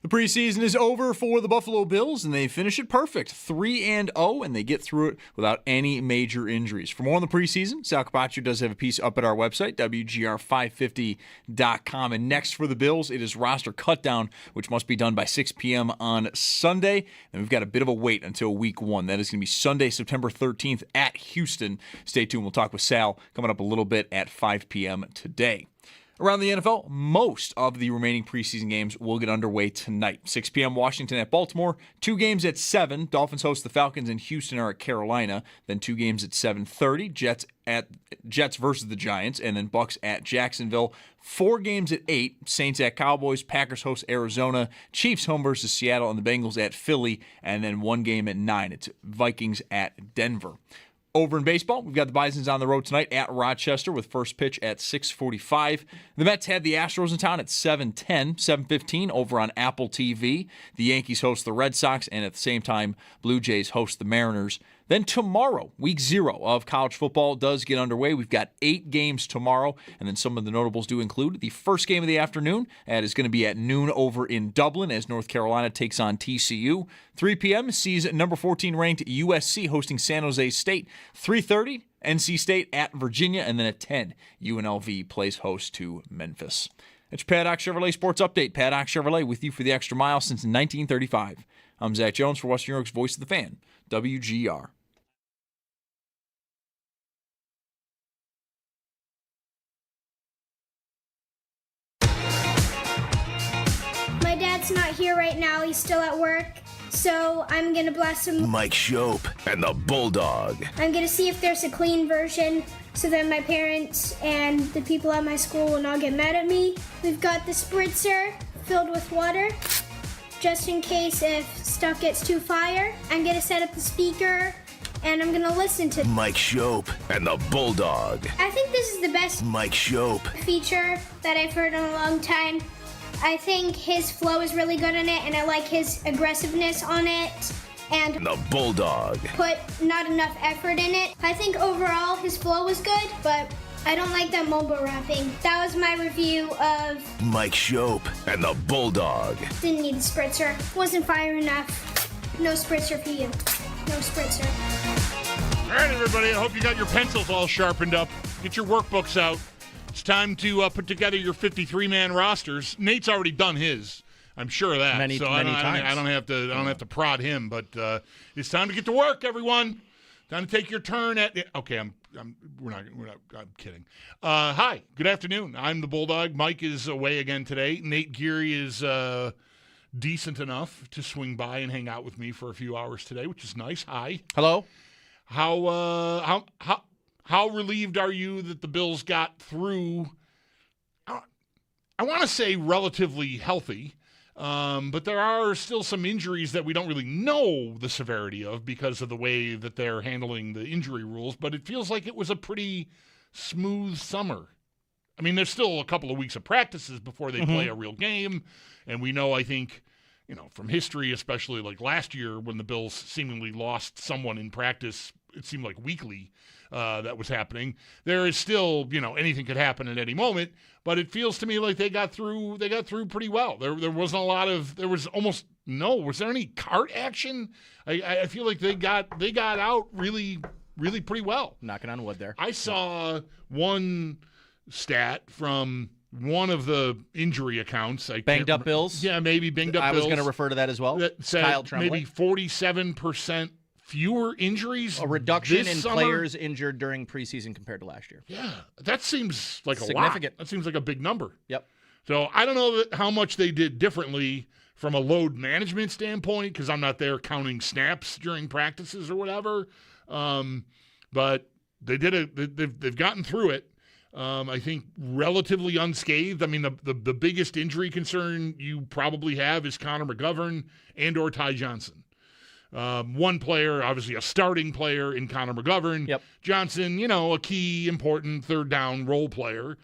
The preseason is over for the Buffalo Bills, and they finish it perfect, 3-0, and they get through it without any major injuries. For more on the preseason, Sal Capaccio does have a piece up at our website, WGR550.com. And next for the Bills, it is roster cutdown, which must be done by 6 p.m. on Sunday. And we've got a bit of a wait until week 1. That is going to be Sunday, September 13th at Houston. Stay tuned. We'll talk with Sal coming up a little bit at 5 p.m. today. Around the NFL, most of the remaining preseason games will get underway tonight. 6 p.m. Washington at Baltimore, 2 games at 7. Dolphins host the Falcons, and Houston are at Carolina. Then 2 games at 7:30. Jets versus the Giants, and then Bucks at Jacksonville. 4 games at 8. Saints at Cowboys. Packers host Arizona. Chiefs home versus Seattle, and the Bengals at Philly. And then 1 game at 9. It's Vikings at Denver. Over in baseball, we've got the Bisons on the road tonight at Rochester with first pitch at 6:45. The Mets had the Astros in town at 7:10, 7:15 over on Apple TV. The Yankees host the Red Sox, and at the same time, Blue Jays host the Mariners. Then tomorrow, week 0 of college football does get underway. We've got 8 games tomorrow, and then some of the notables do include the first game of the afternoon. That is going to be at noon over in Dublin as North Carolina takes on TCU. 3 p.m. sees number 14 ranked USC hosting San Jose State. 3:30, NC State at Virginia, and then at 10, UNLV plays host to Memphis. It's Paddock Chevrolet Sports Update. Paddock Chevrolet with you for the extra mile since 1935. I'm Zach Jones for Western New York's Voice of the Fan, WGR. My dad's not here right now. He's still at work. So I'm going to blast him. Mike Schopp and the Bulldog. I'm going to see if there's a clean version so that my parents and the people at my school will not get mad at me. We've got the spritzer filled with water just in case if stuff gets too fire. I'm going to set up the speaker and I'm going to listen to Mike Schopp and the Bulldog. I think this is the best Mike Schopp feature that I've heard in a long time. I think his flow is really good in it, and I like his aggressiveness on it, and the Bulldog. Put not enough effort in it. I think overall his flow was good, but I don't like that mobile rapping. That was my review of Mike Schopp and the Bulldog. Didn't need the spritzer. Wasn't fire enough. No spritzer for you. No spritzer. All right, everybody, I hope you got your pencils all sharpened up. Get your workbooks out. It's time to put together your 53-man rosters. Nate's already done his. I'm sure of that. Many times. I don't have to prod him, but it's time to get to work, everyone. Time to take your turn at. Okay, I'm kidding. Hi, good afternoon. I'm the Bulldog. Mike is away again today. Nate Geary is decent enough to swing by and hang out with me for a few hours today, which is nice. Hi. Hello. How relieved are you that the Bills got through, I want to say relatively healthy, but there are still some injuries that we don't really know the severity of because of the way that they're handling the injury rules, but it feels like it was a pretty smooth summer. I mean, there's still a couple of weeks of practices before they play a real game, and we know, I think, from history, especially like last year when the Bills seemingly lost someone in practice, it seemed like weekly, that was happening. There is still, anything could happen at any moment, but it feels to me like they got through pretty well. There wasn't a lot of, was there any cart action? I feel like they got out really, really pretty well. Knocking on wood there. I saw one stat from one of the injury accounts. Banged up Bills? Yeah, maybe banged up Bills. I was going to refer to that as well. That said Kyle Tremblay. Maybe 47% fewer injuries. A reduction in summer. Players injured during preseason compared to last year. Yeah, that seems like a significant. lot. That seems like a big number. Yep. So I don't know how much they did differently from a load management standpoint because I'm not there counting snaps during practices or whatever. But they did it. They've gotten through it. I think relatively unscathed. I mean, the biggest injury concern you probably have is Connor McGovern and/or Ty Johnson. One player, obviously a starting player in Connor McGovern. Yep. Johnson, a key, important third down role player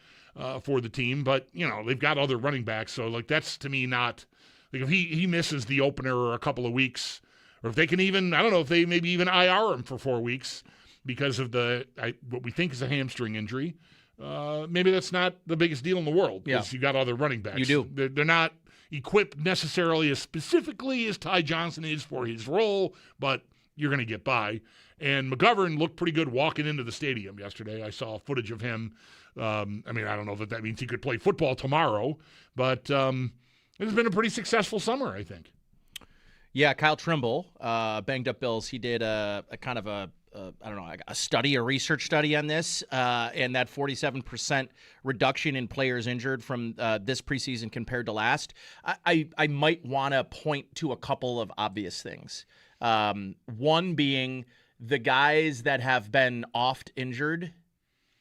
for the team. But, they've got other running backs. So, that's to me not – if he misses the opener or a couple of weeks, or if they can even – I don't know if they maybe even IR him for 4 weeks because of what we think is a hamstring injury. Maybe that's not the biggest deal in the world because you got other running backs. You do. They're not equipped necessarily as specifically as Ty Johnson is for his role, but you're going to get by. And McGovern looked pretty good walking into the stadium yesterday. I saw footage of him. I don't know that means he could play football tomorrow, but it's been a pretty successful summer, I think. Yeah, Kyle Trimble, Banged Up Bills, he did a kind of a study, a research study on this, and that 47% reduction in players injured from this preseason compared to last. I might want to point to a couple of obvious things. One being the guys that have been oft injured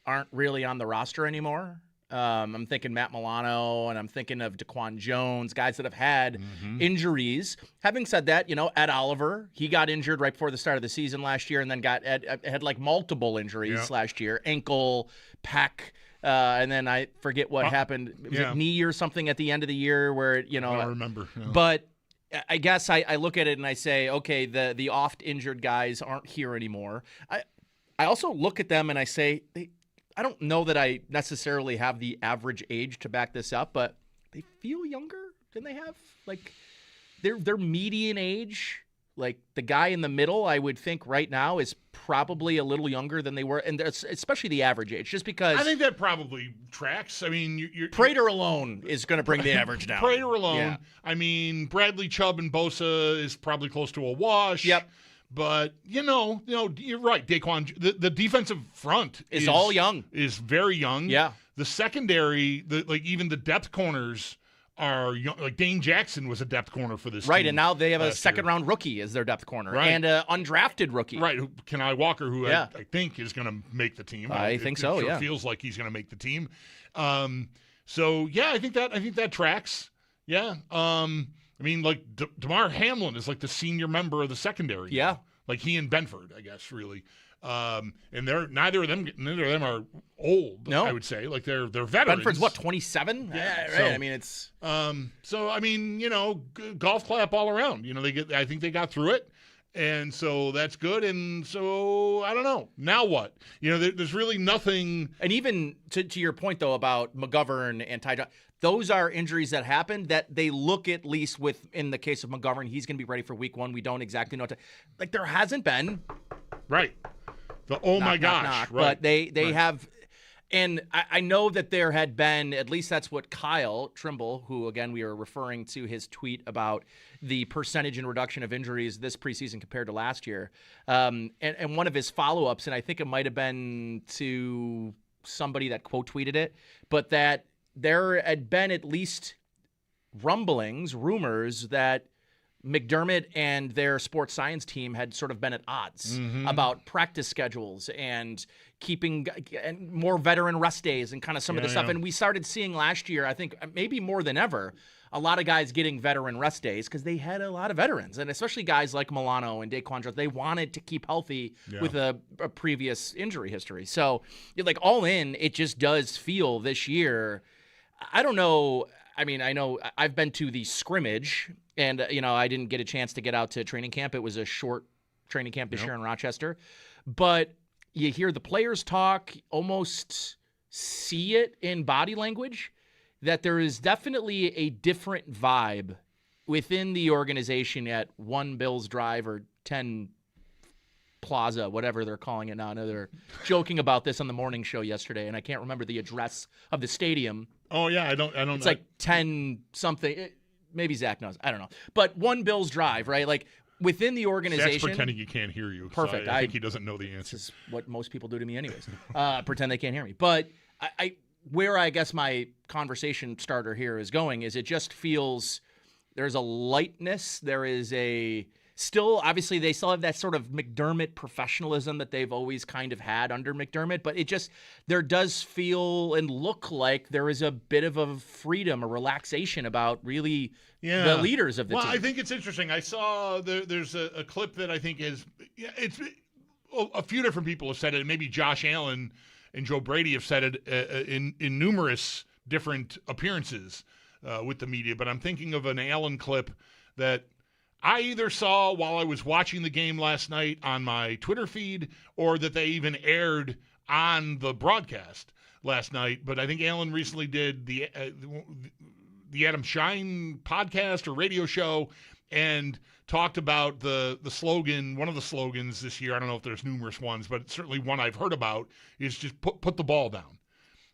aren't really on the roster anymore. I'm thinking Matt Milano, and I'm thinking of Daquan Jones, guys that have had injuries. Having said that, Ed Oliver, he got injured right before the start of the season last year, and then had like multiple injuries last year, ankle, pec, and then I forget what happened. Was it knee or something at the end of the year where, I don't remember. No. But I guess I look at it and I say, okay, the oft injured guys aren't here anymore. I also look at them and I say, I don't know that I necessarily have the average age to back this up, but they feel younger than they have. Like their median age, like the guy in the middle, I would think right now is probably a little younger than they were, and especially the average age, just because. I think that probably tracks. I mean, Prater alone is going to bring the average down. Prater alone. Yeah. I mean, Bradley Chubb and Bosa is probably close to a wash. Yep. But, you're right, Daquan. The defensive front is all young. Is very young. Yeah. The secondary, even the depth corners are young. Like Dane Jackson was a depth corner for this right, team. And now they have a second-round rookie as their depth corner. Right. And an undrafted rookie. Right, Kenai Walker, who I think is going to make the team. I think so, It feels like he's going to make the team. I think that tracks. Yeah. I mean, like, DeMar Hamlin is like the senior member of the secondary. Yeah. Now. Like he and Benford, I guess, really. And neither of them are old, no. I would say. Like, they're veterans. Benford's, what, 27? Yeah. Right. So, I mean, it's... golf clap all around. I think they got through it. And so that's good. And so, I don't know. Now what? There's really nothing. And even to your point, though, about McGovern and Ty Johnson, those are injuries that happened that they look, at least in the case of McGovern, he's going to be ready for week 1. We don't exactly know what like there hasn't been. Right. My gosh. Right. But they have. And I know that there had been, at least that's what Kyle Trimble, who, again, we are referring to his tweet about the percentage in reduction of injuries this preseason compared to last year. And one of his follow-ups, and I think it might have been to somebody that quote tweeted it, but that there had been at least rumors that McDermott and their sports science team had sort of been at odds about practice schedules and keeping more veteran rest days and kind of some of the stuff. And we started seeing last year, I think maybe more than ever, a lot of guys getting veteran rest days because they had a lot of veterans, and especially guys like Milano and Daquan Jones. They wanted to keep healthy with a previous injury history. So, like, all in, it just does feel this year. I don't know. I mean, I know I've been to the scrimmage, and, I didn't get a chance to get out to training camp. It was a short training camp this year in Rochester. But you hear the players talk, almost see it in body language, that there is definitely a different vibe within the organization at 1 Bills Drive or 10 Plaza, whatever they're calling it now. I know they're joking about this on the morning show yesterday, and I can't remember the address of the stadium. Oh, yeah, I don't It's like 10 something. Maybe Zach knows. I don't know. But 1 Bills Drive, right? Like, within the organization. Zach's pretending he can't hear you. Perfect. So I think he doesn't know the answer. This is what most people do to me anyways. Pretend they can't hear me. But where I guess my conversation starter here is going is it just feels there's a lightness. There is obviously they still have that sort of McDermott professionalism that they've always kind of had under McDermott, but there does feel and look like there is a bit of a freedom, a relaxation about really the leaders of the team. Well, I think it's interesting. I saw there's a clip that I think it's a few different people have said it. Maybe Josh Allen and Joe Brady have said it in numerous different appearances with the media, but I'm thinking of an Allen clip that I either saw while I was watching the game last night on my Twitter feed or that they even aired on the broadcast last night. But I think Allen recently did the Adam Shine podcast or radio show and talked about the slogan, one of the slogans this year. I don't know if there's numerous ones, but certainly one I've heard about is just put the ball down.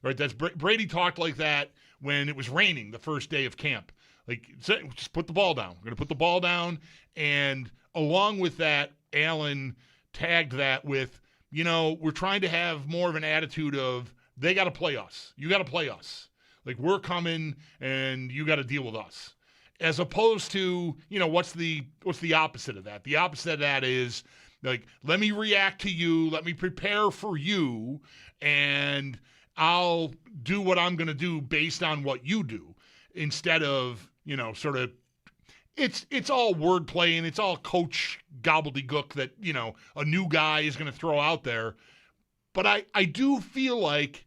Right? That's Brady talked like that when it was raining the first day of camp. Like, just put the ball down. We're going to put the ball down. And along with that, Allen tagged that with, we're trying to have more of an attitude of they got to play us. You got to play us. Like, we're coming and you got to deal with us. As opposed to, what's the opposite of that? The opposite of that is, like, let me react to you. Let me prepare for you. And I'll do what I'm going to do based on what you do. Instead of, sort of, it's all wordplay and it's all coach gobbledygook that, a new guy is going to throw out there. But I do feel like,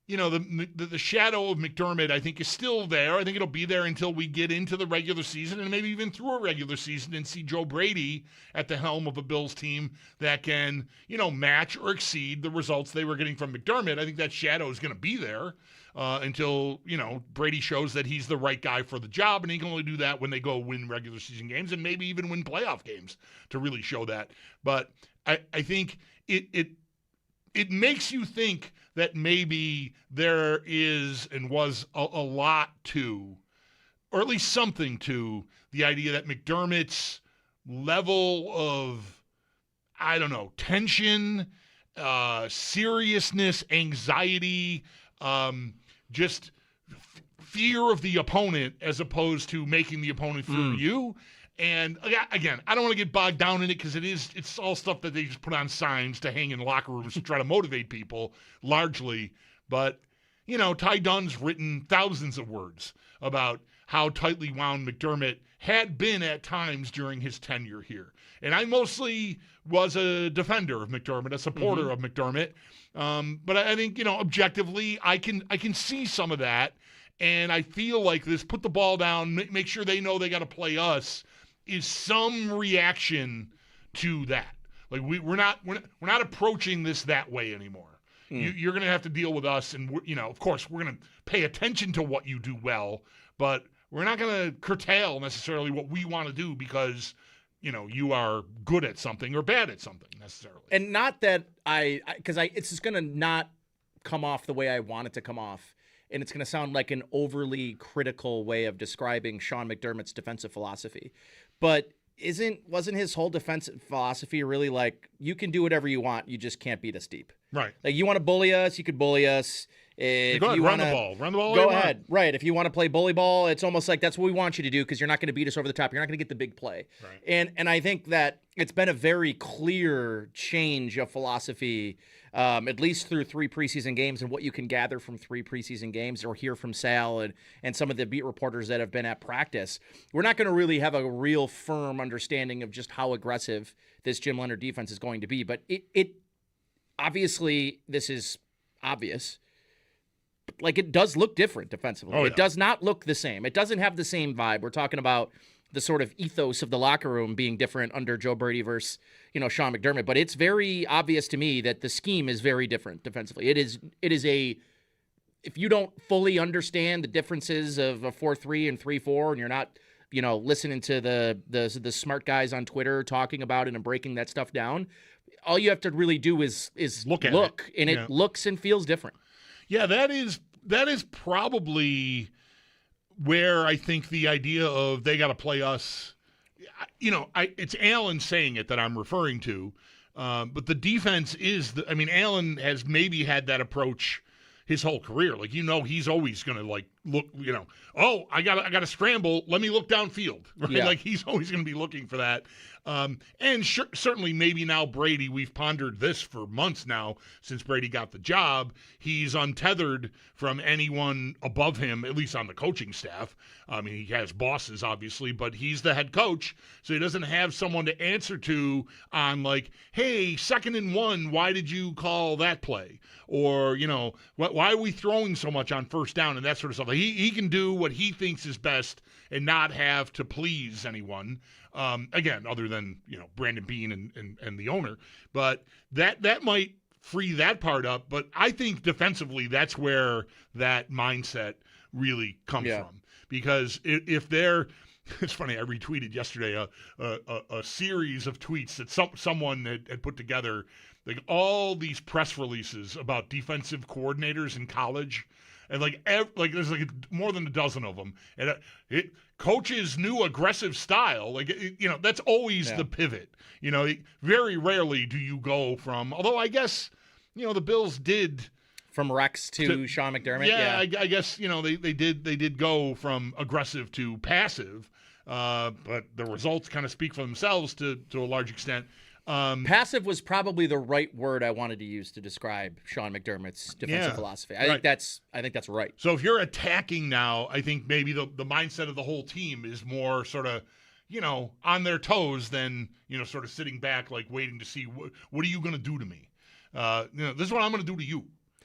the shadow of McDermott, I think, is still there. I think it'll be there until we get into the regular season and maybe even through a regular season and see Joe Brady at the helm of a Bills team that can, match or exceed the results they were getting from McDermott. I think that shadow is going to be there until, Brady shows that he's the right guy for the job, and he can only do that when they go win regular season games and maybe even win playoff games to really show that. But I think it makes you think that maybe there is and was a lot to, or at least something to, the idea that McDermott's level of, tension, seriousness, anxiety, just fear of the opponent as opposed to making the opponent fear you. And again, I don't want to get bogged down in it because it's all stuff that they just put on signs to hang in locker rooms to try to motivate people largely. But, Ty Dunn's written thousands of words about how tightly wound McDermott had been at times during his tenure here. And I mostly was a defender of McDermott, a supporter of McDermott. But I think, objectively, I can see some of that. And I feel like this put the ball down, make sure they know they got to play us, is some reaction to that. Like we're not approaching this that way anymore. You're going to have to deal with us, and of course we're going to pay attention to what you do well, but we're not going to curtail necessarily what we want to do because you are good at something or bad at something necessarily. And not that because it's just going to not come off the way I want it to come off. And it's going to sound like an overly critical way of describing Sean McDermott's defensive philosophy. But wasn't his whole defensive philosophy really like, you can do whatever you want, you just can't beat us deep? Right. Like, you want to bully us, you could bully us. If you run the ball. Run the ball. Go ahead. Right. If you want to play bully ball, it's almost like that's what we want you to do because you're not going to beat us over the top. You're not going to get the big play. Right. And I think that it's been a very clear change of philosophy, at least through 3 preseason games and what you can gather from 3 preseason games or hear from Sal and some of the beat reporters that have been at practice. We're not going to really have a real firm understanding of just how aggressive this Jim Leonhard defense is going to be. But it obviously, this is obvious. Like, it does look different defensively. It does not look the same. It doesn't have the same vibe. We're talking about the sort of ethos of the locker room being different under Joe Brady versus, Sean McDermott. But it's very obvious to me that the scheme is very different defensively. It is if you don't fully understand the differences of a 4-3 and 3-4, and you're not, listening to the smart guys on Twitter talking about it and breaking that stuff down, all you have to really do is look, and it looks and feels different. Yeah, that is probably where I think the idea of they got to play us, it's Allen saying it that I'm referring to, but the defense is Allen has maybe had that approach his whole career. Like, he's always going to look, I got to scramble. Let me look downfield. Right? Yeah. Like, he's always going to be looking for that. And certainly maybe now Brady, we've pondered this for months now since Brady got the job. He's untethered from anyone above him, at least on the coaching staff. He has bosses, obviously, but he's the head coach, so he doesn't have someone to answer to on like, hey, 2nd and 1, why did you call that play? Or, why are we throwing so much on 1st down and that sort of stuff. He can do what he thinks is best and not have to please anyone. Again, other than, Brandon Beane and the owner. But that might free that part up. But I think defensively, that's where that mindset really comes from. because if they're it's funny. I retweeted yesterday a series of tweets that someone had put together, like all these press releases about defensive coordinators in college, and there's like more than a dozen of them, and coach's new aggressive style, that's always the pivot. Very rarely do you go from. Although I guess the Bills did. From Rex to Sean McDermott. Yeah, I guess they did go from aggressive to passive. But the results kind of speak for themselves to a large extent. Passive was probably the right word I wanted to use to describe Sean McDermott's defensive philosophy. I think that's right. So if you're attacking now, I think maybe the mindset of the whole team is more sort of, on their toes than, sort of sitting back, like waiting to see what are you going to do to me? This is what I'm going to do to you,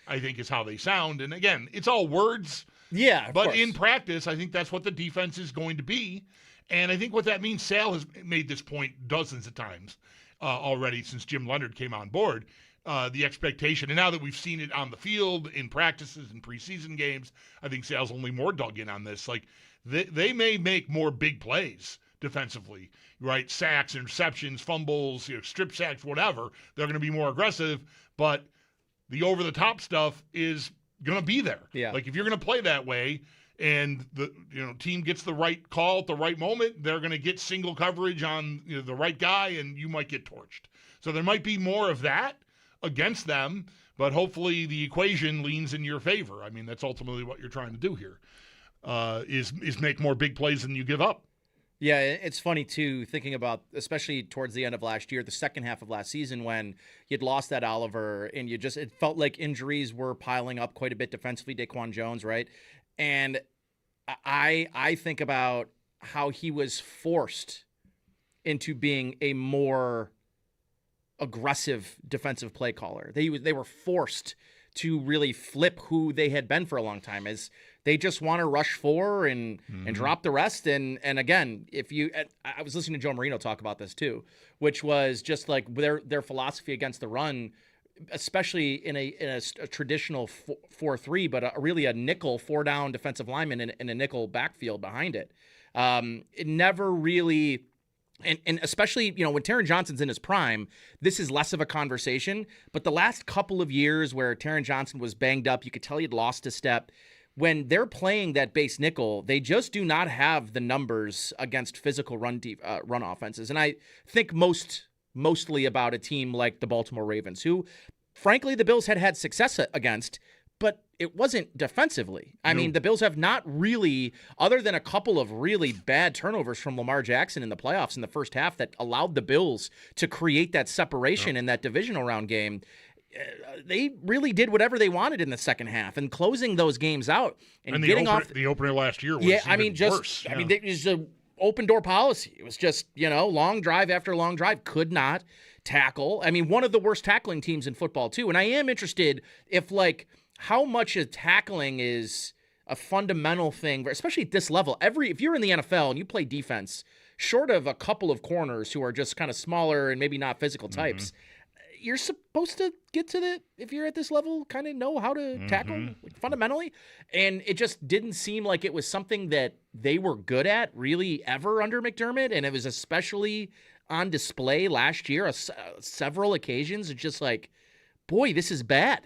I think is how they sound. And again, it's all words. Yeah, but in practice, I think that's what the defense is going to be. And I think what that means, Sal has made this point dozens of times already since Jim Leonard came on board, the expectation. And now that we've seen it on the field, in practices and preseason games, I think Sal's only more dug in on this. Like, they may make more big plays defensively, right? Sacks, interceptions, fumbles, strip sacks, whatever. They're going to be more aggressive, but the over-the-top stuff is going to be there. Yeah. Like, if you're going to play that way, and the team gets the right call at the right moment, they're going to get single coverage on the right guy, and you might get torched. So there might be more of that against them, but hopefully the equation leans in your favor. I mean, that's ultimately what you're trying to do here, is make more big plays than you give up. Yeah, it's funny, too, thinking about, especially towards the end of last year, the second half of last season when you'd lost that Oliver, and it felt like injuries were piling up quite a bit defensively, Daquan Jones, right? And I think about how he was forced into being a more aggressive defensive play caller. They were forced to really flip who they had been for a long time, as they just want to rush four and drop the rest. And again, I was listening to Joe Marino talk about this too, which was just like their philosophy against the run, especially in a traditional 4-3, but really a nickel 4-down defensive lineman and a nickel backfield behind it. It never really, and especially, when Taron Johnson's in his prime, this is less of a conversation. But the last couple of years where Taron Johnson was banged up, you could tell he'd lost a step. When they're playing that base nickel, they just do not have the numbers against physical run offenses. And I think mostly about a team like the Baltimore Ravens, who, frankly, the Bills had success against, but it wasn't defensively. I mean, the Bills have not really, other than a couple of really bad turnovers from Lamar Jackson in the playoffs in the first half that allowed the Bills to create that separation in that divisional round game, they really did whatever they wanted in the second half, and closing those games out and getting off. The opener last year was worse. Yeah. It was an open door policy. It was just, long drive after long drive, could not tackle. I mean, one of the worst tackling teams in football too. And I am interested if how much of tackling is a fundamental thing, especially at this level. If you're in the NFL and you play defense, short of a couple of corners who are just kind of smaller and maybe not physical types, you're supposed to get to if you're at this level, kind of know how to tackle fundamentally. And it just didn't seem like it was something that they were good at really ever under McDermott. And it was especially on display last year on several occasions. It's just like, boy, this is bad.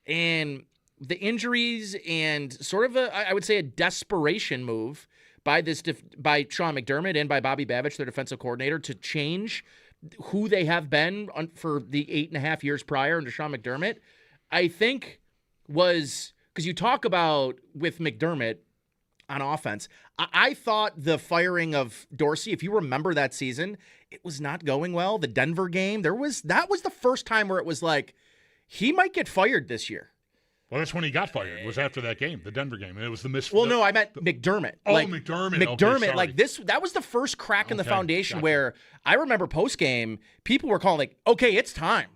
And the injuries and sort of I would say a desperation move by Sean McDermott and by Bobby Babich, their defensive coordinator, to change who they have been for the 8.5 years prior under Sean McDermott, I think was, because you talk about with McDermott on offense, I thought the firing of Dorsey, if you remember that season, it was not going well. The Denver game, that was the first time where it was like, he might get fired this year. Well, that's when he got fired. Was after that game, the Denver game, and it was the miss. Well, no, I meant McDermott. Oh, McDermott. McDermott, okay, that was the first crack in the foundation. Gotcha. Where I remember post game, people were calling okay, it's time.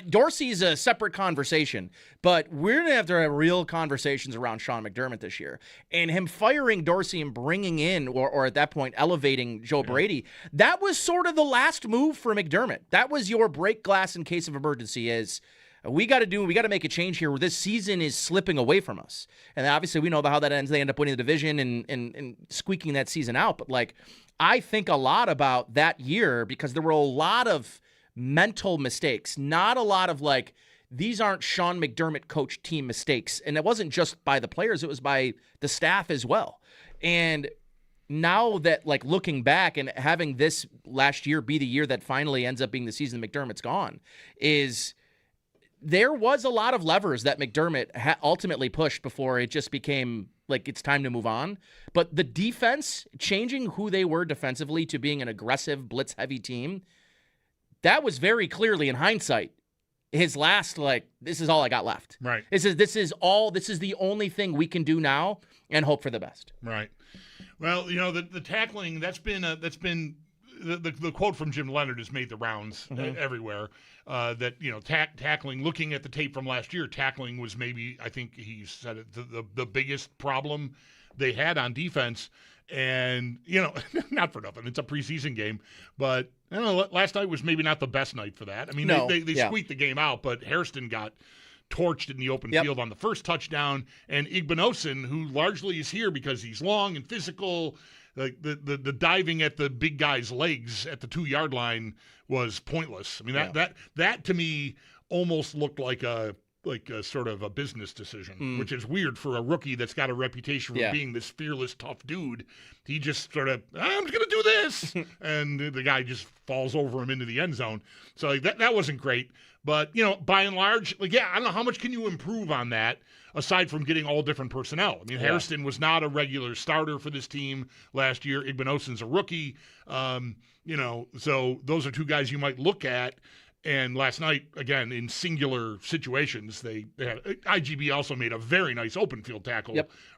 Dorsey's a separate conversation, but we're gonna have to have real conversations around Sean McDermott this year. And him firing Dorsey and bringing in, or at that point elevating Joe Brady, that was sort of the last move for McDermott. That was your break glass in case of emergency. we got to make a change here where this season is slipping away from us. And obviously we know how that ends. They end up winning the division and squeaking that season out. But like, I think a lot about that year because there were a lot of mental mistakes, not a lot of like, these aren't Sean McDermott coach team mistakes. And it wasn't just by the players, it was by the staff as well. And now that, like, looking back and having this last year be the year that finally ends up being the season McDermott's gone, is there was a lot of levers that McDermott ultimately pushed before it just became like it's time to move on. But the defense, changing who they were defensively to being an aggressive, blitz-heavy team, that was very clearly, in hindsight, his last, like, this is all I got left. Right. This is the only thing we can do now and hope for the best. Right. Well, you know, the tackling, that's been the quote from Jim Leonard has made the rounds everywhere. That, you know, tackling, looking at the tape from last year, tackling was maybe, I think he said it, the biggest problem they had on defense. And, you know, not for nothing, it's a preseason game, but I don't know, last night was maybe not the best night for that. I mean, they squeaked the game out, but Hairston got torched in the open field on the first touchdown, and Igbinosun, who largely is here because he's long and physical, like the diving at the big guy's legs at the 2-yard line was pointless. I mean, that to me almost looked like a sort of a business decision, which is weird for a rookie that's got a reputation for being this fearless, tough dude. He just sort of, I'm going to do this. And the guy just falls over him into the end zone. So like, that wasn't great. But, you know, by and large, like, I don't know, how much can you improve on that aside from getting all different personnel? I mean, Hairston was not a regular starter for this team last year. Igbinosun's a rookie. You know, so those are two guys you might look at. And last night, again, in singular situations, they had IGB also made a very nice open field tackle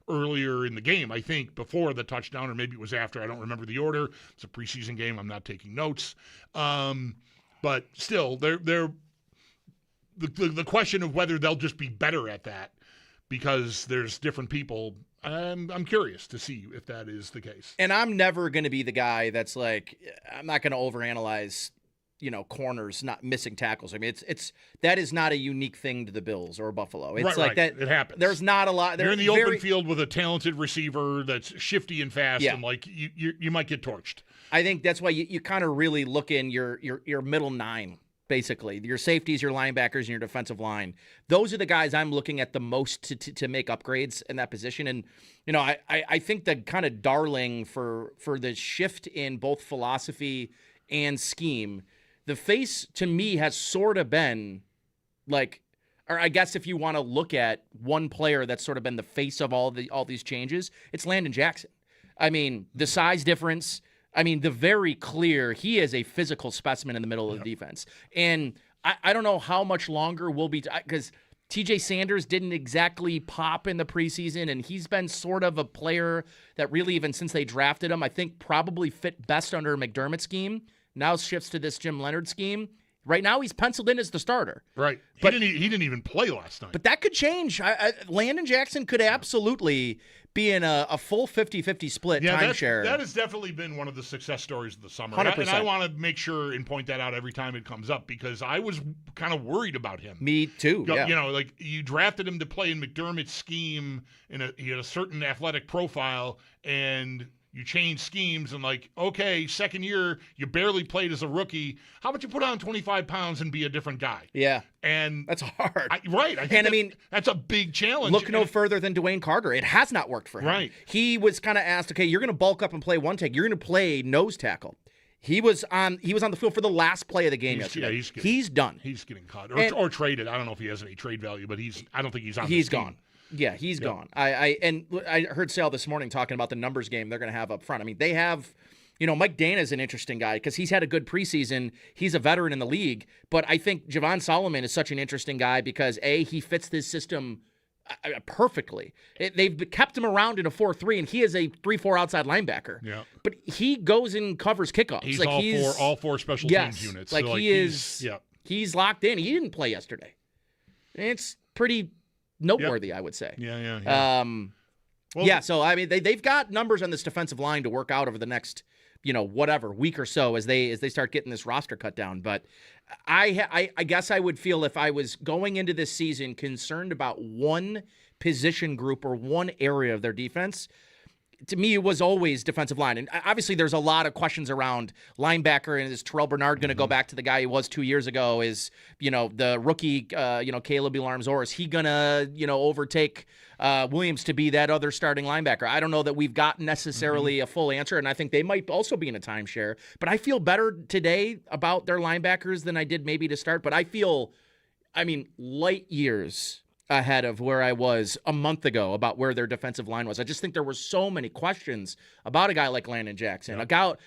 earlier in the game, I think, before the touchdown, or maybe it was after. I don't remember the order. It's a preseason game. I'm not taking notes. But still, the question of whether they'll just be better at that because there's different people, I'm curious to see if that is the case. And I'm never going to be the guy that's like, I'm not going to overanalyze, you know, corners not missing tackles. I mean, that is not a unique thing to the Bills or Buffalo. It's like that. It happens. There's not a lot. You're in the open field with a talented receiver that's shifty and fast, and like you might get torched. I think that's why you kind of really look in your middle nine, basically. Your safeties, your linebackers, and your defensive line. Those are the guys I'm looking at the most to make upgrades in that position. And, you know, I think the kind of darling for the shift in both philosophy and scheme, the face to me has sort of been like, or I guess if you want to look at one player that's sort of been the face of all these changes, it's Landon Jackson. I mean, the size difference. I mean, the very clear, he is a physical specimen in the middle of the defense. And I don't know how much longer we'll be, because TJ Sanders didn't exactly pop in the preseason, and he's been sort of a player that really, even since they drafted him, I think probably fit best under a McDermott scheme. Now shifts to this Jim Leonard scheme. Right now, he's penciled in as the starter. Right. He didn't even play last night. But that could change. Landon Jackson could absolutely be in a full 50-50 split timeshare. That has definitely been one of the success stories of the summer. 100%. And I want to make sure and point that out every time it comes up because I was kind of worried about him. Me too, yeah. You know, like you drafted him to play in McDermott's scheme, he had a certain athletic profile, and you change schemes and like, okay, second year, you barely played as a rookie. How about you put on 25 pounds and be a different guy? Yeah. And that's hard. I think that's a big challenge. Look no further than Dwayne Carter. It has not worked for him. Right. He was kind of asked, okay, you're going to bulk up and play one take. You're going to play nose tackle. He was on the field for the last play of the game yesterday. Yeah, he's done. He's getting cut or traded. I don't know if he has any trade value, but I don't think he's on. He's gone. Yeah, he's gone. I heard Sal this morning talking about the numbers game they're going to have up front. I mean, they have, you know, Mike Dana's an interesting guy because he's had a good preseason. He's a veteran in the league. But I think Javon Solomon is such an interesting guy because, A, he fits this system perfectly. They've kept him around in a 4-3, and he is a 3-4 outside linebacker. Yeah. But he goes and covers kickoffs. He's all four special teams units. Like, so he's locked in. He didn't play yesterday. It's pretty noteworthy, I would say. Yeah. So, I mean, they've got numbers on this defensive line to work out over the next whatever week or so as they start getting this roster cut down. But I guess I would feel if I was going into this season concerned about one position group or one area of their defense, to me, it was always defensive line. And obviously there's a lot of questions around linebacker, and is Terrell Bernard going to go back to the guy he was 2 years ago? Is, the rookie, Caleb Elarm-Zor, is he going to, overtake Williams to be that other starting linebacker? I don't know that we've got necessarily a full answer, and I think they might also be in a timeshare. But I feel better today about their linebackers than I did maybe to start. But I feel, light years ahead of where I was a month ago about where their defensive line was. I just think there were so many questions about a guy like Landon Jackson, about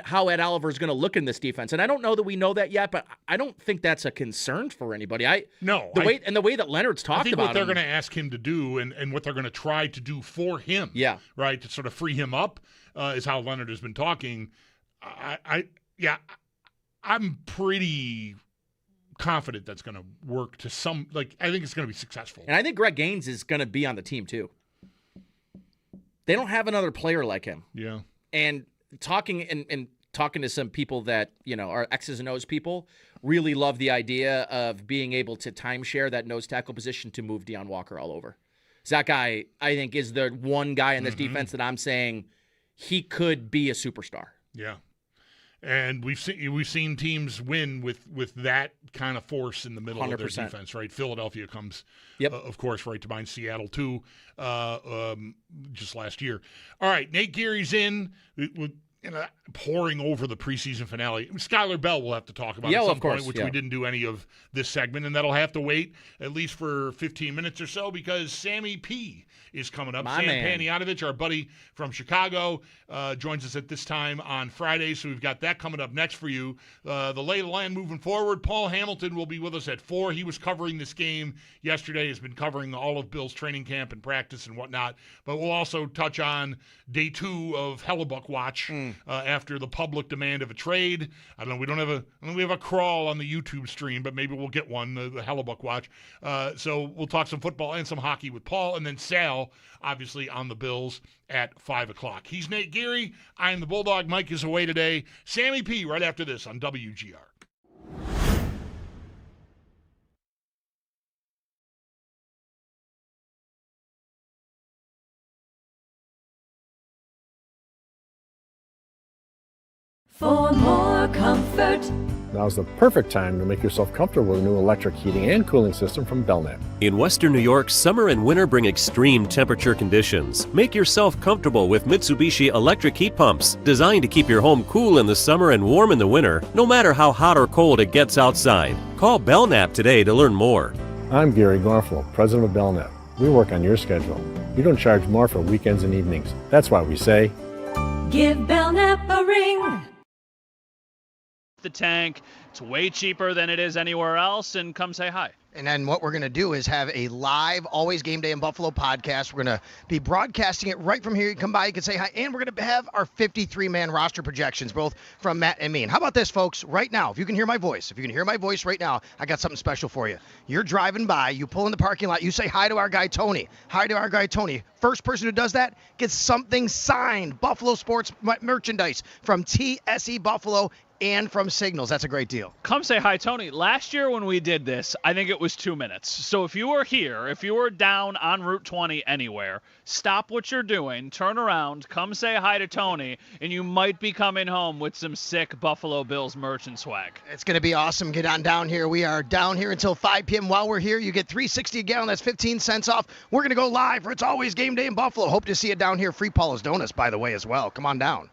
how Ed Oliver is going to look in this defense. And I don't know that we know that yet, but I don't think that's a concern for anybody. The way that Leonard's talked about what they're going to ask him to do and what they're going to try to do for him, right, to sort of free him up, is how Leonard has been talking. I'm pretty confident that's going to work to some, I think it's going to be successful. And I think Greg Gaines is going to be on the team too. They don't have another player like him. Yeah. And talking to some people that, are X's and O's people, really love the idea of being able to timeshare that nose tackle position to move Deion Walker all over. So that guy, I think, is the one guy in this defense that I'm saying he could be a superstar. Yeah. And we've seen teams win with that kind of force in the middle 100%. Of their defense, right? Philadelphia comes, of course, right to mind. Seattle too, just last year. All right, Nate Geary's in. Pouring over the preseason finale. Skylar Bell we'll have to talk about at some point, which we didn't do any of this segment, and that'll have to wait at least for 15 minutes or so because Sammy P is coming up. Sam Panayotovich, our buddy from Chicago, joins us at this time on Friday, so we've got that coming up next for you. The lay of the land moving forward, Paul Hamilton will be with us at 4. He was covering this game yesterday, has been covering all of Bill's training camp and practice and whatnot, but we'll also touch on day 2 of Hellebuck Watch after the public demand of a trade. I don't know, we have a crawl on the YouTube stream, but maybe we'll get one, the Hellebuck Watch. So we'll talk some football and some hockey with Paul, and then Sal, obviously, on the Bills at 5 o'clock. He's Nate Geary. I am the Bulldog. Mike is away today. Sammy P right after this on WGR. For more comfort. Now's the perfect time to make yourself comfortable with a new electric heating and cooling system from Belknap. In Western New York, summer and winter bring extreme temperature conditions. Make yourself comfortable with Mitsubishi electric heat pumps, designed to keep your home cool in the summer and warm in the winter, no matter how hot or cold it gets outside. Call Belknap today to learn more. I'm Gary Garflow, president of Belknap. We work on your schedule. We don't charge more for weekends and evenings. That's why we say, give Belknap a ring. The tank, it's way cheaper than it is anywhere else, and come say hi. And then what we're going to do is have a live Always Game Day in Buffalo podcast. We're going to be broadcasting it right from here. You can come by, you can say hi, and we're going to have our 53-man roster projections, both from Matt and me. And how about this, folks? Right now, if you can hear my voice right now, I got something special for you. You're driving by, you pull in the parking lot, you say hi to our guy Tony. Hi to our guy Tony. First person who does that gets something signed. Buffalo Sports merchandise from TSE Buffalo and from Signals. That's a great deal. Come say hi, Tony. Last year when we did this, I think it was 2 minutes. So if you were here, if you were down on Route 20 anywhere, stop what you're doing, turn around, come say hi to Tony, and you might be coming home with some sick Buffalo Bills merch and swag. It's going to be awesome. Get on down here. We are down here until 5 p.m. While we're here, you get $3.60 a gallon. That's 15 cents off. We're going to go live for It's Always Game Day in Buffalo. Hope to see you down here. Free Paula's Donuts, by the way, as well. Come on down.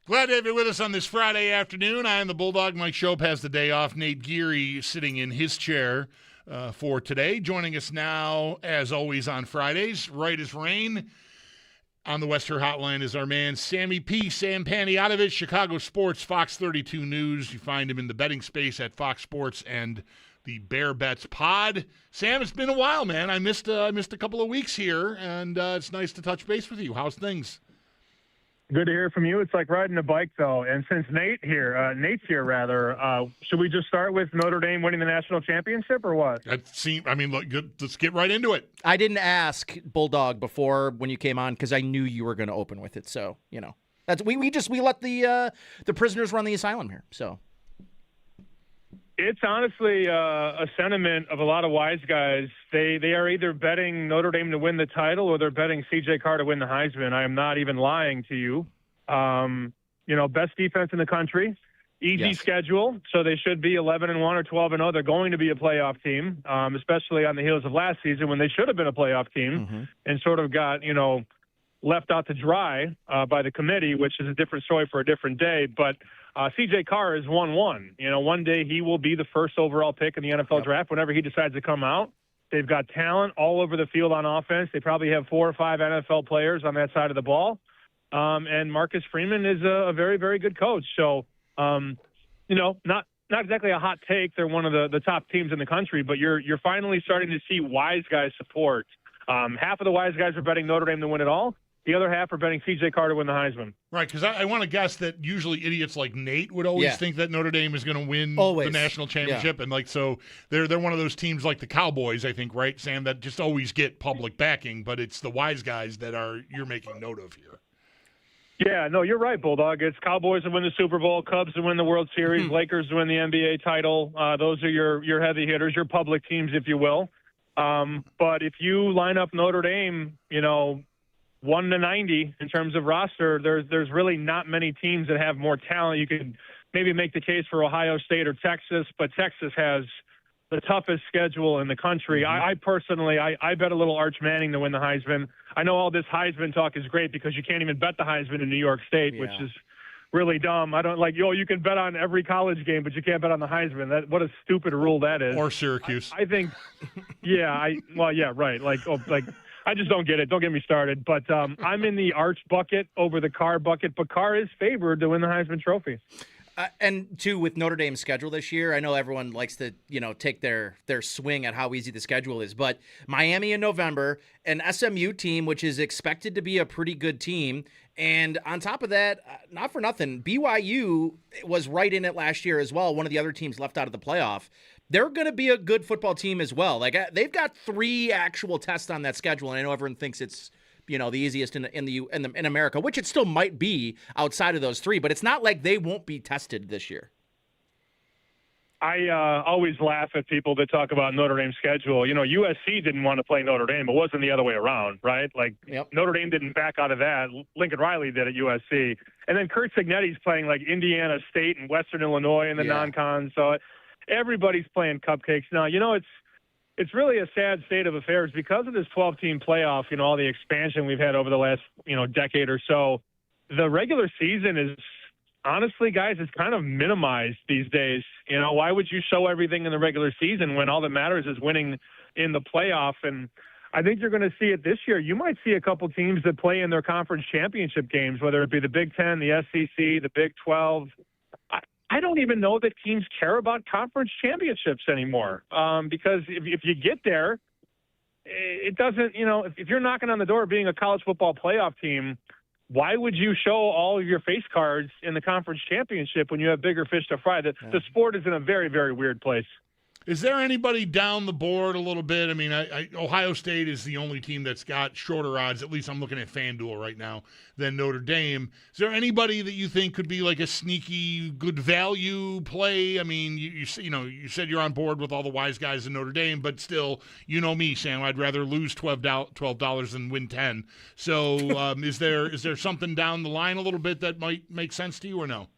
Glad to have you with us on this Friday afternoon. I am the Bulldog. Mike Schopp has the day off. Nate Geary sitting in his chair for today. Joining us now, as always, on Fridays, right as rain. On the Western Hotline is our man, Sammy P. Sam Paniotovich, Chicago Sports, Fox 32 News. You find him in the betting space at Fox Sports and the Bear Bets Pod. Sam, it's been a while, man. I missed a couple of weeks here, and it's nice to touch base with you. How's things? Good to hear from you. It's like riding a bike, though. And since Nate's here, should we just start with Notre Dame winning the national championship or what? Look, good. Let's get right into it. I didn't ask Bulldog before when you came on because I knew you were going to open with it. So, that's we let the prisoners run the asylum here. So it's honestly a sentiment of a lot of wise guys. They are either betting Notre Dame to win the title or they're betting C.J. Carr to win the Heisman. I am not even lying to you. Best defense in the country, easy schedule, so they should be 11-1 or 12-0. They're going to be a playoff team, especially on the heels of last season when they should have been a playoff team and sort of got left out to dry by the committee, which is a different story for a different day. But C.J. Carr is 1-1. One day he will be the first overall pick in the NFL draft whenever he decides to come out. They've got talent all over the field on offense. They probably have 4 or 5 NFL players on that side of the ball. And Marcus Freeman is a very, very good coach. So, not exactly a hot take. They're one of the top teams in the country, but you're finally starting to see wise guys support. Half of the wise guys are betting Notre Dame to win it all. The other half are betting C.J. Carr to win the Heisman. Right, because I want to guess that usually idiots like Nate would always think that Notre Dame is going to win the national championship. Yeah. And so they're one of those teams like the Cowboys, I think, right, Sam, that just always get public backing, but it's the wise guys that you're making note of here. Yeah, no, you're right, Bulldog. It's Cowboys to win the Super Bowl, Cubs to win the World Series, Lakers to win the NBA title. Those are your heavy hitters, your public teams, if you will. But if you line up Notre Dame, 1 to 90 in terms of roster, there's really not many teams that have more talent. You could maybe make the case for Ohio State or Texas, but Texas has the toughest schedule in the country. I personally bet a little Arch Manning to win the Heisman. I know all this Heisman talk is great because you can't even bet the Heisman in New York State, which is really dumb. I don't you can bet on every college game, but you can't bet on the Heisman. What a stupid rule that is. Or Syracuse. I think, right. I just don't get it. Don't get me started. But I'm in the Arch bucket over the Carr bucket, but Carr is favored to win the Heisman Trophy. And too, with Notre Dame's schedule this year, I know everyone likes to, take their swing at how easy the schedule is. But Miami in November, an SMU team, which is expected to be a pretty good team. And on top of that, not for nothing, BYU was right in it last year as well. One of the other teams left out of the playoff. They're going to be a good football team as well. Like they've got 3 actual tests on that schedule, and I know everyone thinks it's the easiest in America, which it still might be outside of those 3. But it's not like they won't be tested this year. I always laugh at people that talk about Notre Dame's schedule. USC didn't want to play Notre Dame. It wasn't the other way around, right? Notre Dame didn't back out of that. Lincoln Riley did at USC. And then Kurt Cignetti's playing like Indiana State and Western Illinois in the non-con. So everybody's playing cupcakes. Now, it's really a sad state of affairs because of this 12-team playoff, all the expansion we've had over the last, decade or so. The regular season is, honestly, guys, it's kind of minimized these days. Why would you show everything in the regular season when all that matters is winning in the playoff? And I think you're going to see it this year. You might see a couple teams that play in their conference championship games, whether it be the Big Ten, the SEC, the Big 12. I don't even know that teams care about conference championships anymore because if you get there, it doesn't, if you're knocking on the door of being a college football playoff team, why would you show all of your face cards in the conference championship when you have bigger fish to fry? The sport is in a very, very weird place. Is there anybody down the board a little bit? I mean, Ohio State is the only team that's got shorter odds, at least I'm looking at FanDuel right now, than Notre Dame. Is there anybody that you think could be like a sneaky good value play? I mean, you said you're on board with all the wise guys in Notre Dame, but still, me, Sam, I'd rather lose $12 than win 10. So is there something down the line a little bit that might make sense to you or no?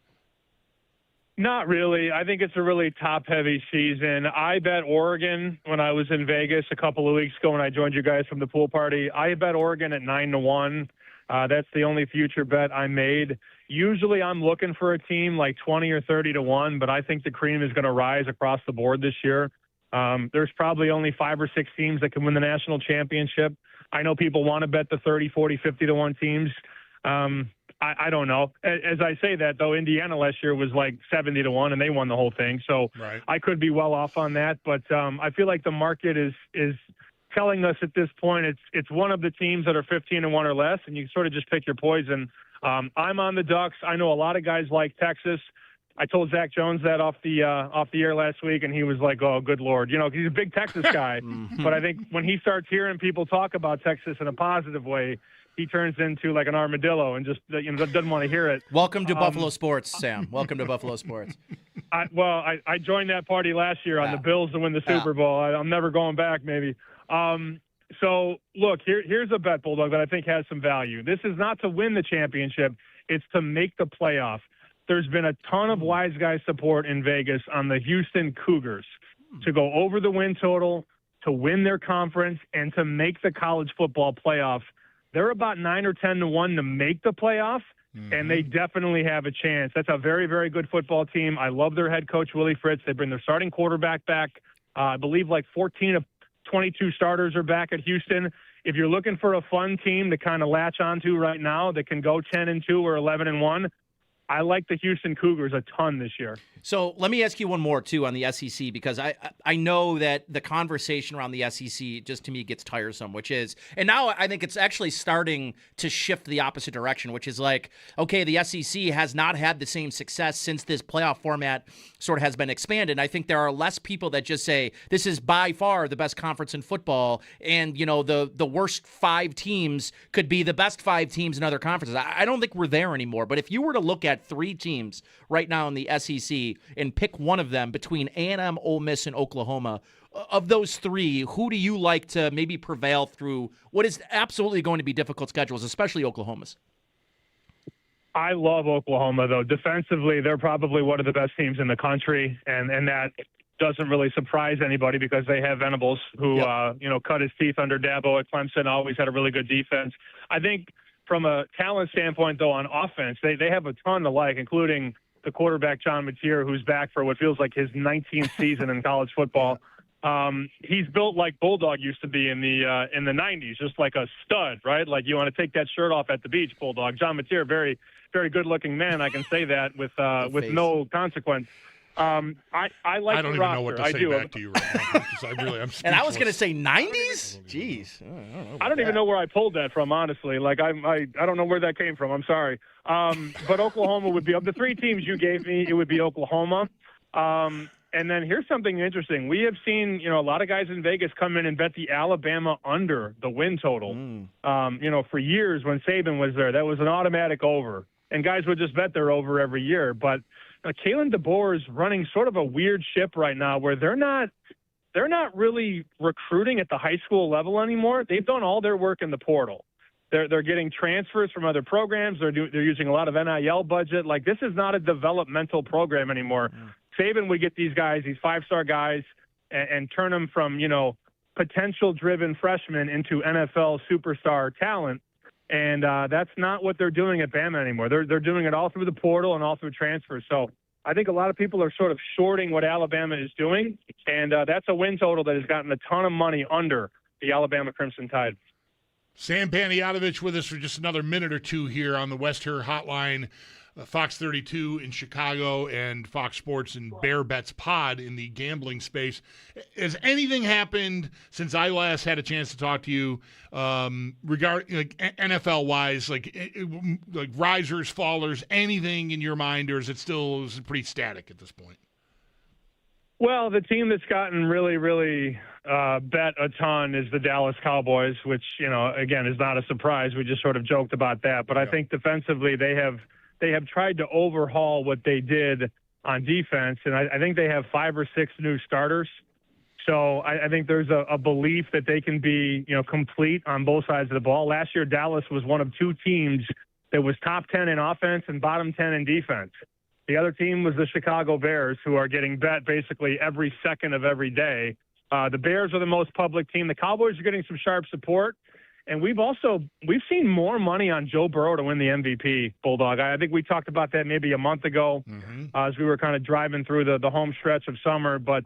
Not really. I think it's a really top-heavy season. I bet Oregon when I was in Vegas a couple of weeks ago when I joined you guys from the pool party. I bet Oregon at 9-1. That's the only future bet I made. Usually I'm looking for a team like 20 or 30 to 1, but I think the cream is going to rise across the board this year. There's probably only 5 or 6 teams that can win the national championship. I know people want to bet the 30, 40, 50 to 1 teams. I don't know. As I say that, though, Indiana last year was like 70 to 1 and they won the whole thing. So Right. I could be well off on that, but I feel like the market is telling us at this point it's one of the teams that are 15 to 1 or less, and you sort of just pick your poison. I'm on the Ducks. I know a lot of guys like Texas. I told Zach Jones that off the air last week, and he was like, "Oh, good Lord," you know, 'cause he's a big Texas guy. But I think when he starts hearing people talk about Texas in a positive way, he turns into like an armadillo and just doesn't want to hear it. Welcome to Buffalo Sports, Sam. Welcome to Buffalo Sports. I joined that party last year on the Bills to win the Super Bowl. I'm never going back, maybe. So, look, here's a bet, Bulldog, that I think has some value. This is not to win the championship. It's to make the playoff. There's been a ton of wise guy support in Vegas on the Houston Cougars to go over the win total, to win their conference, and to make the college football playoff. They're about 9 or 10 to 1 to make the playoff, and they definitely have a chance. That's a very, very good football team. I love their head coach, Willie Fritz. They bring their starting quarterback back. I believe like 14 of 22 starters are back at Houston. If you're looking for a fun team to kind of latch onto right now that can go 10-2 or 11-1, I like the Houston Cougars a ton this year. So let me ask you one more, too, on the SEC, because I know that the conversation around the SEC just to me gets tiresome, which is, and now I think it's actually starting to shift the opposite direction, which is like, okay, the SEC has not had the same success since this playoff format sort of has been expanded. And I think there are less people that just say this is by far the best conference in football, and, you know, the worst 5 teams could be the best 5 teams in other conferences. I don't think we're there anymore. But if you were to look at 3 teams right now in the SEC and pick one of them between A&M, Ole Miss, and Oklahoma, of those 3, who do you like to maybe prevail through what is absolutely going to be difficult schedules, especially Oklahoma's? I love Oklahoma, though. Defensively, they're probably one of the best teams in the country, and that doesn't really surprise anybody because they have Venables, who cut his teeth under Dabo at Clemson, always had a really good defense. I think from a talent standpoint, though, on offense, they have a ton to like, including the quarterback, John Mateer, who's back for what feels like his 19th season in college football. He's built like Bulldog used to be in the 90s, just like a stud, right? Like you want to take that shirt off at the beach, Bulldog. John Mateer, very, very good-looking man. I can say that with no consequence. I like I don't even know what to say back to you right now. I'm and I was going to say 90s? Jeez. I don't even know where I pulled that from, honestly. Like, I don't know where that came from. I'm sorry. But Oklahoma would be, of the 3 teams you gave me, it would be Oklahoma. And then here's something interesting. We have seen, a lot of guys in Vegas come in and bet the Alabama under the win total. For years when Saban was there, that was an automatic over. And guys would just bet they're over every year. But Kalen DeBoer is running sort of a weird ship right now where they're not really recruiting at the high school level anymore. They've done all their work in the portal. They're getting transfers from other programs. They're using a lot of NIL budget. Like, this is not a developmental program anymore. Saban would get these guys, these 5-star guys, and turn them from, potential-driven freshmen into NFL superstar talent. And that's not what they're doing at Bama anymore. They're doing it all through the portal and all through transfers. So I think a lot of people are sort of shorting what Alabama is doing, and that's a win total that has gotten a ton of money under the Alabama Crimson Tide. Sam Panayotovich with us for just another minute or two here on the West Her Hotline. Fox 32 in Chicago and Fox Sports and Bear Bets Pod in the gambling space. Has anything happened since I last had a chance to talk to you regarding NFL wise, like risers, fallers, anything in your mind, or is it still pretty static at this point? Well, the team that's gotten really, really bet a ton is the Dallas Cowboys, which, again, is not a surprise. We just sort of joked about that. But I think defensively they have tried to overhaul what they did on defense, and I think they have 5 or 6 new starters. So I think there's a belief that they can be, complete on both sides of the ball. Last year, Dallas was one of 2 teams that was top 10 in offense and bottom 10 in defense. The other team was the Chicago Bears, who are getting bet basically every second of every day. The Bears are the most public team. The Cowboys are getting some sharp support. And we've seen more money on Joe Burrow to win the MVP, Bulldog. I think we talked about that maybe a month ago as we were kind of driving through the home stretch of summer. But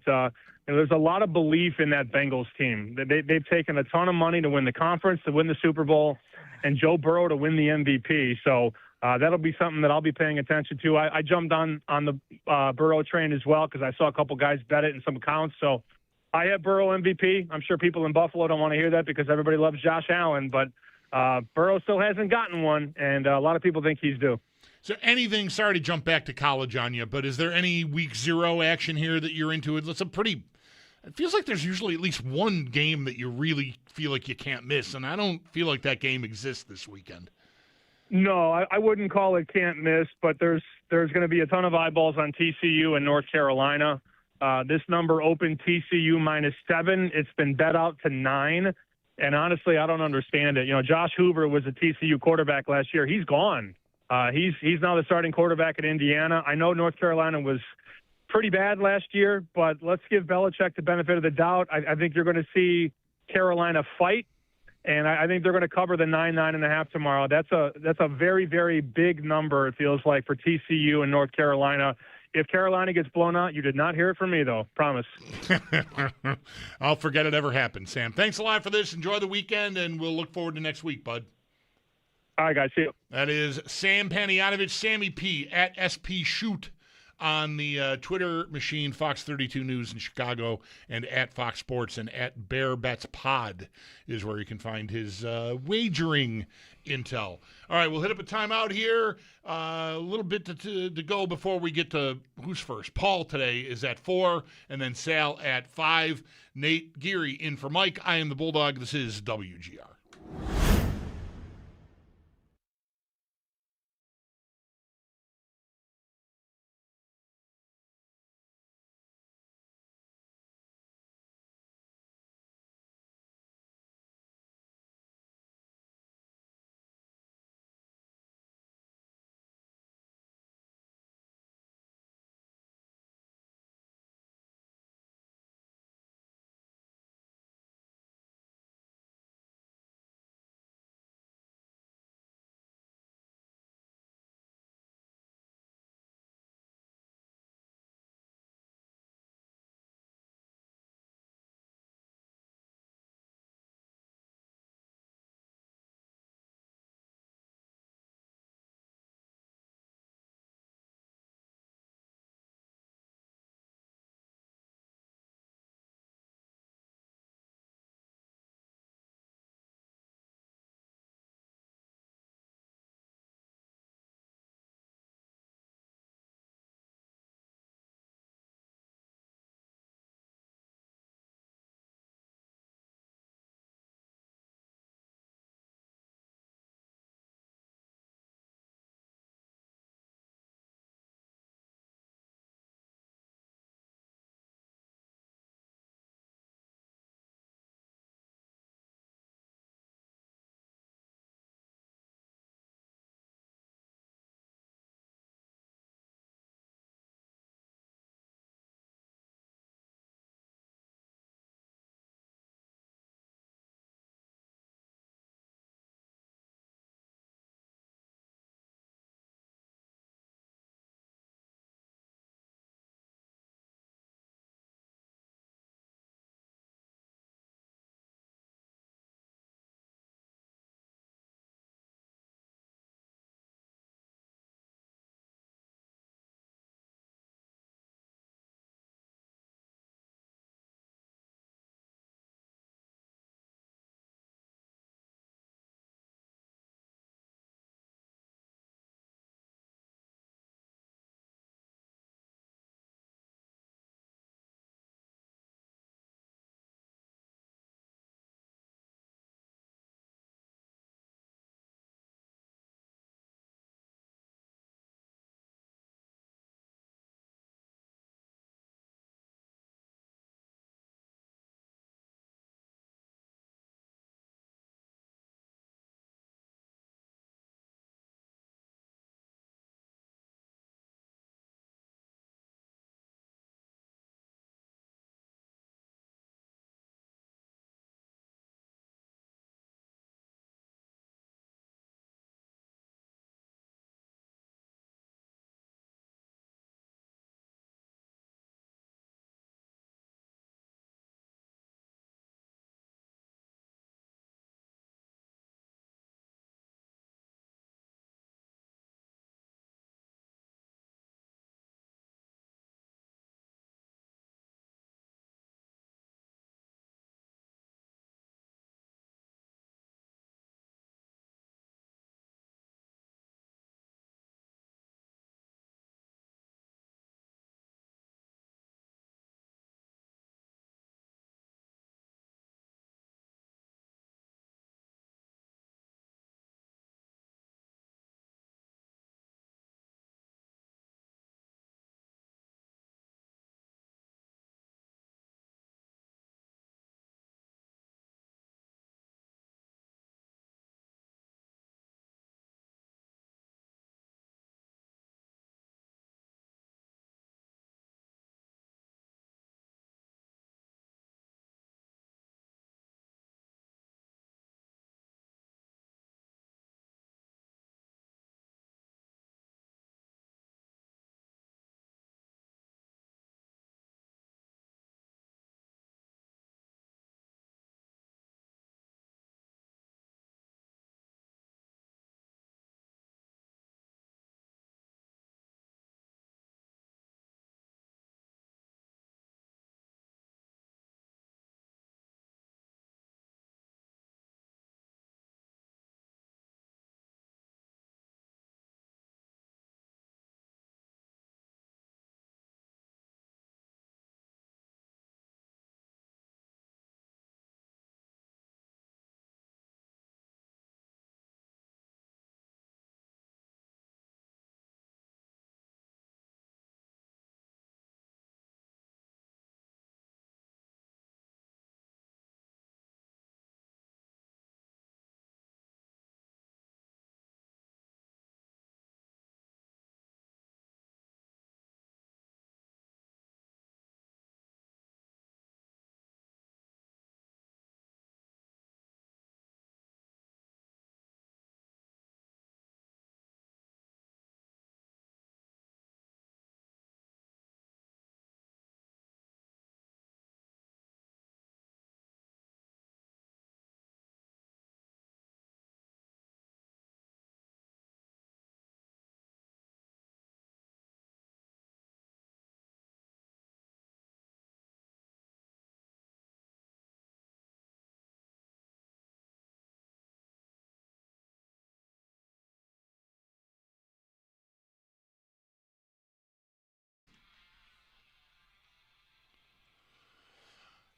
there's a lot of belief in that Bengals team. They've taken a ton of money to win the conference, to win the Super Bowl, and Joe Burrow to win the MVP. So that'll be something that I'll be paying attention to. I jumped on the Burrow train as well because I saw a couple guys bet it in some accounts. So I have Burrow MVP. I'm sure people in Buffalo don't want to hear that because everybody loves Josh Allen, but Burrow still hasn't gotten one, and a lot of people think he's due. So anything, sorry to jump back to college on you, but is there any week 0 action here that you're into? It feels like there's usually at least one game that you really feel like you can't miss, and I don't feel like that game exists this weekend. No, I wouldn't call it can't miss, but there's going to be a ton of eyeballs on TCU and North Carolina. This number opened TCU -7. It's been bet out to 9. And honestly, I don't understand it. Josh Hoover was a TCU quarterback last year. He's gone. He's now the starting quarterback at Indiana. I know North Carolina was pretty bad last year, but let's give Belichick the benefit of the doubt. I think you're going to see Carolina fight, and I think they're going to cover the 9.5 tomorrow. That's a very, very big number, it feels like, for TCU and North Carolina. If Carolina gets blown out, you did not hear it from me, though. Promise. I'll forget it ever happened, Sam. Thanks a lot for this. Enjoy the weekend, and we'll look forward to next week, bud. All right, guys. See you. That is Sam Panayotovich, Sammy P, at SP Shoot on the Twitter machine, Fox 32 News in Chicago, and at Fox Sports, and at Bear Bets Pod is where you can find his wagering intel. All right, we'll hit up a timeout here. A little bit to go before we get to who's first. Paul today is at 4, and then Sal at 5. Nate Geary in for Mike. I am the Bulldog. This is WGR.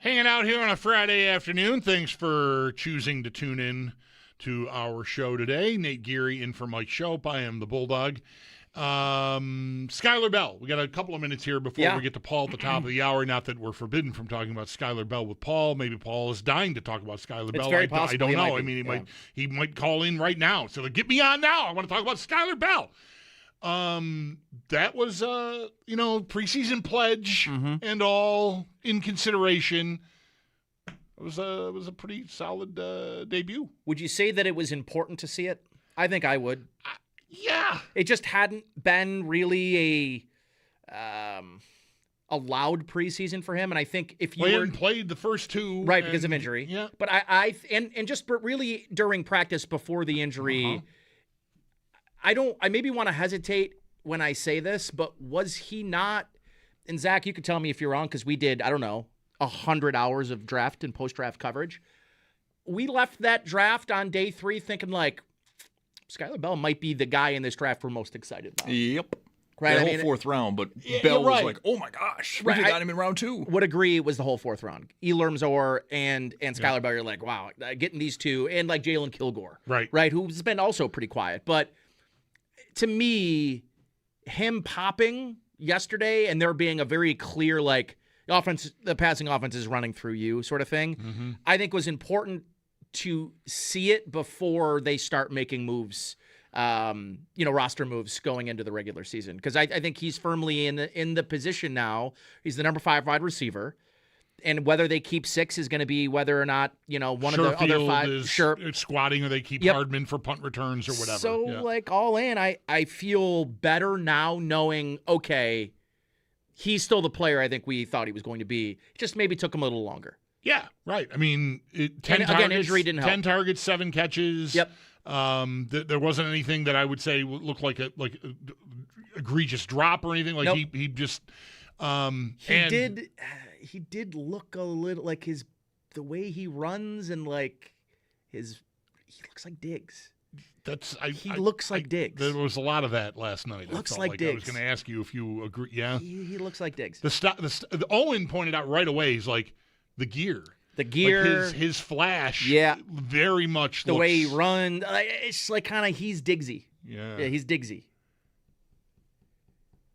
Hanging out here on a Friday afternoon. Thanks for choosing to tune in to our show today. Nate Geary in for Mike Schopp. I am the Bulldog. Skylar Bell. We got a couple of minutes here before we get to Paul at the top of the hour. Not that we're forbidden from talking about Skylar Bell with Paul. Maybe Paul is dying to talk about Skylar Bell. Very possible. I don't know. I mean, he might call in right now. So get me on now. I want to talk about Skylar Bell. That was preseason pledge and all in consideration. It was a pretty solid debut. Would you say that it was important to see it? I think I would. Yeah. It just hadn't been really a loud preseason for him, and I think if you hadn't played the first two, right, because of injury. Yeah. But but really during practice before the injury, I maybe want to hesitate when I say this, but was he not? And Zach, you could tell me if you're wrong, because we did 100 hours of draft and post-draft coverage. We left that draft on day 3 thinking like, Skylar Bell might be the guy in this draft we're most excited about. Yep. Right. The whole 4th round, but Bell was like, oh my gosh, we got him in round 2. Would agree it was the whole 4th round. Elam Zor and Skylar Bell, you're like, wow, getting these two, and like Jalen Kilgore. Right. Who's been also pretty quiet. But to me, him popping yesterday and there being a very clear, like, the passing offense is running through you sort of thing, I think was important to see it before they start making moves, roster moves going into the regular season. Because I think he's firmly in the position now. He's the number 5 wide receiver. And whether they keep 6 is going to be whether or not, one of the other 5 is squatting, or they keep Hardman for punt returns or whatever. So, all in, I feel better now knowing, okay, he's still the player I think we thought he was going to be. It just maybe took him a little longer. Yeah, right. I mean, 10 again, targets, injury didn't help. 10 targets, 7 catches. Yep. There wasn't anything that I would say looked like a egregious drop or anything. Like he just he did look a little like the way he runs and like he looks like Diggs. He looks like Diggs. There was a lot of that last night. Looks like Diggs. I was going to ask you if you agree. Yeah, he looks like Diggs. The Owen pointed out right away. He's like the gear, like his flash. Yeah, very much the way he runs. It's like kind of he's Diggsy. Yeah, he's Diggsy.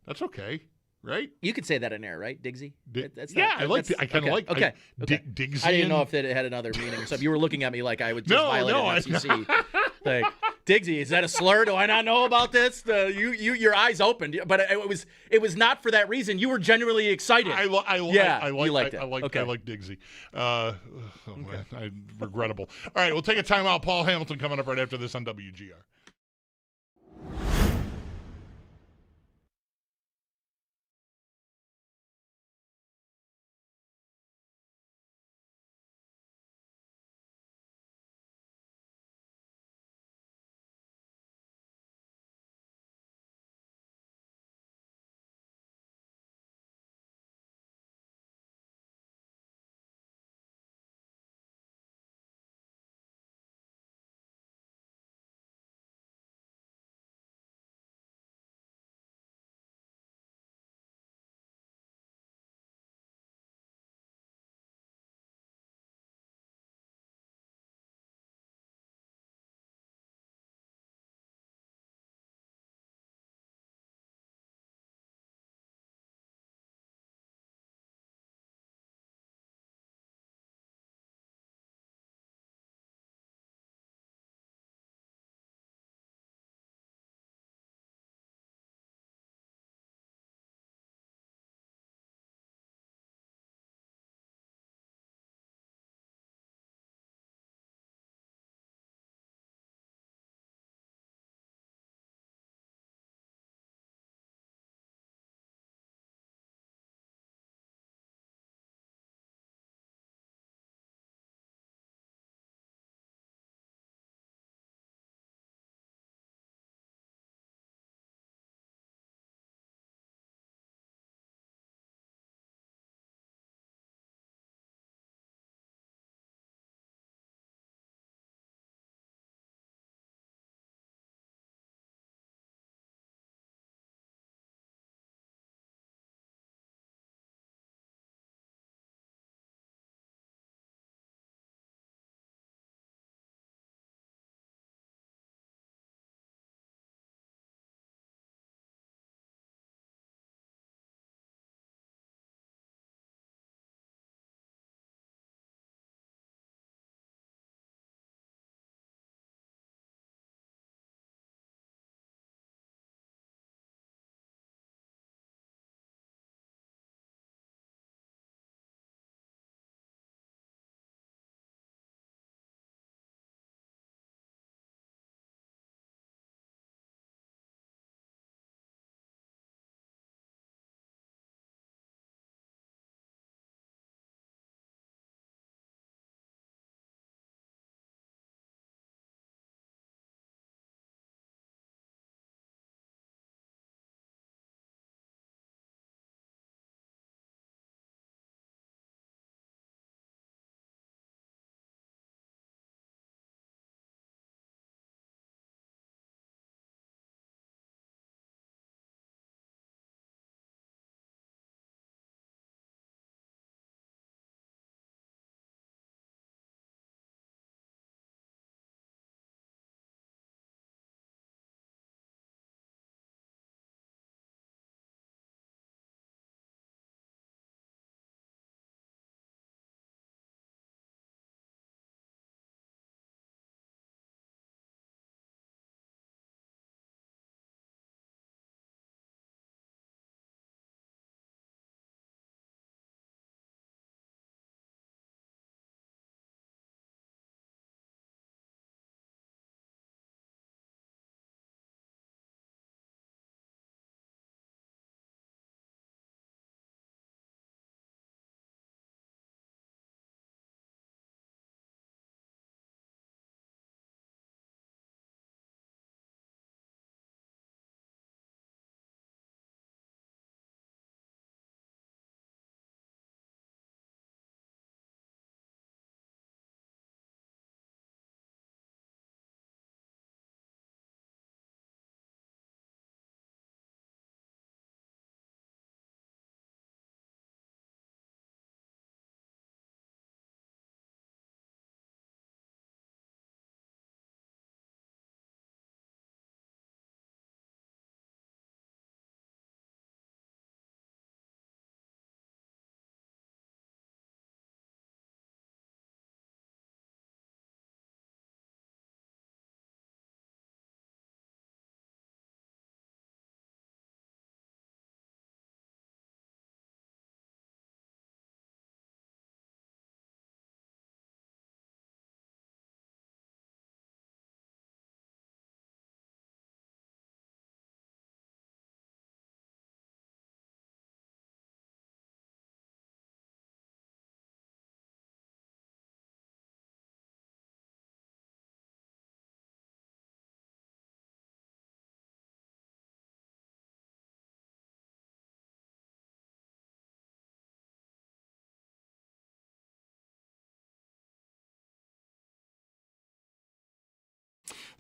That's okay, right? You could say that in there, right, Diggsy? I kind of like. Okay, Diggsy. I didn't know if it had another meaning. So if you were looking at me like I would just violate an SEC. Like, Diggsy, is that a slur? Do I not know about this? Your eyes opened, but it was not for that reason. You were genuinely excited. I like Diggsy. Regrettable. All right, we'll take a timeout. Paul Hamilton coming up right after this on WGR.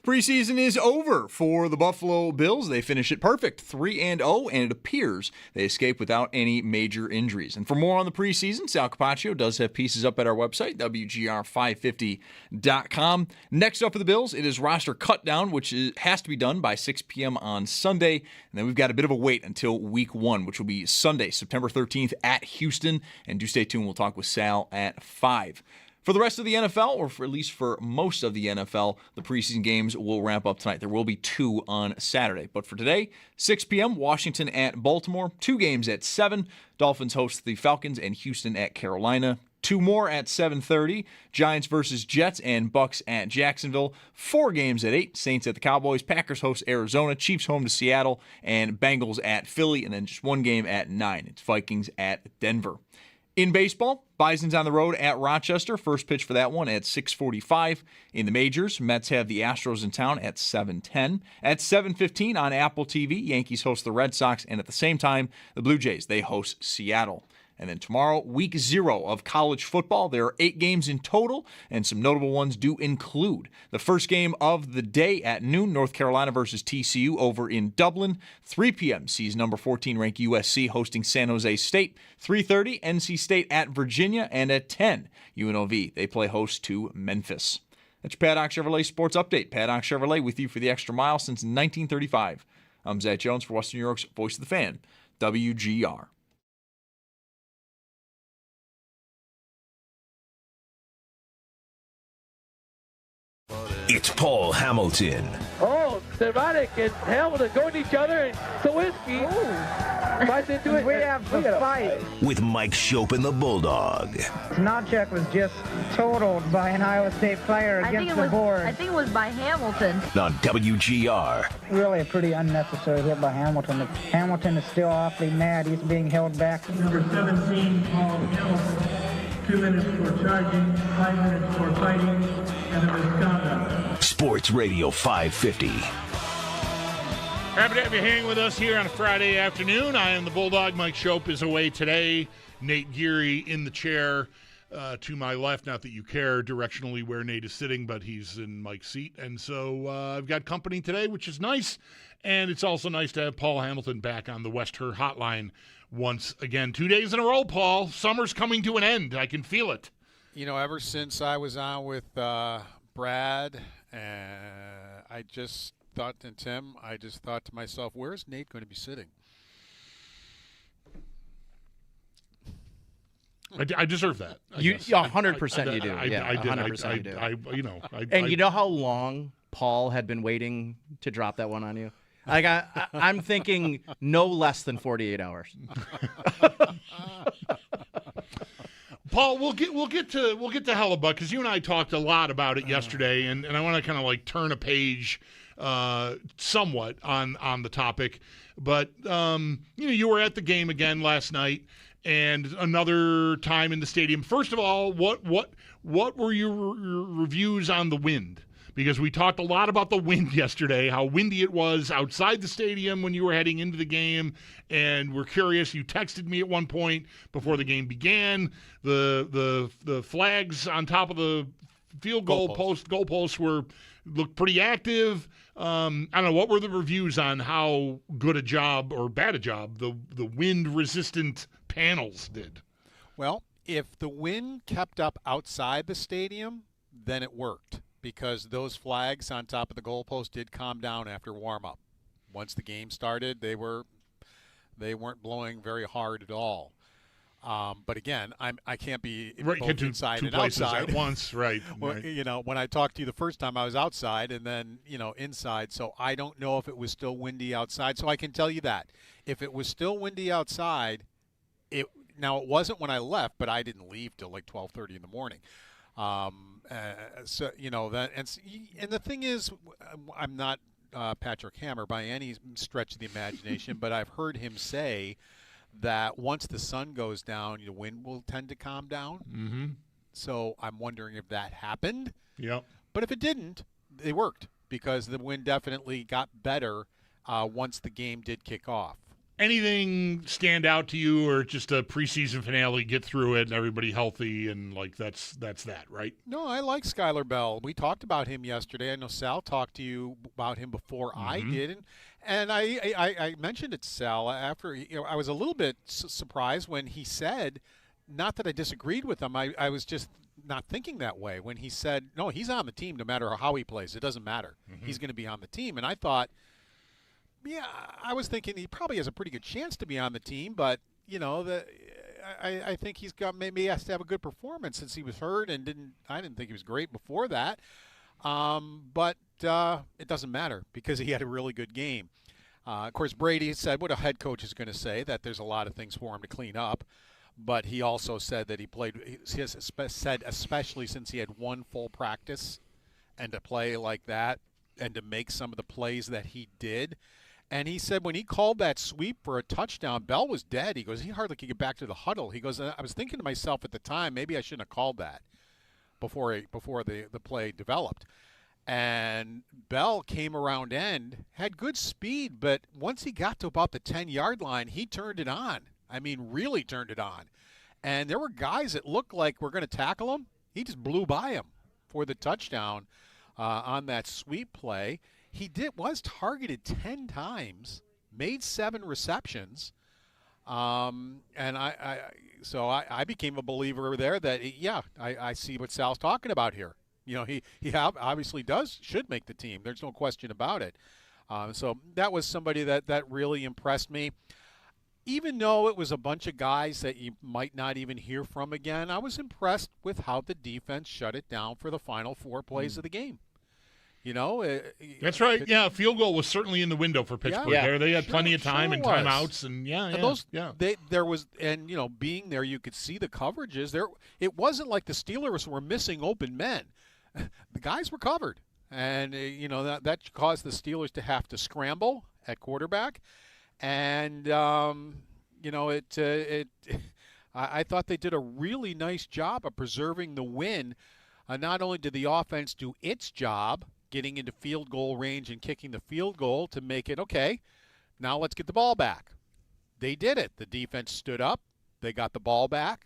Preseason is over for the Buffalo Bills. They finish it perfect, 3-0, and it appears they escape without any major injuries. And for more on the preseason, Sal Capaccio does have pieces up at our website, WGR550.com. Next up for the Bills, it is roster cutdown, which has to be done by 6 p.m. on Sunday. And then we've got a bit of a wait until week 1, which will be Sunday, September 13th at Houston. And do stay tuned. We'll talk with Sal at 5. For the rest of the NFL, or at least for most of the NFL, the preseason games will ramp up tonight. There will be 2 on Saturday. But for today, 6 p.m., Washington at Baltimore. 2 games at 7. Dolphins host the Falcons and Houston at Carolina. 2 more at 7:30. Giants versus Jets and Bucks at Jacksonville. 4 games at 8. Saints at the Cowboys. Packers host Arizona. Chiefs home to Seattle. And Bengals at Philly. And then just 1 game at 9. It's Vikings at Denver. In baseball, Bison's on the road at Rochester. First pitch for that one at 6:45. In the majors, Mets have the Astros in town at 7:10. At 7:15 on Apple TV, Yankees host the Red Sox, and at the same time, the Blue Jays, they host Seattle. And then tomorrow, week 0 of college football. There are 8 games in total, and some notable ones do include the first game of the day at noon, North Carolina versus TCU over in Dublin. 3 p.m. sees number 14 ranked USC hosting San Jose State. 3:30, NC State at Virginia. And at 10, UNLV. They play host to Memphis. That's your Paddock Chevrolet Sports Update. Paddock Chevrolet with you for the extra mile since 1935. I'm Zach Jones for Western New York's Voice of the Fan, WGR. It's Paul Hamilton. Oh, Ceronic and Hamilton going to each other, and Sawinski fights into it. We have the fight. With Mike Schopp and the Bulldog. Snodcheck was just totaled by an Iowa State player against the board. I think it was by Hamilton. On WGR. Really a pretty unnecessary hit by Hamilton. Hamilton is still awfully mad. He's being held back. Number 17, Paul Hamilton. 2 minutes for charging, 5 minutes for fighting, and a misconduct. Sports Radio 550. Happy to have you hang with us here on a Friday afternoon. I am the Bulldog. Mike Schopp is away today. Nate Geary in the chair to my left. Not that you care directionally where Nate is sitting, but he's in Mike's seat. And so I've got company today, which is nice. And it's also nice to have Paul Hamilton back on the West Her Hotline once again. 2 days in a row, Paul. Summer's coming to an end. I can feel it. You know, ever since I was on with Brad, I just thought, and Tim, I just thought to myself, where's Nate going to be sitting? I deserve that. 100% you do. I 100% you do. And you know how long Paul had been waiting to drop that one on you? Like I'm thinking no less than 48 hours. Paul, we'll get to Hellebuyck because you and I talked a lot about it yesterday, and I want to kind of like turn a page somewhat on the topic. But you were at the game again last night, and another time in the stadium. First of all, what were your reviews on the wind? Because we talked a lot about the wind yesterday, how windy it was outside the stadium when you were heading into the game, and we're curious. You texted me at one point before the game began. The flags on top of the field goalposts looked pretty active. I don't know, what were the reviews on how good a job or bad a job the wind-resistant panels did? Well, if the wind kept up outside the stadium, then it worked, because those flags on top of the goalpost did calm down after warm-up. Once the game started, they weren't blowing very hard at all. But again, I can't be both inside and outside at once, right? Well, right. When I talked to you the first time, I was outside and then inside. So I don't know if it was still windy outside. So I can tell you that if it was still windy outside, it wasn't when I left, but I didn't leave till like 12:30 in the morning. So that, and the thing is, I'm not Patrick Hammer by any stretch of the imagination, but I've heard him say that once the sun goes down, the wind will tend to calm down. Mm-hmm. So I'm wondering if that happened. Yep. But if it didn't, it worked, because the wind definitely got better once the game did kick off. Anything stand out to you, or just a preseason finale, get through it, and everybody healthy, and like that's that, right? No, I like Skylar Bell. We talked about him yesterday. I know Sal talked to you about him before I did, and I mentioned it to Sal after. I was a little bit surprised when he said, not that I disagreed with him. I was just not thinking that way when he said, no, he's on the team no matter how he plays. It doesn't matter. He's going to be on the team, and I thought. Yeah, I was thinking he probably has a pretty good chance to be on the team, but I think he's got maybe he has to have a good performance since he was hurt and I didn't think he was great before that. But it doesn't matter because he had a really good game. Of course, Brady said what a head coach is going to say, that there's a lot of things for him to clean up. But he also said that he said especially since he had one full practice and to play like that and to make some of the plays that he did. And he said when he called that sweep for a touchdown, Bell was dead. He goes, he hardly could get back to the huddle. He goes, I was thinking to myself at the time, maybe I shouldn't have called that before the play developed. And Bell came around end, had good speed, but once he got to about the 10-yard line, he turned it on. I mean, really turned it on. And there were guys that looked like were going to tackle him. He just blew by him for the touchdown on that sweep play. He was targeted 10 times, made 7 receptions, and I became a believer there that I see what Sal's talking about here. He obviously should make the team. There's no question about it. So that was somebody that really impressed me. Even though it was a bunch of guys that you might not even hear from again, I was impressed with how the defense shut it down for the final 4 plays of the game. That's right. Yeah, a field goal was certainly in the window for Pittsburgh. Yeah. There, they had plenty of time and timeouts, there was, being there, you could see the coverages. It wasn't like the Steelers were missing open men. The guys were covered, and that caused the Steelers to have to scramble at quarterback, and I thought they did a really nice job of preserving the win. Not only did the offense do its job, getting into field goal range and kicking the field goal to make it, okay, now let's get the ball back. They did it. The defense stood up. They got the ball back.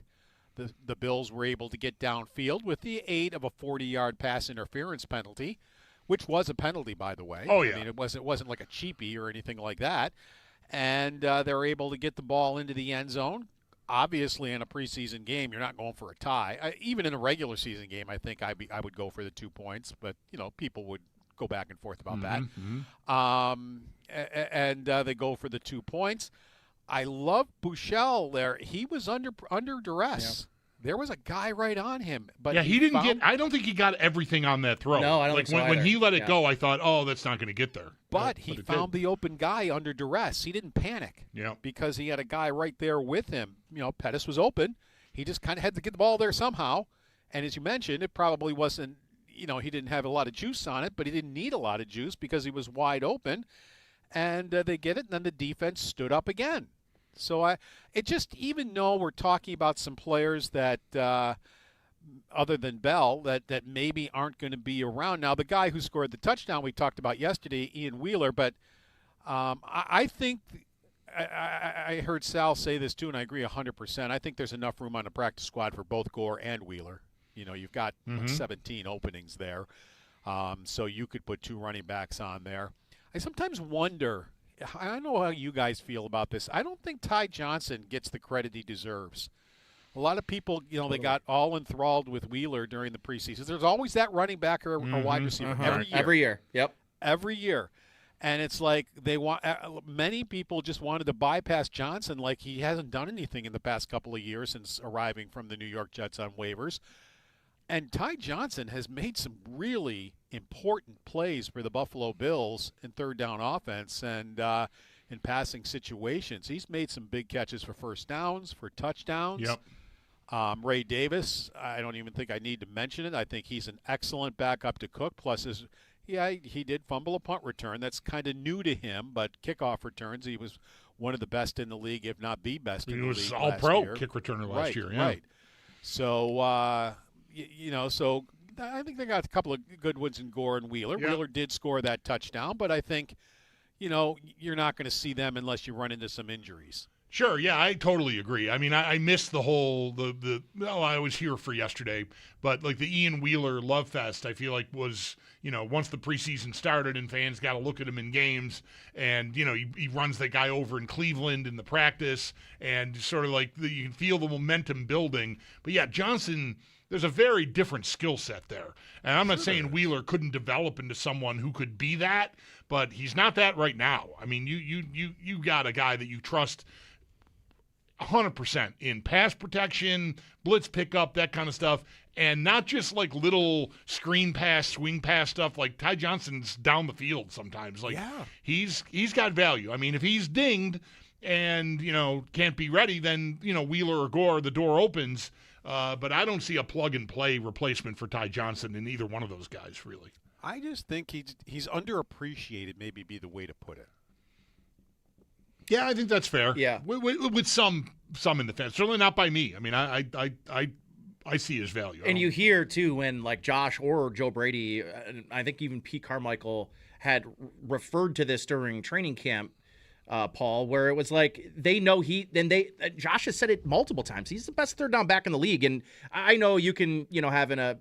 The Bills were able to get downfield with the aid of a 40-yard pass interference penalty, which was a penalty, by the way. Oh, yeah. I mean, it wasn't like a cheapie or anything like that. And they were able to get the ball into the end zone. Obviously, in a preseason game, you're not going for a tie. Even in a regular season game, I think I would go for the 2 points. But, people would go back and forth about that. And they go for the 2 points. I love Bouchel there. He was under duress. There was a guy right on him. But he didn't get – I don't think he got everything on that throw. No, I don't think so when he let it go, I thought, oh, that's not going to get there. But he found the open guy under duress. He didn't panic because he had a guy right there with him. Pettis was open. He just kind of had to get the ball there somehow. And as you mentioned, it probably wasn't – he didn't have a lot of juice on it, but he didn't need a lot of juice because he was wide open. And they get it, and then the defense stood up again. So even though we're talking about some players that other than Bell that maybe aren't going to be around. Now, the guy who scored the touchdown we talked about yesterday, Ian Wheeler, but I think I heard Sal say this too, and I agree 100%. I think there's enough room on the practice squad for both Gore and Wheeler. You've got 17 openings there, so you could put 2 running backs on there. I sometimes wonder – I don't know how you guys feel about this. I don't think Ty Johnson gets the credit he deserves. A lot of people, they got all enthralled with Wheeler during the preseason. There's always that running back or a wide receiver every year. Yep. Every year. And it's like many people just wanted to bypass Johnson like he hasn't done anything in the past couple of years since arriving from the New York Jets on waivers. And Ty Johnson has made some really important plays for the Buffalo Bills in third down offense and in passing situations. He's made some big catches for first downs, for touchdowns. Yep. Ray Davis, I don't even think I need to mention it. I think he's an excellent backup to Cook. Plus, he did fumble a punt return. That's kind of new to him, but kickoff returns, he was one of the best in the league, if not the best in the league. He was all-pro kick returner last year. Yeah. Right. So, so I think they got a couple of good ones in Gore and Wheeler. Yeah. Wheeler did score that touchdown, but I think, you're not going to see them unless you run into some injuries. Sure, yeah, I totally agree. I mean, I missed the whole I was here for yesterday, but like the Ian Wheeler Love Fest, I feel like was, once the preseason started and fans got to look at him in games, and he runs that guy over in Cleveland in the practice, and sort of like you can feel the momentum building. But yeah, Johnson, there's a very different skill set there, and I'm not saying Wheeler couldn't develop into someone who could be that, but he's not that right now. I mean, you got a guy that you trust 100% in pass protection, blitz pickup, that kind of stuff, and not just like little screen pass, swing pass stuff. Like Ty Johnson's down the field sometimes. Like he's got value. I mean, if he's dinged and can't be ready, then Wheeler or Gore, the door opens. But I don't see a plug and play replacement for Ty Johnson in either one of those guys, really. I just think he's underappreciated. Maybe be the way to put it. Yeah, I think that's fair. Yeah, with some in the fence, certainly not by me. I mean, I see his value. And you hear too when like Josh or Joe Brady, I think even Pete Carmichael had referred to this during training camp, Paul, where it was like they know Josh has said it multiple times. He's the best third down back in the league, and I know you can have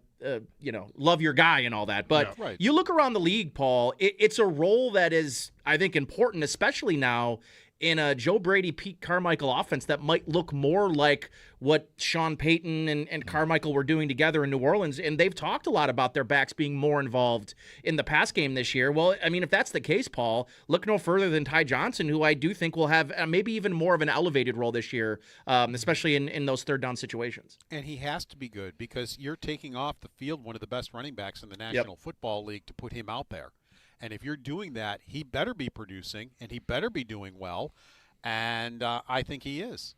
love your guy and all that, but you look around the league, Paul. It's a role that is, I think, important, especially now in a Joe Brady, Pete Carmichael offense that might look more like what Sean Payton and Carmichael were doing together in New Orleans. And they've talked a lot about their backs being more involved in the pass game this year. Well, I mean, if that's the case, Paul, look no further than Ty Johnson, who I do think will have maybe even more of an elevated role this year, especially in those third down situations. And he has to be good because you're taking off the field one of the best running backs in the National Football League to put him out there. And if you're doing that, he better be producing, and he better be doing well, and I think he is.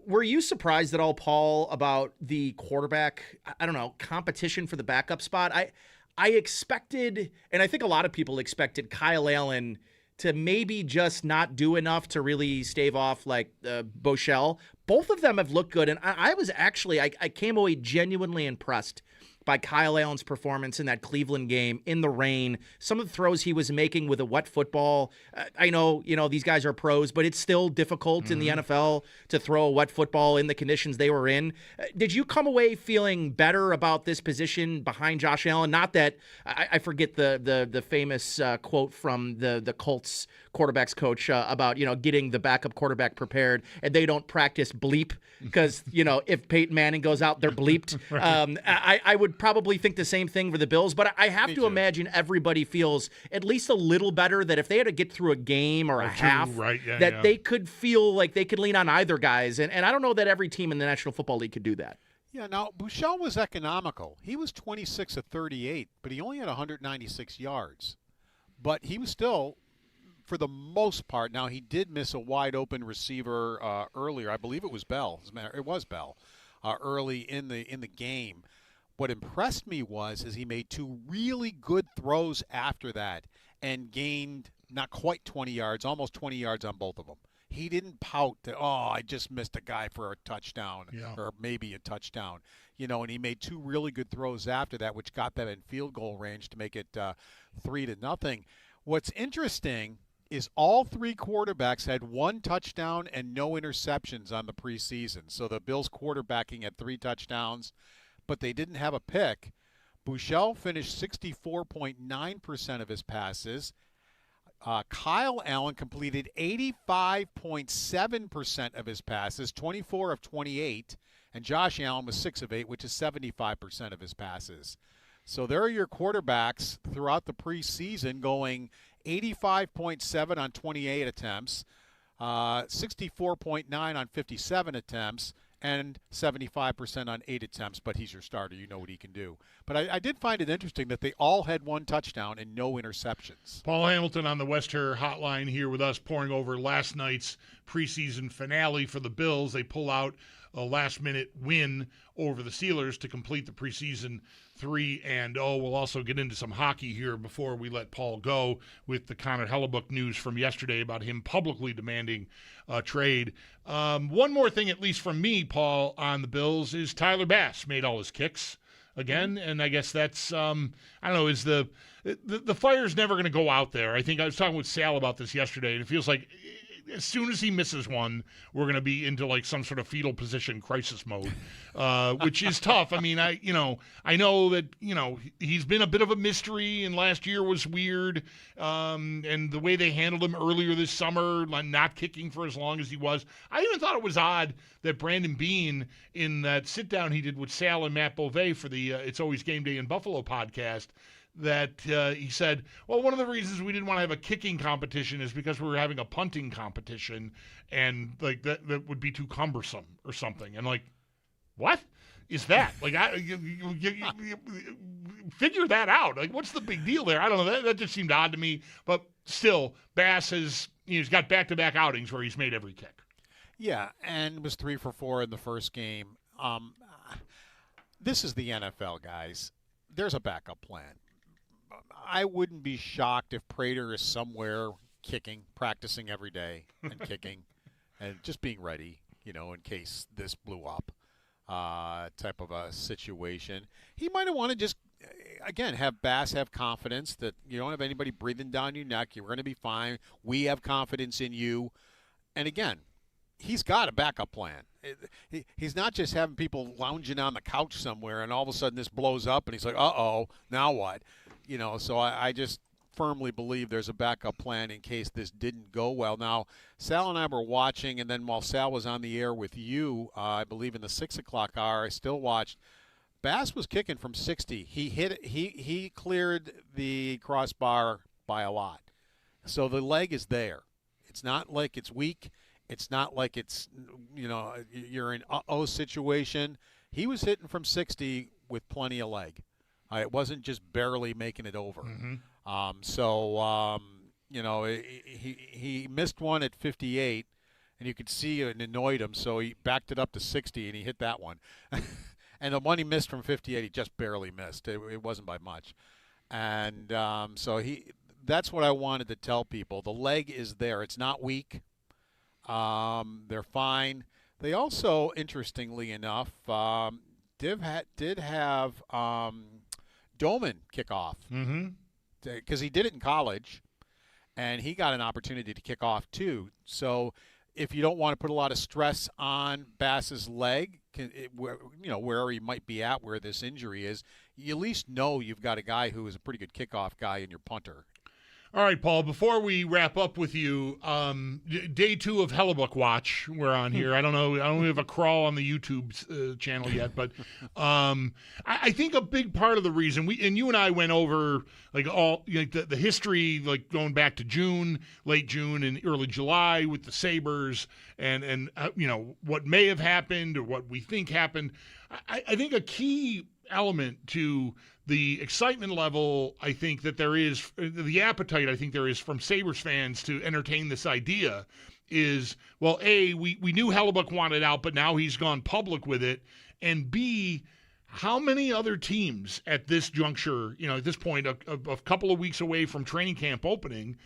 Were you surprised at all, Paul, about the quarterback, competition for the backup spot? I expected, and I think a lot of people expected, Kyle Allen to maybe just not do enough to really stave off like Bochelle. Both of them have looked good, and I was actually, I came away genuinely impressed by Kyle Allen's performance in that Cleveland game in the rain. Some of the throws he was making with a wet football. I know, these guys are pros, but it's still difficult in the NFL to throw a wet football in the conditions they were in. Did you come away feeling better about this position behind Josh Allen? Not that I forget the famous quote from the Colts quarterbacks coach about, getting the backup quarterback prepared, and they don't practice bleep because, if Peyton Manning goes out, they're bleeped. I would probably think the same thing for the Bills, but I have to imagine everybody feels at least a little better that if they had to get through a game or a half, they could feel like they could lean on either guys. And I don't know that every team in the National Football League could do that. Yeah, now, Bochelle was economical. He was 26 of 38, but he only had 196 yards. But he was still, for the most part, now he did miss a wide-open receiver earlier. I believe it was Bell. It was Bell early in the game. What impressed me is he made two really good throws after that and gained not quite 20 yards, almost 20 yards on both of them. He didn't pout that, I just missed a guy for a touchdown or maybe a touchdown. And he made two really good throws after that, which got them in field goal range to make it 3-0. What's interesting is all three quarterbacks had one touchdown and no interceptions on the preseason. So the Bills quarterbacking had 3 touchdowns, but they didn't have a pick. Bochelle finished 64.9% of his passes. Kyle Allen completed 85.7% of his passes, 24 of 28. And Josh Allen was 6 of 8, which is 75% of his passes. So there are your quarterbacks throughout the preseason going 85.7 on 28 attempts, 64.9 on 57 attempts, and 75% on 8 attempts, but he's your starter. You know what he can do. But I did find it interesting that they all had 1 touchdown and no interceptions. Paul Hamilton on the West Hair Hotline here with us, pouring over last night's preseason finale for the Bills. They pull out a last-minute win over the Steelers to complete the preseason 3-0. We'll also get into some hockey here before we let Paul go with the Connor Hellebuck news from yesterday about him publicly demanding a trade. One more thing, at least from me, Paul, on the Bills is Tyler Bass made all his kicks again, and I guess that's, is the the fire's never going to go out there. I think I was talking with Sal about this yesterday, and it feels like as soon as he misses one, we're going to be into like some sort of fetal position crisis mode, which is tough. I mean, I know that, he's been a bit of a mystery, and last year was weird. And the way they handled him earlier this summer, like not kicking for as long as he was. I even thought it was odd that Brandon Bean, in that sit down he did with Sal and Matt Beauvais for the It's Always Game Day in Buffalo podcast, that he said, well, one of the reasons we didn't want to have a kicking competition is because we were having a punting competition, and like that would be too cumbersome or something. And like, what is that? Like, you figure that out. Like, what's the big deal there? I don't know. That just seemed odd to me. But still, Bass he's got back-to-back outings where he's made every kick. Yeah, and was 3 for 4 in the first game. This is the NFL, guys. There's a backup plan. I wouldn't be shocked if Prater is somewhere kicking, practicing every day and kicking and just being ready, in case this blew up type of a situation. He might have wanted to just, again, have Bass have confidence that you don't have anybody breathing down your neck. You're going to be fine. We have confidence in you. And again, he's got a backup plan. He's not just having people lounging on the couch somewhere and all of a sudden this blows up and he's like, uh-oh, now what? So I just firmly believe there's a backup plan in case this didn't go well. Now, Sal and I were watching, and then while Sal was on the air with you, I believe in the 6 o'clock hour, I still watched. Bass was kicking from 60. He cleared the crossbar by a lot. So the leg is there. It's not like it's weak. It's not like it's, you're in uh-oh situation. He was hitting from 60 with plenty of leg. It wasn't just barely making it over. Mm-hmm. He missed one at 58, and you could see it annoyed him, so he backed it up to 60, and he hit that one. And the one he missed from 58, he just barely missed. It wasn't by much. And that's what I wanted to tell people. The leg is there. It's not weak. They're fine. They also, interestingly enough, did have Doman kick off because he did it in college, and he got an opportunity to kick off too. So if you don't want to put a lot of stress on Bass's leg, where he might be at, where this injury is, you at least know you've got a guy who is a pretty good kickoff guy in your punter. All right, Paul, before we wrap up with you, day 2 of Hellebuck Watch, we're on here. I don't know. I don't have a crawl on the YouTube channel yet, but I think a big part of the reason, you and I went over like all the history, like going back to June, late June and early July with the Sabres and what may have happened or what we think happened. I think a key element to the excitement level, I think that there is, the appetite I think there is from Sabres fans to entertain this idea is, well, A, we knew Hellebuck wanted out, but now he's gone public with it, and B, how many other teams at this juncture, at this point, a couple of weeks away from training camp opening,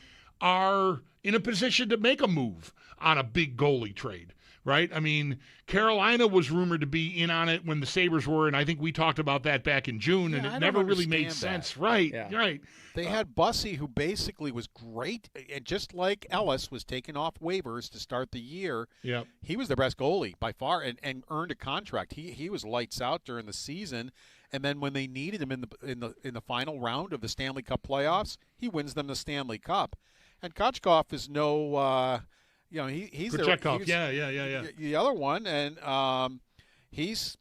are in a position to make a move on a big goalie trade? Right? I mean, Carolina was rumored to be in on it when the Sabres were, and I think we talked about that back in June, and it never really made sense. Right, right. They had Bussey, who basically was great, and just like Ellis was taken off waivers to start the year. Yeah, he was the best goalie by far, and earned a contract. He was lights out during the season, and then when they needed him in the final round of the Stanley Cup playoffs, he wins them the Stanley Cup. And Kochkov is no. He's the other one, and he's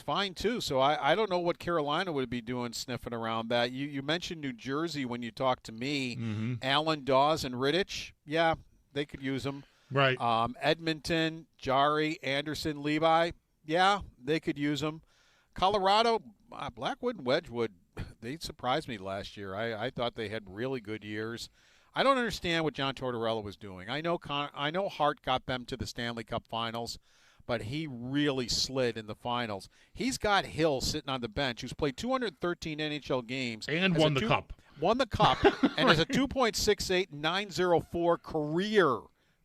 fine too. So I don't know what Carolina would be doing sniffing around that. You mentioned New Jersey when you talked to me. Mm-hmm. Allen, Dawes, and Rittich. Yeah, they could use them. Right. Edmonton, Jari, Anderson, Levi. Yeah, they could use them. Colorado, Blackwood and Wedgwood. They surprised me last year. I thought they had really good years. I don't understand what John Tortorella was doing. I know Hart got them to the Stanley Cup Finals, but he really slid in the finals. He's got Hill sitting on the bench, who's played 213 NHL games. And won the Cup. Won the Cup, and has a 2.68 904 career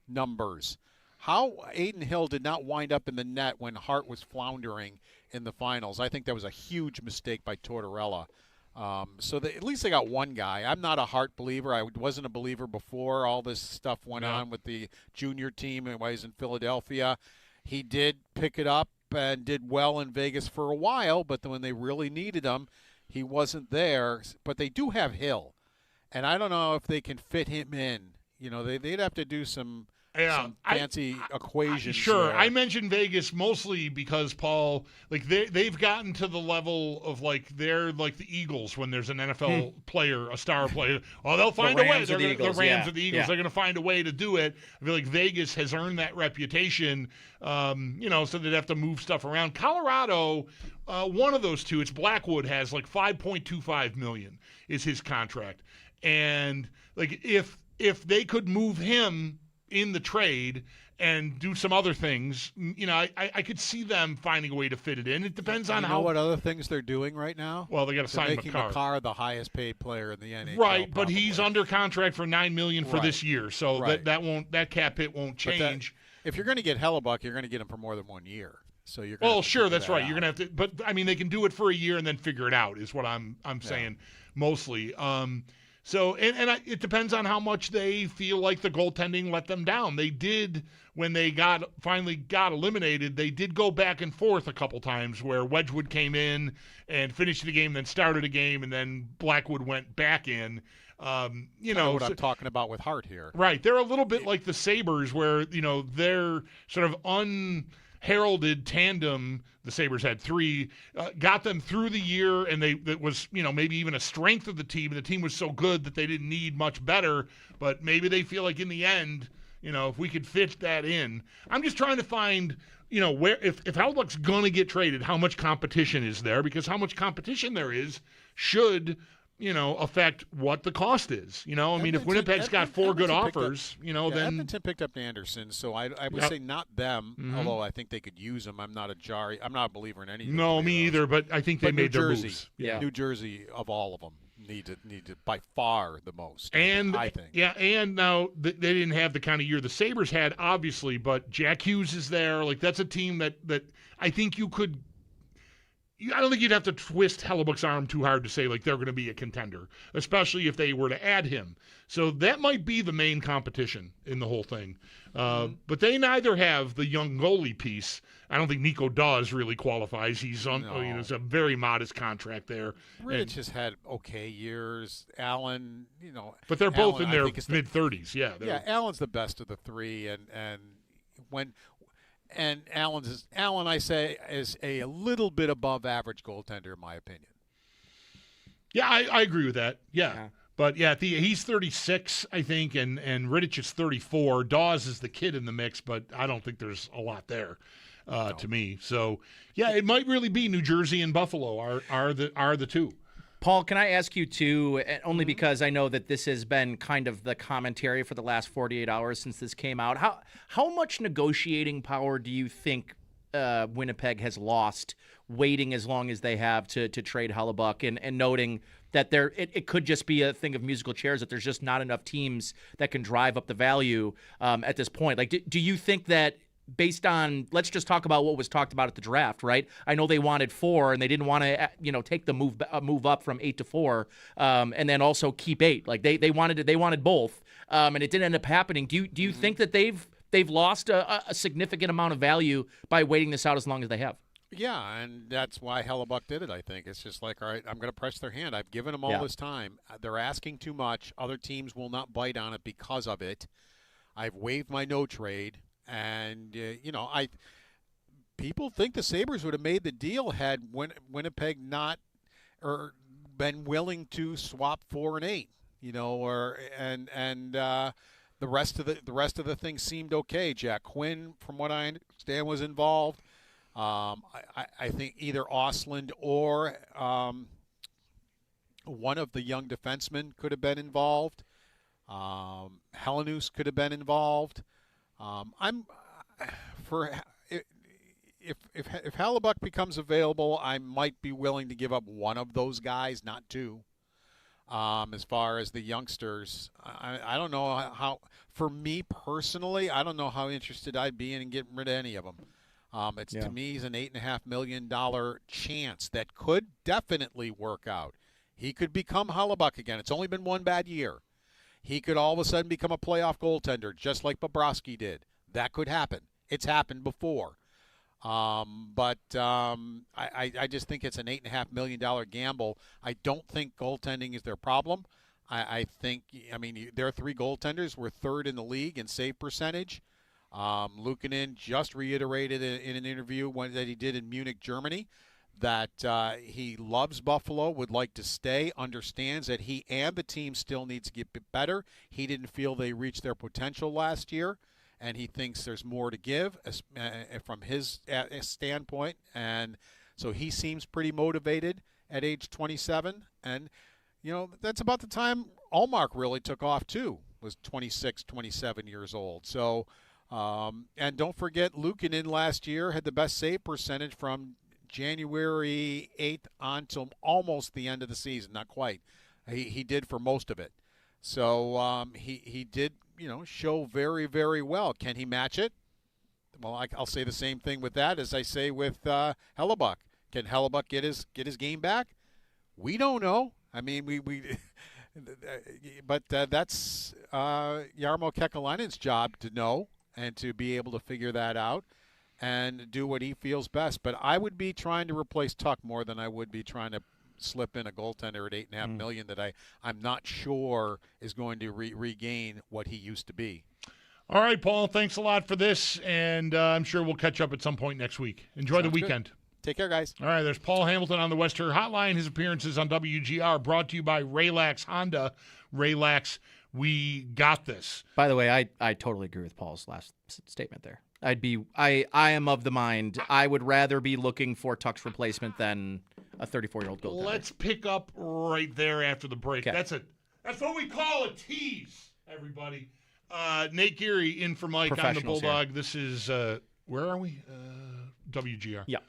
numbers. How Aiden Hill did not wind up in the net when Hart was floundering in the finals, I think that was a huge mistake by Tortorella. So at least they got one guy. I'm not a Hart believer. I wasn't a believer before all this stuff went on with the junior team and while he's in Philadelphia. He did pick it up and did well in Vegas for a while, but then when they really needed him, he wasn't there. But they do have Hill, and I don't know if they can fit him in. You know, they'd have to do some fancy equations. Sure. there. I mentioned Vegas mostly because, Paul, like they've gotten to the level of like they're like the Eagles when there's an NFL player, a star player. Oh, they'll find a way. The Rams or the Eagles. They're going to find a way to do it. I feel like Vegas has earned that reputation, so they'd have to move stuff around. Colorado, one of those two, it's Blackwood, has like $5.25 million is his contract. And like if they could move him in the trade and do some other things, I could see them finding a way to fit it in. It depends on what other things they're doing right now. Well, they got to sign making McCarr the highest paid player in the NHL. Right, but probably. He's under contract for $9 million for this year, so that cap hit won't change. If you're going to get Hellebuck, you're going to get him for more than 1 year. So you're. Sure, that's right. You're going to have to, but I mean, they can do it for a year and then figure it out. Is what I'm saying mostly. So, it depends on how much they feel like the goaltending let them down. They did, when they finally got eliminated, they did go back and forth a couple times where Wedgwood came in and finished the game, then started a game, and then Blackwood went back in. What I'm talking about with Hart here. Right. They're a little bit like the Sabres where, their sort of unheralded tandem, the Sabres had three, got them through the year, and that was, maybe even a strength of the team. The team was so good that they didn't need much better, but maybe they feel like in the end, if we could fit that in. I'm just trying to find, where if Hellebuck's going to get traded, how much competition is there? Because how much competition there is should affect what the cost is. I mean, if Winnipeg's got four good offers, then Edmonton picked up Anderson, so I would say not them. Although I think they could use them. I'm not a believer in any. No, me either. But I think they made their moves. Yeah, New Jersey of all of them need to by far the most. And I think. Yeah, and now they didn't have the kind of year the Sabres had, obviously. But Jack Hughes is there. Like that's a team that I think you could. I don't think you'd have to twist Hellebuck's arm too hard to say, like, they're going to be a contender, especially if they were to add him. So that might be the main competition in the whole thing. But they neither have the young goalie piece. I don't think Nico Dawes really qualifies. He's on. It's a very modest contract there. Rich has had okay years. Allen, But they're both in their mid-30s. Yeah, Allen's the best of the three, And Allen, I say, is a little bit above average goaltender, in my opinion. Yeah, I agree with that. Yeah. But, he's 36, I think, and Rittich is 34. Dawes is the kid in the mix, but I don't think there's a lot there to me. So, it might really be New Jersey and Buffalo are the two. Paul, can I ask you too, only because I know that this has been kind of the commentary for the last 48 hours since this came out. How much negotiating power do you think Winnipeg has lost waiting as long as they have to trade Hellebuck and noting that it could just be a thing of musical chairs, that there's just not enough teams that can drive up the value at this point? Like, do you think that based on, let's just talk about what was talked about at the draft, right? I know they wanted 4 and they didn't want to, take the move up from 8 to 4, and then also keep 8. Like they wanted both, and it didn't end up happening. Do you think that they've lost a significant amount of value by waiting this out as long as they have? Yeah, and that's why Hellebuck did it, I think. It's just like, all right, I'm going to press their hand. I've given them all this time. They're asking too much. Other teams will not bite on it because of it. I've waived my no trade. And, people think the Sabres would have made the deal had Winnipeg not or been willing to swap 4 and 8, the rest of the thing seemed okay. Jack Quinn, from what I understand, was involved. I think either Ostlund or one of the young defensemen could have been involved. Helenus could have been involved. If Hellebuck becomes available, I might be willing to give up one of those guys, not 2. As far as the youngsters, I don't know how. For me personally, I don't know how interested I'd be in getting rid of any of them. To me, he's an $8.5 million chance that could definitely work out. He could become Hellebuck again. It's only been one bad year. He could all of a sudden become a playoff goaltender, just like Bobrovsky did. That could happen. It's happened before. I just think it's an $8.5 million gamble. I don't think goaltending is their problem. I think, their three goaltenders were third in the league in save percentage. Luukkonen just reiterated in an interview that he did in Munich, Germany, that he loves Buffalo, would like to stay, understands that he and the team still needs to get better. He didn't feel they reached their potential last year, and he thinks there's more to give from his standpoint. And so he seems pretty motivated at age 27. And, that's about the time Allmark really took off, too, was 26, 27 years old. So, and don't forget, Luukkonen last year had the best save percentage from January 8th on till almost the end of the season. Not quite. He did for most of it. So he did, show very, very well. Can he match it? Well, I'll say the same thing with that as I say with Hellebuck. Can Hellebuck get his game back? We don't know. But that's Jarmo Kekalainen's job to know and to be able to figure that out and do what he feels best. But I would be trying to replace Tuck more than I would be trying to slip in a goaltender at $8.5 million that I'm not sure is going to regain what he used to be. All right, Paul, thanks a lot for this, and I'm sure we'll catch up at some point next week. Enjoy the weekend. Good. Take care, guys. All right, there's Paul Hamilton on the West Her Hotline. His appearances on WGR brought to you by Raylax Honda. Raylax, we got this. By the way, I totally agree with Paul's last statement there. I am of the mind I would rather be looking for Tuck's replacement than a 34-year-old goaltender. Let's pick up right there after the break. Okay. That's what we call a tease, everybody. Nate Geary in for Mike on the Bulldog. Here. This is where are we? WGR. Yeah.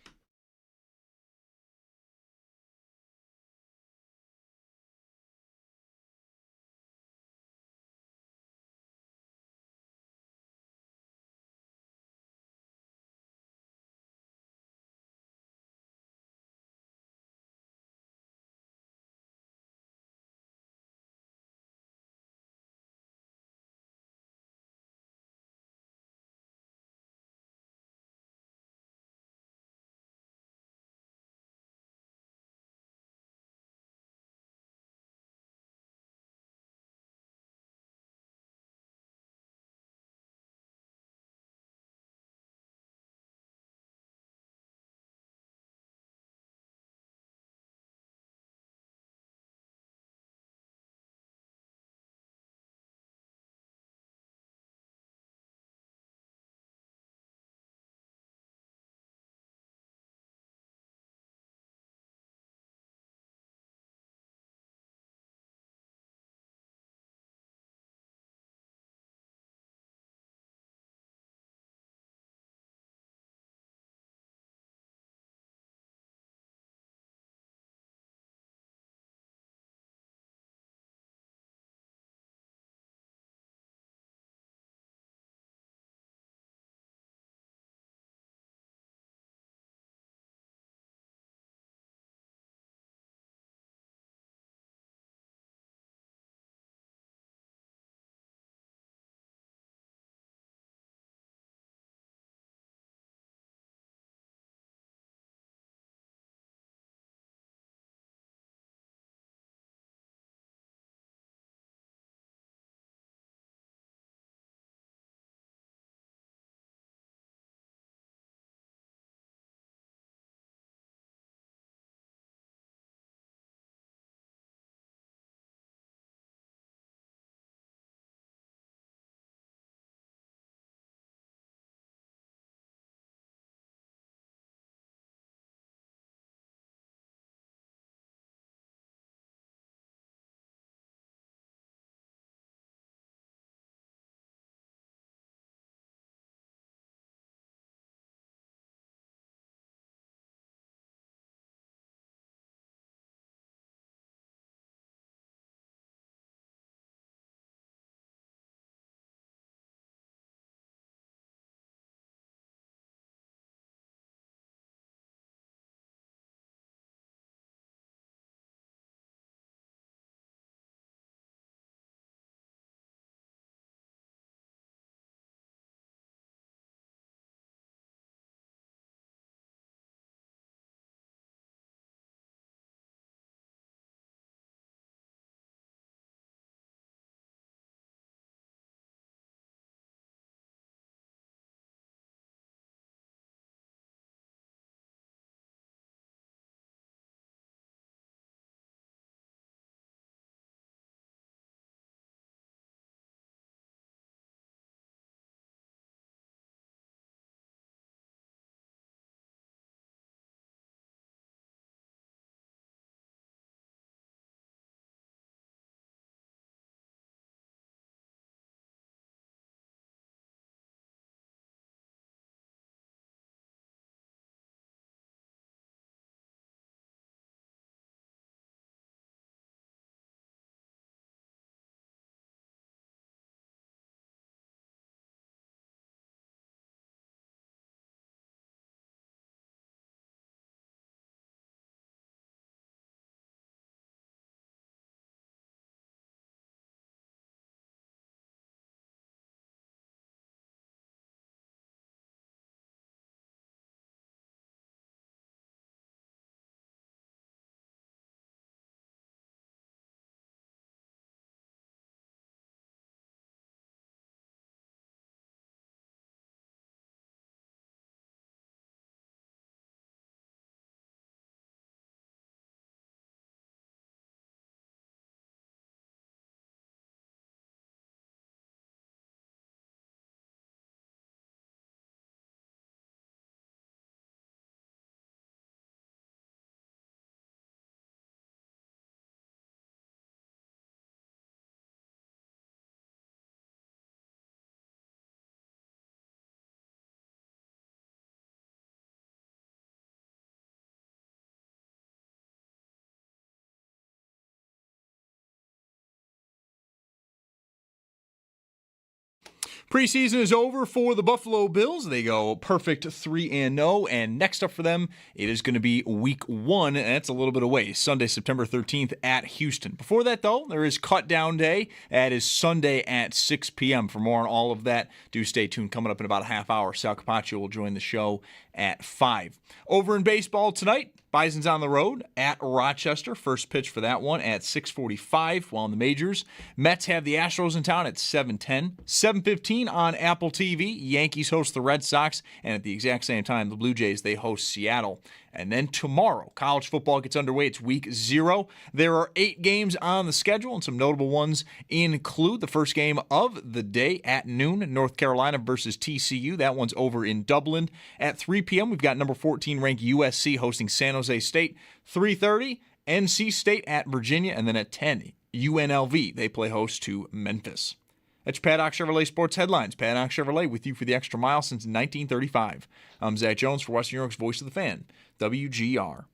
Preseason is over for the Buffalo Bills. They go perfect 3-0, and next up for them, it is going to be Week 1, and that's a little bit away, Sunday, September 13th at Houston. Before that, though, there is Cut Down Day. That is Sunday at 6 p.m. For more on all of that, do stay tuned. Coming up in about a half hour, Sal Capaccio will join the show at 5. Over in baseball tonight, Bison's on the road at Rochester. First pitch for that one at 6:45. While in the majors, Mets have the Astros in town at 7:10. 7:15 on Apple TV. Yankees host the Red Sox, and at the exact same time, the Blue Jays, they host Seattle. And then tomorrow, college football gets underway. It's week 0. There are 8 games on the schedule, and some notable ones include the first game of the day at noon, North Carolina versus TCU. That one's over in Dublin. At 3 p.m., we've got number 14 ranked USC hosting San Jose State. 3:30, NC State at Virginia. And then at 10, UNLV. They play host to Memphis. That's Paddock Chevrolet Sports Headlines. Paddock Chevrolet with you for the extra mile since 1935. I'm Zach Jones for Western New York's Voice of the Fan, WGR.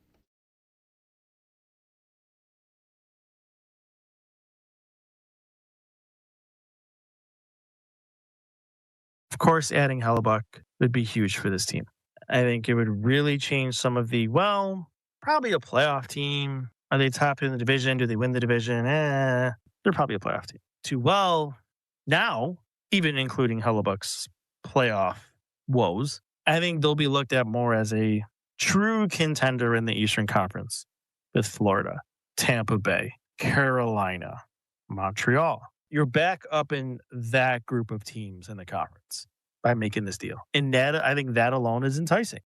Of course, adding Hellebuck would be huge for this team. I think it would really change some of the, probably a playoff team. Are they top in the division? Do they win the division? They're probably a playoff team. Now, even including Hellebuck's playoff woes, I think they'll be looked at more as a true contender in the Eastern Conference with Florida, Tampa Bay, Carolina, Montreal. You're back up in that group of teams in the conference by making this deal. And that, I think that alone is enticing.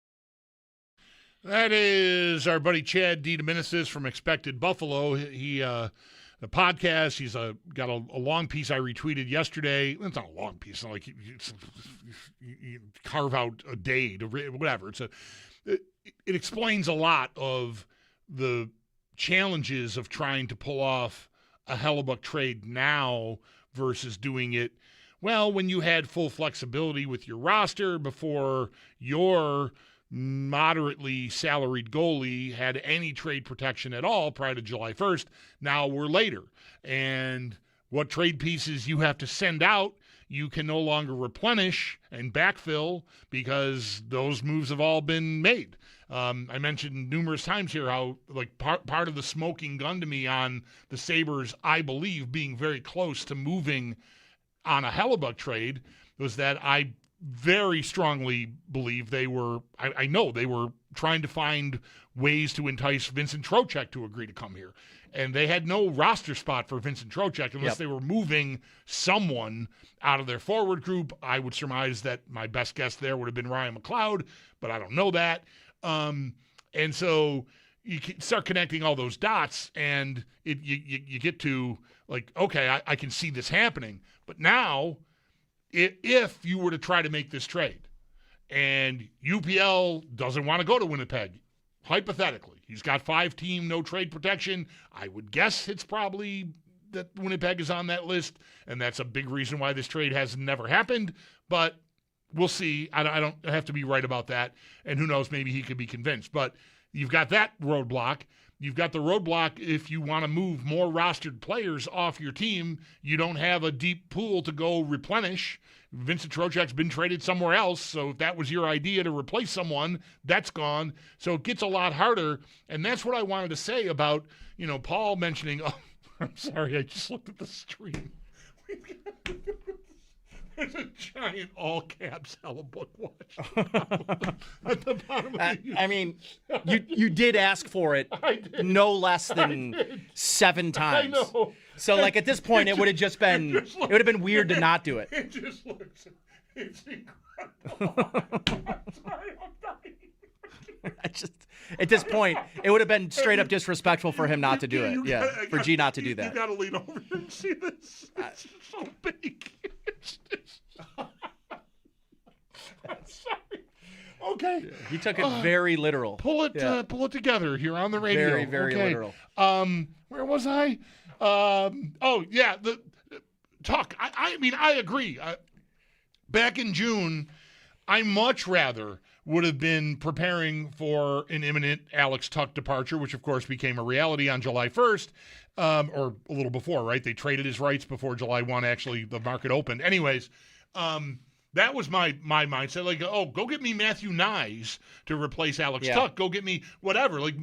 That is our buddy Chad DeDominicis from Expected Buffalo. He the podcast, he's got a long piece I retweeted yesterday. It's not a long piece. It's not like you carve out a day to whatever. It explains a lot of the challenges of trying to pull off a Hellebuck trade now versus doing it, when you had full flexibility with your roster before your moderately salaried goalie had any trade protection at all prior to July 1st. Now we're later. And what trade pieces you have to send out, you can no longer replenish and backfill because those moves have all been made. I mentioned numerous times here how part of the smoking gun to me on the Sabres, I believe, being very close to moving on a Hellebuck trade was that I very strongly believe I know they were trying to find ways to entice Vincent Trocheck to agree to come here. And they had no roster spot for Vincent Trocheck unless they were moving someone out of their forward group. I would surmise that my best guess there would have been Ryan McLeod, but I don't know that. And so you can start connecting all those dots, and you get to okay, I can see this happening. But now, if you were to try to make this trade, and UPL doesn't want to go to Winnipeg, hypothetically, he's got 5-team no trade protection. I would guess it's probably that Winnipeg is on that list, and that's a big reason why this trade has never happened. But we'll see. I don't have to be right about that, and who knows, maybe he could be convinced. But you've got that roadblock. You've got the roadblock if you want to move more rostered players off your team. You don't have a deep pool to go replenish. Vincent Trocheck's been traded somewhere else, so if that was your idea to replace someone, that's gone. So it gets a lot harder, and that's what I wanted to say about, Paul mentioning, I'm sorry, I just looked at the stream. There's a giant all-caps Hellebuck watch at the bottom of the I mean, you did ask for it no less than 7 times. I know. So, at this point, it would have just been, it would have been weird to not do it. It just looks, it's incredible. I'm sorry, I'm dying. At this point, it would have been straight up disrespectful for him not to do it. For G not to do that. You got to lean over and see this. It's so big. It's just... Sorry. Okay. Yeah, he took it very literal. Pull it together here on the radio. Very, very literal. Where was I? The talk. I mean, I agree. Back in June, I much rather would have been preparing for an imminent Alex Tuch departure, which, of course, became a reality on July 1st, or a little before, right? They traded his rights before July 1, actually, the market opened. Anyways, That was my mindset. Like, oh, go get me Matthew Nyes to replace Alex Tuck. Go get me whatever. Like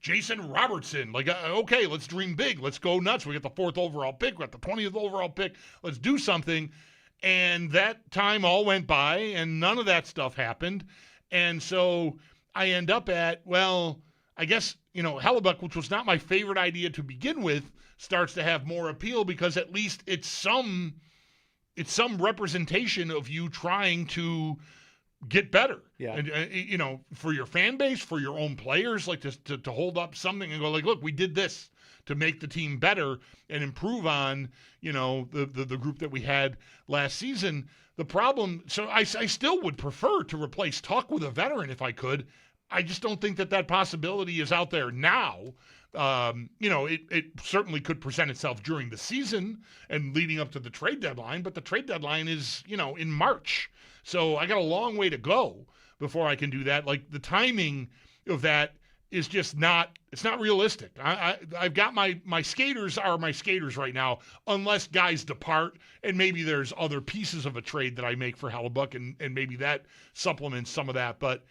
Jason Robertson. Like, okay, let's dream big. Let's go nuts. We got the 4th overall pick. We got the 20th overall pick. Let's do something. And that time all went by, and none of that stuff happened. And so I end up at, well, I guess, Hellebuck, which was not my favorite idea to begin with, starts to have more appeal because at least it's some representation of you trying to get better. Yeah. And, for your fan base, for your own players, like to hold up something and go like, look, we did this to make the team better and improve on, the group that we had last season. The problem, so I still would prefer to replace Tuck with a veteran if I could. I just don't think that possibility is out there now. It certainly could present itself during the season and leading up to the trade deadline, but the trade deadline is, in March. So I got a long way to go before I can do that. Like the timing of that is just it's not realistic. I've got my skaters are my skaters right now, unless guys depart and maybe there's other pieces of a trade that I make for Hellebuck and maybe that supplements some of that. But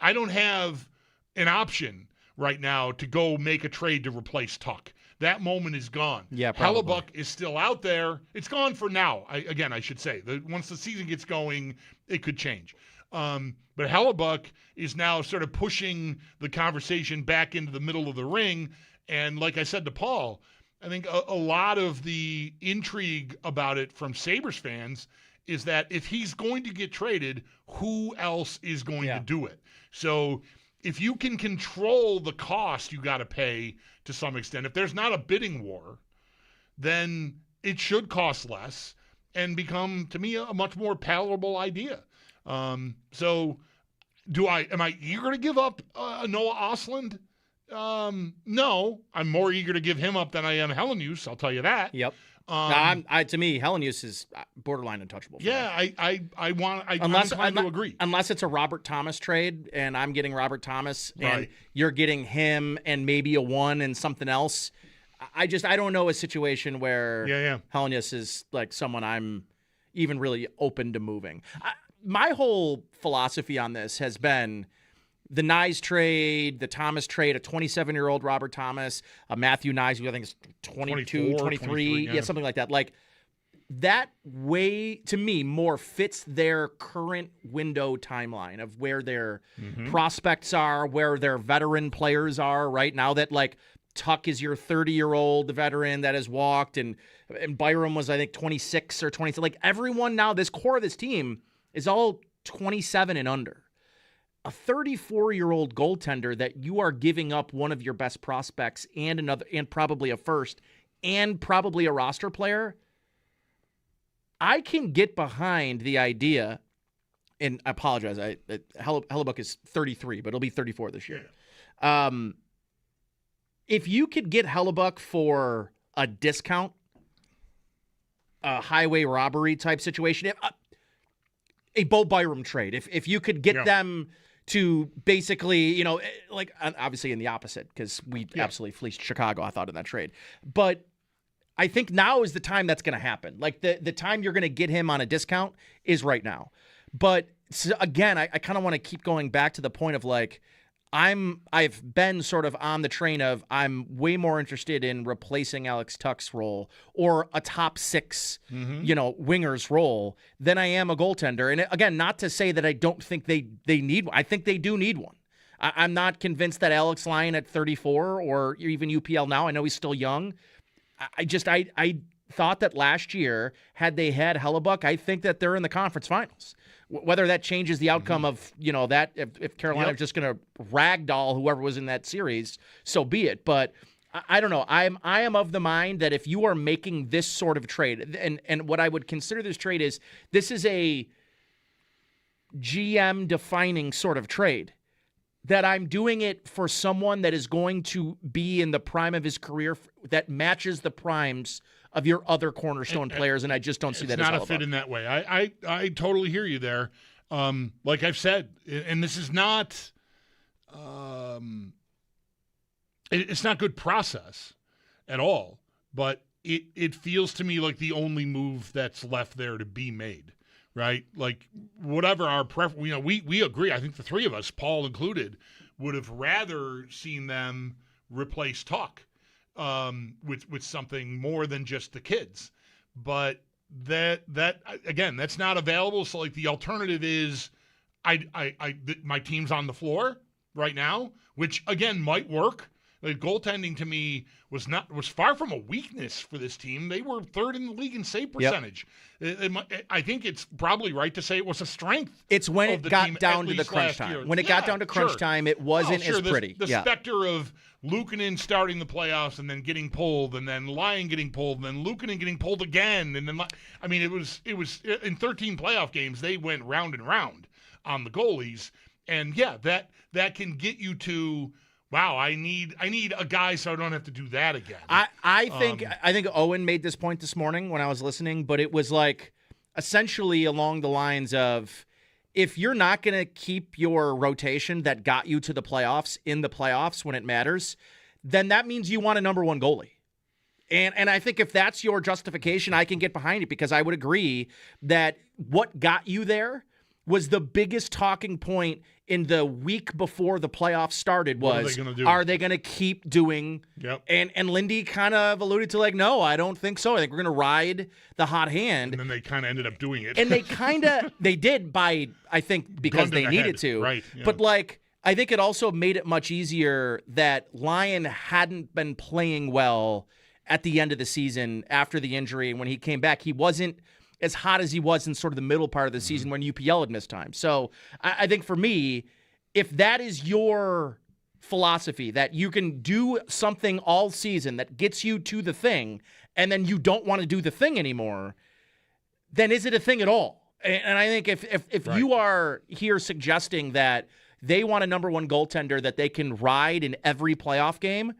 I don't have an option right now to go make a trade to replace Tuck. That moment is gone. Yeah, probably. Hellebuck is still out there. It's gone for now. I should say. Once the season gets going, it could change. But Hellebuck is now sort of pushing the conversation back into the middle of the ring. And like I said to Paul, I think a lot of the intrigue about it from Sabres fans is that if he's going to get traded, who else is going to do it? So if you can control the cost you got to pay to some extent, if there's not a bidding war, then it should cost less and become, to me, a much more palatable idea. So am I eager to give up Noah Ostlund? No, I'm more eager to give him up than I am Helenius, I'll tell you that. Yep. To me, Helenius is borderline untouchable. Yeah, I'm inclined to agree. Unless it's a Robert Thomas trade, and I'm getting Robert Thomas, and Right. you're getting him and maybe a 1 and something else. I don't know a situation where Helenius is like someone I'm even really open to moving. My whole philosophy on this has been the Nyes trade, the Thomas trade, a 27-year-old Robert Thomas, a Matthew Nyes, who I think is 22, 23, yeah, something like that. Like, that way, to me, more fits their current window timeline of where their prospects are, where their veteran players are right now. That, like, Tuck is your 30-year-old veteran that has walked, and Byram was, I think, 26 or 27. Like, everyone now, this core of this team is all 27 and under. A 34-year-old goaltender that you are giving up one of your best prospects and another, and probably a first, and probably a roster player, I can get behind the idea. And I apologize, Hellebuck is 33, but he'll be 34 this year. If you could get Hellebuck for a discount, a highway robbery type situation, a Bo Byram trade, if you could get them to basically, like, obviously in the opposite, because we absolutely fleeced Chicago, I thought, in that trade. But I think now is the time that's going to happen. Like, the time you're going to get him on a discount is right now. But again, I kind of want to keep going back to the point of, like, I've been sort of on the train of I'm way more interested in replacing Alex Tuck's role or a top 6, winger's role than I am a goaltender. And again, not to say that I don't think they need one. I think they do need one. I'm not convinced that Alex Lyon at 34 or even UPL now, I know he's still young. I thought that last year, had they had Hellebuck, I think that they're in the conference finals. Whether that changes the outcome of, that if Carolina is just going to ragdoll whoever was in that series, so be it. But I don't know. I am of the mind that if you are making this sort of trade, and what I would consider this trade is, this is a GM defining sort of trade, that I'm doing it for someone that is going to be in the prime of his career that matches the primes of your other cornerstone players, and I just don't see that as not a fit in that way. I totally hear you there. Like I've said, and this is not it's not good process at all, but it feels to me like the only move that's left there to be made right? Like whatever our preference, we agree. I think the three of us, Paul included, would have rather seen them replace Tuck with something more than just the kids. But that again, that's not available. So like the alternative is, my team's on the floor right now, which again might work. Like goaltending to me was far from a weakness for this team. They were third in the league in save percentage. I think it's probably right to say it was a strength. It's when it got down to the crunch time. Year. When it got down to crunch time, it wasn't as pretty. The specter of Luukkonen starting the playoffs and then getting pulled, and then Lyon getting pulled, and then Luukkonen getting pulled again, and then it was in 13 playoff games they went round and round on the goalies, and that can get you to. Wow, I need a guy so I don't have to do that again. I think Owen made this point this morning when I was listening, but it was like essentially along the lines of, if you're not going to keep your rotation that got you to the playoffs in the playoffs when it matters, then that means you want a number one goalie. And I think if that's your justification, I can get behind it, because I would agree that what got you there was the biggest talking point in the week before the playoffs started was, are they going to keep doing? Yep. And Lindy kind of alluded to like, no, I don't think so. I think we're going to ride the hot hand. And then they kind of ended up doing it. And they did by, I think, because they needed to. Right. Yeah. But like, I think it also made it much easier that Lyon hadn't been playing well at the end of the season after the injury. And when he came back, he wasn't as hot as he was in sort of the middle part of the season when UPL had missed time. So I think for me, if that is your philosophy, that you can do something all season that gets you to the thing, and then you don't want to do the thing anymore, then is it a thing at all? And I think if Right. you are here suggesting that they want a number one goaltender that they can ride in every playoff game,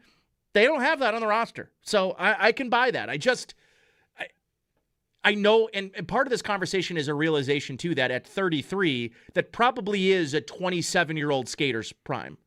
they don't have that on the roster. So I can buy that. I know, and part of this conversation is a realization, too, that at 33, that probably is a 27-year-old skater's prime.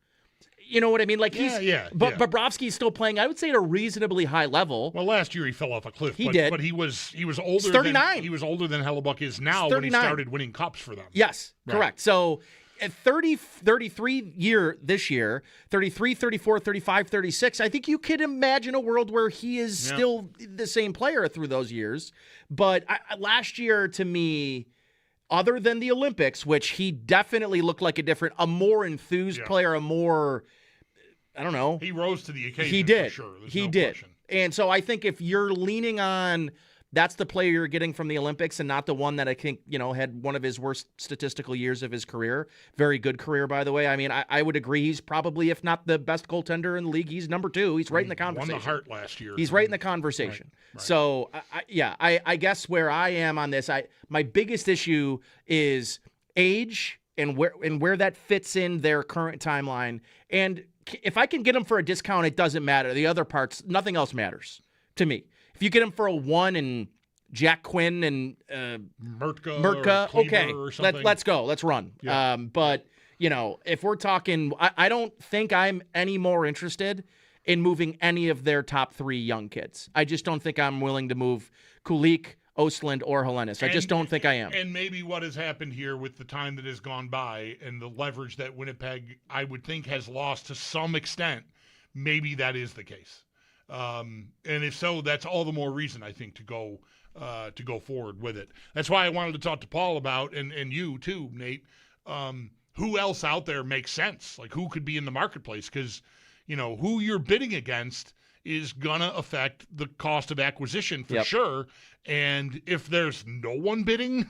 You know what I mean? Like Bobrovsky's still playing, I would say, at a reasonably high level. Well, last year he fell off a cliff. He did. But he was older. He's 39. He was older than Hellebuck is now when he started winning cups for them. Yes, Right. correct. So at 33 this year, 33, 34, 35, 36, I think you could imagine a world where he is still the same player through those years. But last year, to me, other than the Olympics, which he definitely looked like a more enthused player, a more, I don't know. He rose to the occasion. He did. For sure. There's He no did. question. And so I think if you're leaning on that's the player you're getting from the Olympics and not the one that I think, had one of his worst statistical years of his career. Very good career, by the way. I mean, I would agree he's probably, if not the best goaltender in the league, he's number 2. He's right in the conversation. Won the Hart last year. He's right in the conversation. Right. So, I guess where I am on this, my biggest issue is age and where that fits in their current timeline. And if I can get them for a discount, it doesn't matter. The other parts, nothing else matters to me. If you get him for a 1 and Jack Quinn and Murtka, okay, or something. let's go. Let's run. Yeah. But, if we're talking, I don't think I'm any more interested in moving any of their top 3 young kids. I just don't think I'm willing to move Kulik, Ostlund, or Helenius. I just don't think I am. And maybe what has happened here with the time that has gone by and the leverage that Winnipeg, I would think, has lost to some extent, maybe that is the case. And if so, that's all the more reason, I think, to go forward with it. That's why I wanted to talk to Paul about, and you too, Nate, who else out there makes sense? Like, who could be in the marketplace? Because, who you're bidding against is going to affect the cost of acquisition for sure. And if there's no one bidding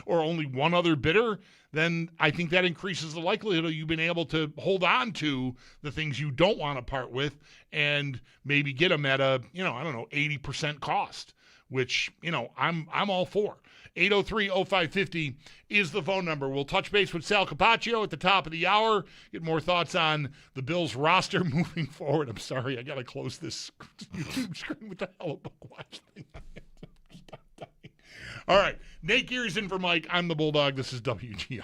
or only one other bidder, then I think that increases the likelihood of you being able to hold on to the things you don't want to part with and maybe get them at a, 80% cost, which, I'm all for. 803-0550 is the phone number. We'll touch base with Sal Capaccio at the top of the hour, get more thoughts on the Bills roster moving forward. I'm sorry, I got to close this YouTube screen with the Hellebuck watch thing. All right, Nate Geary's in for Mike. I'm the Bulldog. This is WGR.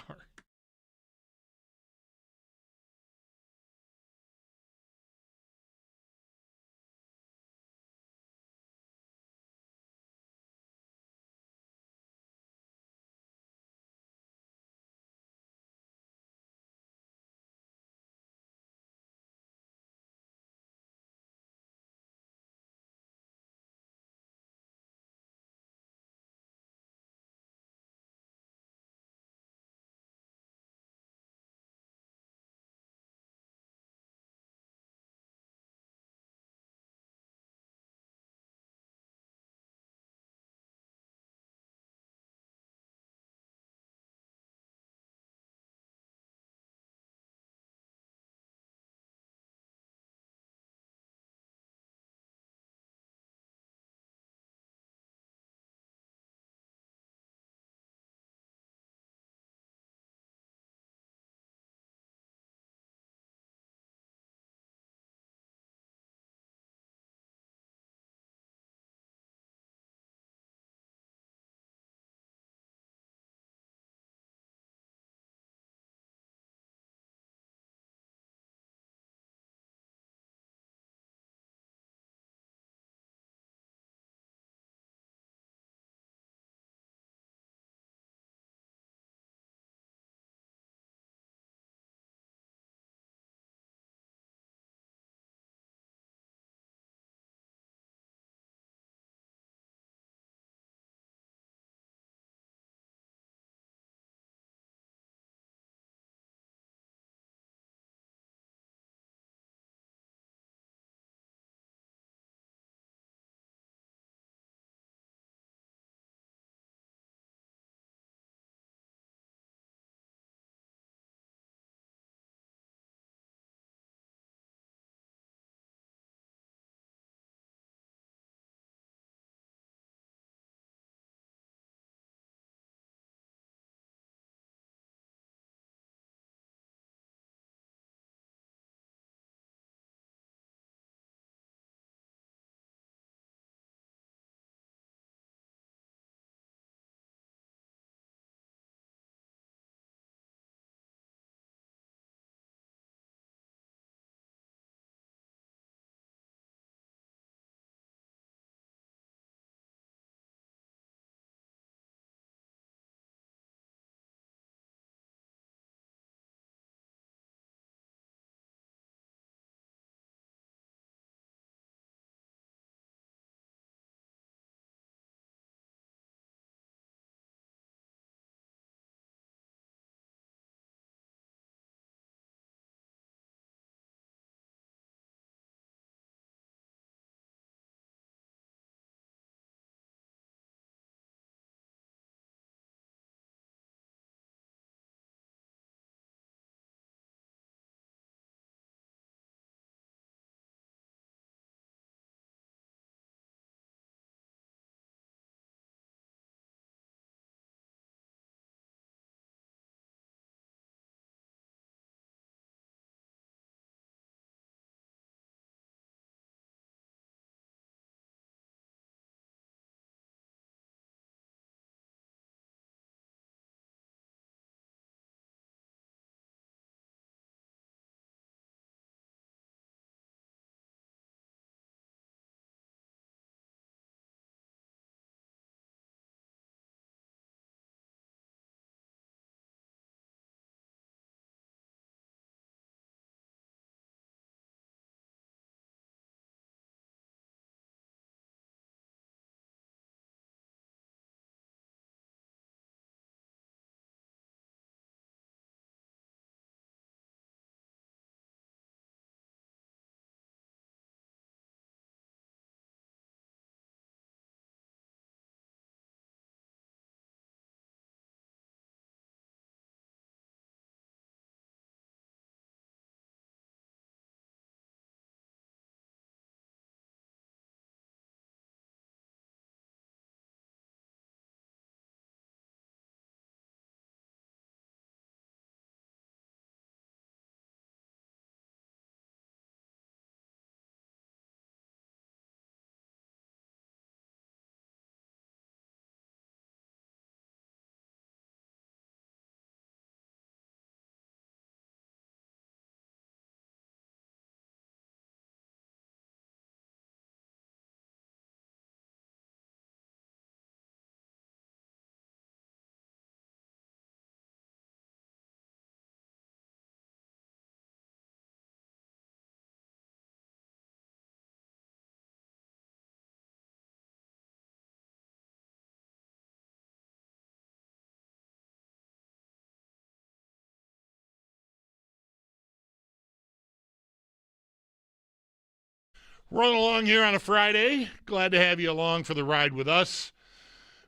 Rolling along here on a Friday. Glad to have you along for the ride with us.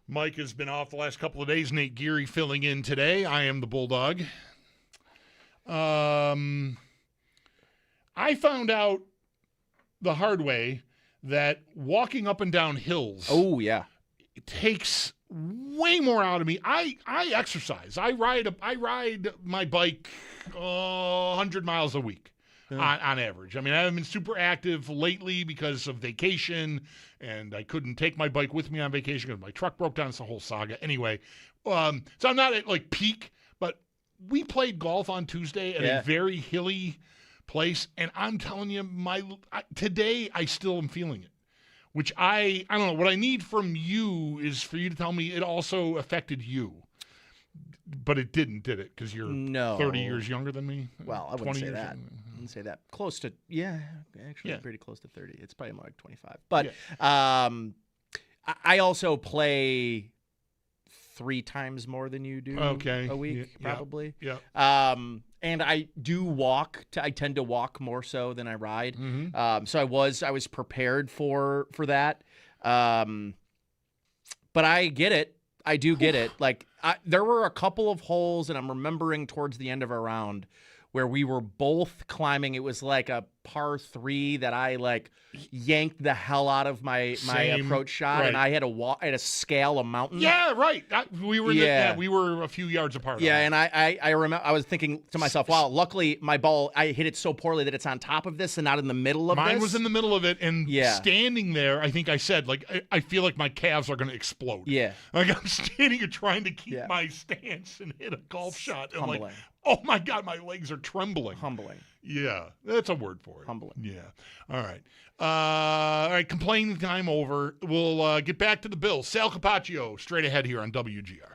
Mike has been off the last couple of days. Nate Geary filling in today. I am the Bulldog. I found out the hard way that walking up and down hills. Oh, yeah. It takes way more out of me. I exercise. I ride my bike 100 miles a week. On average. I mean, I haven't been super active lately because of vacation, and I couldn't take my bike with me on vacation because my truck broke down. It's a whole saga. Anyway, so I'm not at like peak, but we played golf on Tuesday at a very hilly place, and I'm telling you, today I still am feeling it. Which I don't know. What I need from you is for you to tell me it also affected you. But it didn't, did it? Because you're 30 years younger than me? Well, I wouldn't say that. I wouldn't say that. Close to, actually pretty close to 30. It's probably more like 25. But I also play 3 times more than you do a week, probably. Yeah. And I do walk. I tend to walk more so than I ride. Mm-hmm. So I was prepared for that. But I get it. I do get it. Like there were a couple of holes, and I'm remembering towards the end of our round where we were both climbing. It was like a par 3 that I like yanked the hell out of my approach shot, and I had to scale a mountain. Yeah, right. We were we were a few yards apart. Yeah, and I remember I was thinking to myself, wow, luckily my ball, I hit it so poorly that it's on top of this and not in the middle of this. Mine was in the middle of it, and standing there, I think I said, like, I feel like my calves are going to explode. Yeah. Like I'm standing and trying to keep my stance and hit a golf shot. And humbling. Like, oh my God, my legs are trembling. Humbling. Yeah, that's a word for it. Humbling. Yeah. All right. Complaining time over. We'll get back to the Bills. Sal Capaccio straight ahead here on WGR.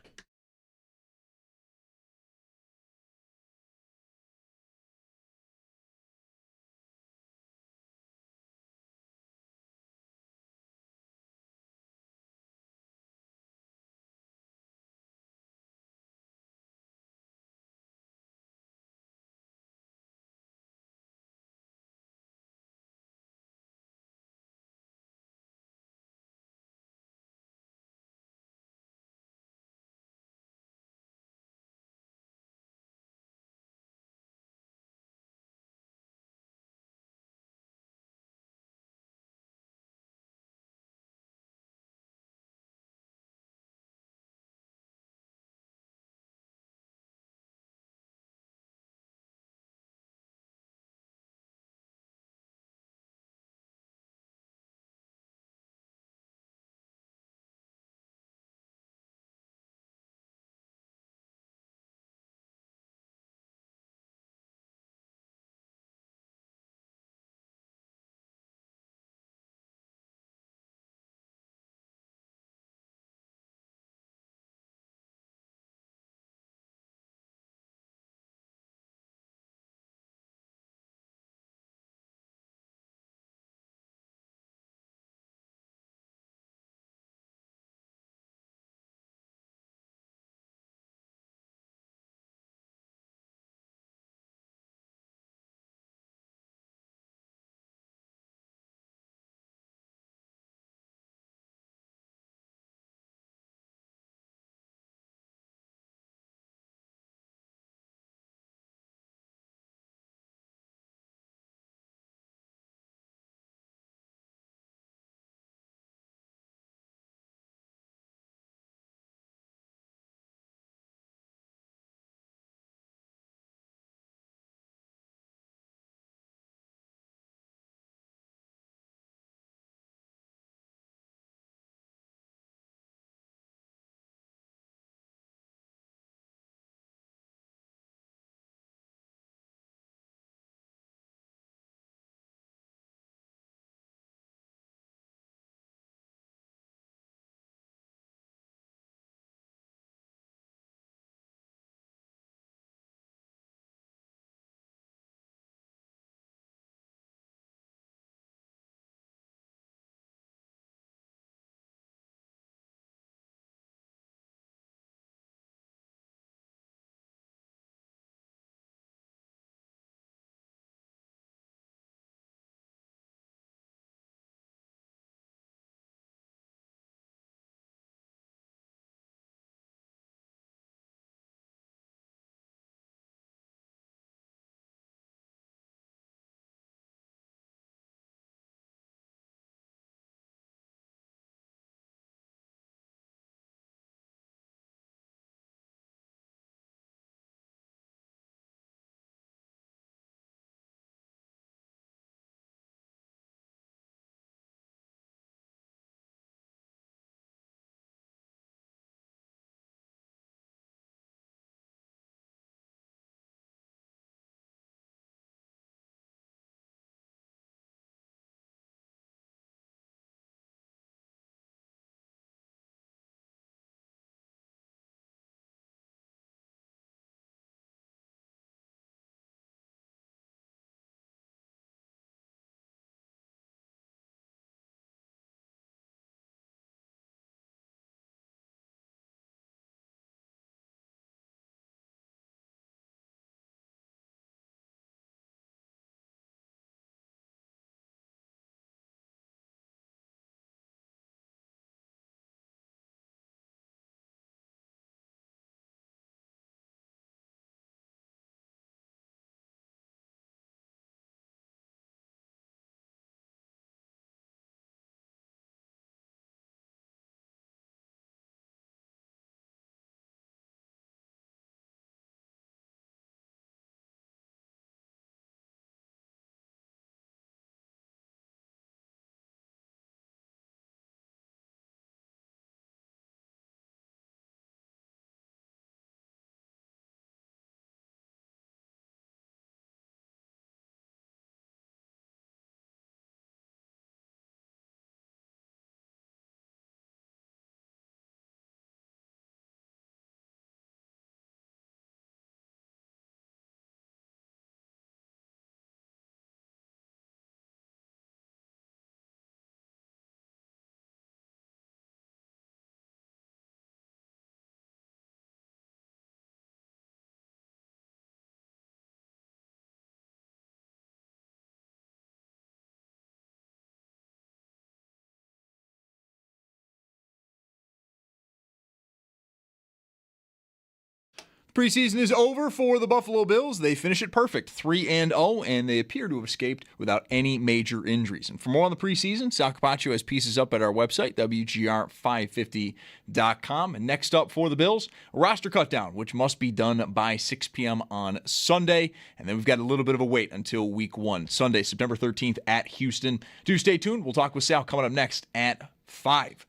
Preseason is over for the Buffalo Bills. They finish it perfect, 3-0, and they appear to have escaped without any major injuries. And for more on the preseason, Sal Capaccio has pieces up at our website, WGR550.com. And next up for the Bills, a roster cutdown, which must be done by 6 p.m. on Sunday. And then we've got a little bit of a wait until week 1, Sunday, September 13th at Houston. Do stay tuned. We'll talk with Sal coming up next at 5.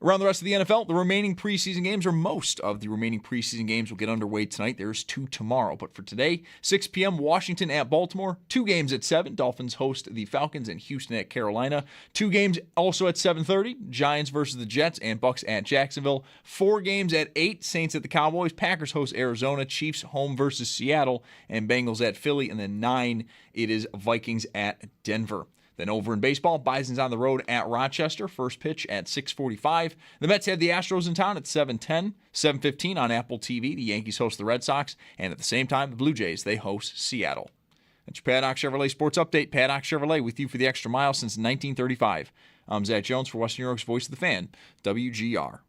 Around the rest of the NFL, the remaining preseason games, or most of the remaining preseason games, will get underway tonight. There's 2 tomorrow. But for today, 6 p.m., Washington at Baltimore. 2 games at 7. Dolphins host the Falcons, and Houston at Carolina. 2 games also at 7:30. Giants versus the Jets, and Bucks at Jacksonville. 4 games at 8. Saints at the Cowboys. Packers host Arizona. Chiefs home versus Seattle, and Bengals at Philly. And then 9, it is Vikings at Denver. Then over in baseball, Bison's on the road at Rochester. First pitch at 6:45. The Mets have the Astros in town at 7:10. 7:15 on Apple TV. The Yankees host the Red Sox. And at the same time, the Blue Jays, they host Seattle. That's your Paddock Chevrolet Sports Update. Paddock Chevrolet with you for the extra mile since 1935. I'm Zach Jones for Western New York's Voice of the Fan, WGR.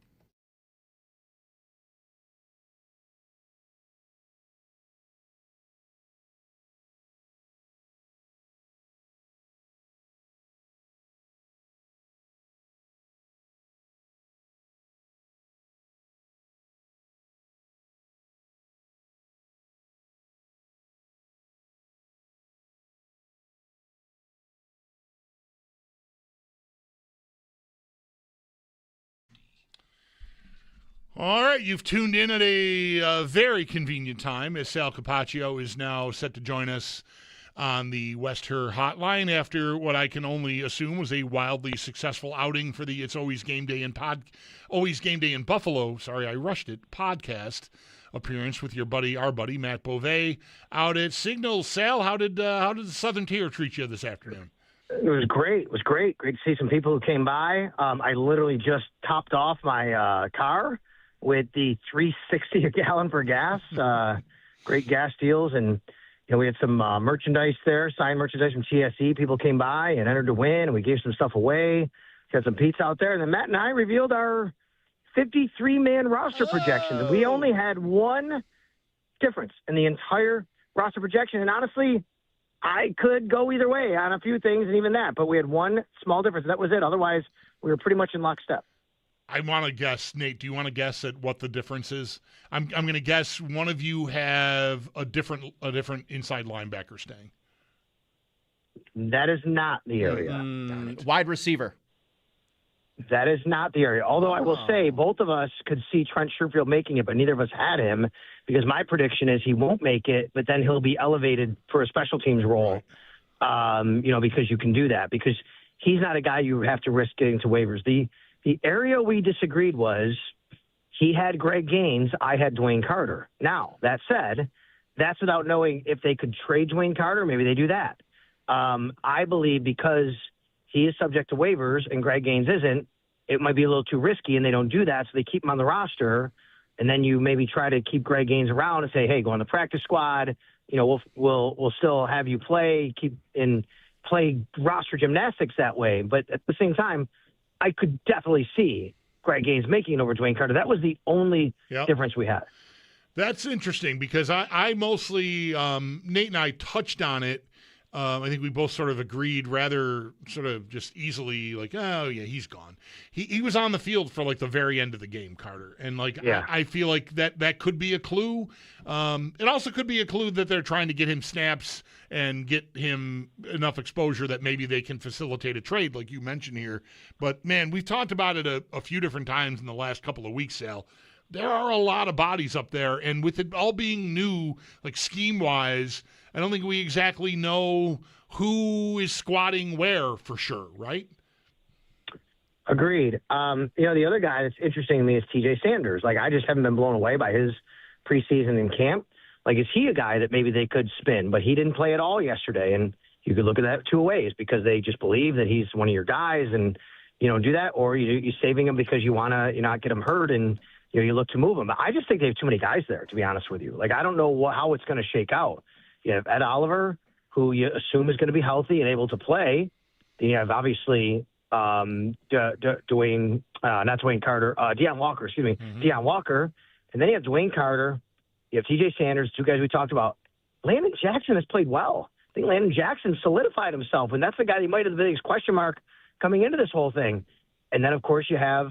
All right, you've tuned in at a very convenient time as Sal Capaccio is now set to join us on the West Her hotline after what I can only assume was a wildly successful outing for the It's Always Game Day in Buffalo. Sorry, I rushed it. Podcast appearance with our buddy Matt Beauvais out at Signal. Sal, how did the Southern Tier treat you this afternoon? It was great. It was great. Great to see some people who came by. I literally just topped off my car with the $3.60 a gallon for gas. Great gas deals. And, we had some merchandise there, signed merchandise from TSE. People came by and entered to win, and we gave some stuff away. Got some pizza out there. And then Matt and I revealed our 53-man roster projections. And we only had one difference in the entire roster projection. And honestly, I could go either way on a few things, and even that. But we had one small difference. That was it. Otherwise, we were pretty much in lockstep. I want to guess, Nate. Do you want to guess at what the difference is? I'm going to guess one of you have a different inside linebacker staying. That is not the area. Wide receiver. That is not the area. Although I will say both of us could see Trent Sherfield making it, but neither of us had him because my prediction is he won't make it, but then he'll be elevated for a special teams role. Because you can do that because he's not a guy you have to risk getting to waivers. The area we disagreed was he had Greg Gaines, I had Dwayne Carter. Now, that said, that's without knowing if they could trade Dwayne Carter. Maybe they do that. I believe because he is subject to waivers and Greg Gaines isn't, it might be a little too risky, and they don't do that, so they keep him on the roster, and then you maybe try to keep Greg Gaines around and say, hey, go on the practice squad. We'll still have you play roster gymnastics that way. But at the same time, I could definitely see Greg Gaines making it over Dwayne Carter. That was the only difference we had. That's interesting because I mostly, Nate and I touched on it. I think we both sort of agreed rather sort of just easily like, oh, yeah, he's gone. He was on the field for like the very end of the game, Carter. And I feel like that could be a clue. It also could be a clue that they're trying to get him snaps and get him enough exposure that maybe they can facilitate a trade like you mentioned here. But, man, we've talked about it a few different times in the last couple of weeks, Sal. There are a lot of bodies up there. And with it all being new, like scheme-wise, I don't think we exactly know who is squatting where for sure, right? Agreed. The other guy that's interesting to me is TJ Sanders. I just haven't been blown away by his preseason in camp. Is he a guy that maybe they could spin? But he didn't play at all yesterday, and you could look at that 2 ways because they just believe that he's one of your guys and, do that, or you're saving him because you want to not get him hurt and, you look to move him. But I just think they have too many guys there, to be honest with you. I don't know how it's going to shake out. You have Ed Oliver, who you assume is going to be healthy and able to play. Then you have, obviously, Deion Walker. And then you have Dwayne Carter. You have TJ Sanders, two guys we talked about. Landon Jackson has played well. I think Landon Jackson solidified himself, and that's the guy that might have the biggest question mark coming into this whole thing. And then, of course, you have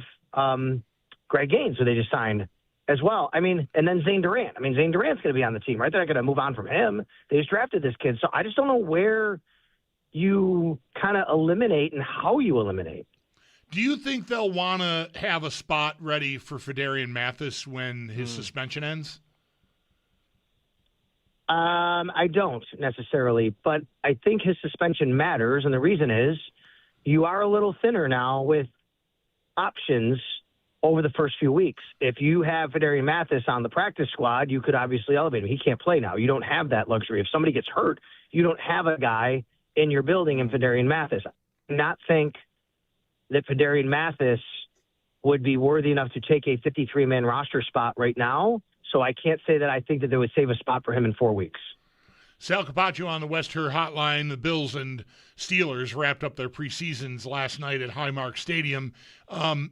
Greg Gaines, who they just signed as well. I mean, and then Zane Durant. I mean, Zane Durant's going to be on the team, right? They're not going to move on from him. They just drafted this kid. So I just don't know where you kind of eliminate and how you eliminate. Do you think they'll want to have a spot ready for Fedarian Mathis when his suspension ends? I don't necessarily, but I think his suspension matters, and the reason is you are a little thinner now with options over the first few weeks. If you have Fedarian Mathis on the practice squad, you could obviously elevate him. He can't play now. You don't have that luxury. If somebody gets hurt, you don't have a guy in your building in Fedarian Mathis. I do not think that Fedarian Mathis would be worthy enough to take a 53-man roster spot right now. So I can't say that I think that they would save a spot for him in 4 weeks. Sal Capaccio on the West Her Hotline. The Bills and Steelers wrapped up their preseasons last night at Highmark Stadium.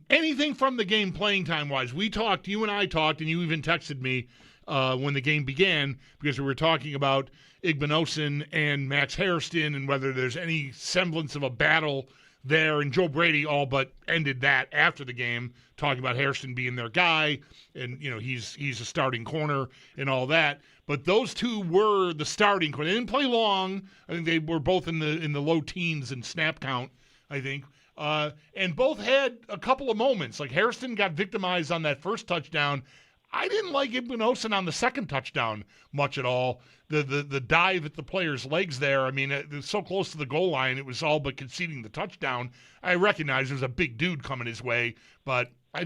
Anything from the game playing time-wise? You and I talked, and you even texted me when the game began because we were talking about Igbinosun and Max Hairston and whether there's any semblance of a battle there, and Joe Brady all but ended that after the game, talking about Hairston being their guy, and he's a starting corner and all that. But those two were the starting corner. They didn't play long. I think they were both in the low teens in snap count, I think. And both had a couple of moments. Like Hairston got victimized on that first touchdown. I didn't like Igbinosun on the second touchdown much at all. The dive at the player's legs there, I mean, it was so close to the goal line, it was all but conceding the touchdown. I recognize there was a big dude coming his way, but I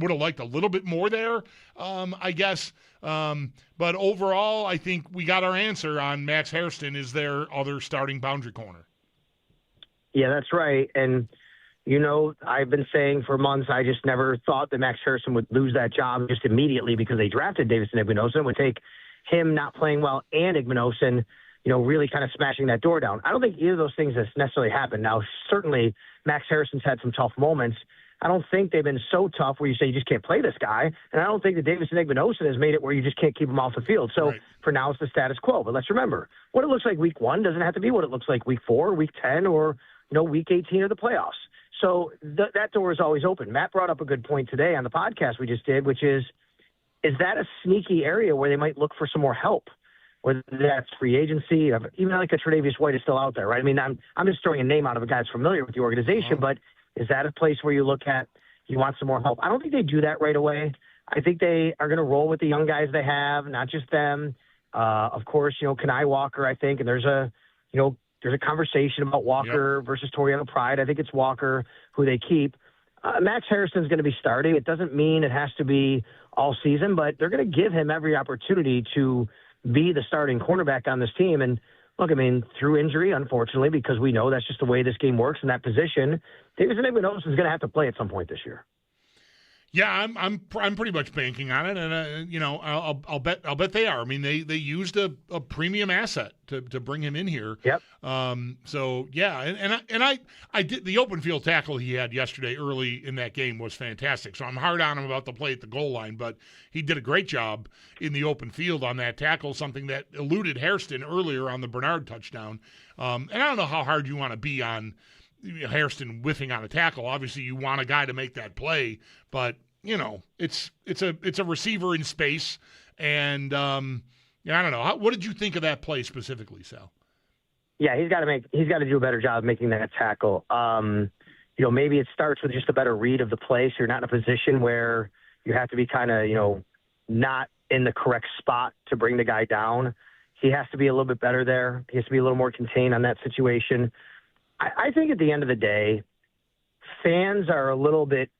would have liked a little bit more there, I guess. But overall, I think we got our answer on Max Hairston is their other starting boundary corner. Yeah, that's right. And, I've been saying for months, I just never thought that Max Hairston would lose that job just immediately because they drafted Davison Igbinosun. It would take him not playing well and Igbinosun, really kind of smashing that door down. I don't think either of those things has necessarily happened. Now, certainly Max Hairston's had some tough moments. I don't think they've been so tough where you say you just can't play this guy. And I don't think that Davison Igbinosun has made it where you just can't keep him off the field. So for now, it's the status quo. But let's remember, what it looks like week 1 doesn't have to be what it looks like week 4, week 10, or week 18 of the playoffs. So that door is always open. Matt brought up a good point today on the podcast we just did, which is that a sneaky area where they might look for some more help? Whether that's free agency, even like a Tre'Davious White is still out there, right? I mean, I'm just throwing a name out of a guy that's familiar with the organization, but is that a place where you look at, you want some more help? I don't think they do that right away. I think they are going to roll with the young guys they have, not just them. Of course, Kenai Walker, I think, and there's a conversation about Walker versus Toriano Pride. I think it's Walker who they keep. Max Hairston's going to be starting. It doesn't mean it has to be all season, but they're going to give him every opportunity to be the starting cornerback on this team. And look, I mean, through injury, unfortunately, because we know that's just the way this game works in that position, Davison Igbinosun is going to have to play at some point this year. Yeah, I'm pretty much banking on it, and I'll bet they are. I mean, they used a premium asset to bring him in here. Yep. So yeah, and I did the open field tackle he had yesterday early in that game was fantastic. So I'm hard on him about the play at the goal line, but he did a great job in the open field on that tackle, something that eluded Hairston earlier on the Bernard touchdown. And I don't know how hard you want to be on Hairston whiffing on a tackle. Obviously, you want a guy to make that play, but it's a receiver in space, and I don't know. What did you think of that play specifically, Sal? Yeah, he's got to do a better job of making that tackle. Maybe it starts with just a better read of the play, so you're not in a position where you have to be kind of not in the correct spot to bring the guy down. He has to be a little bit better there. He has to be a little more contained on that situation. I think at the end of the day, fans are a little bit,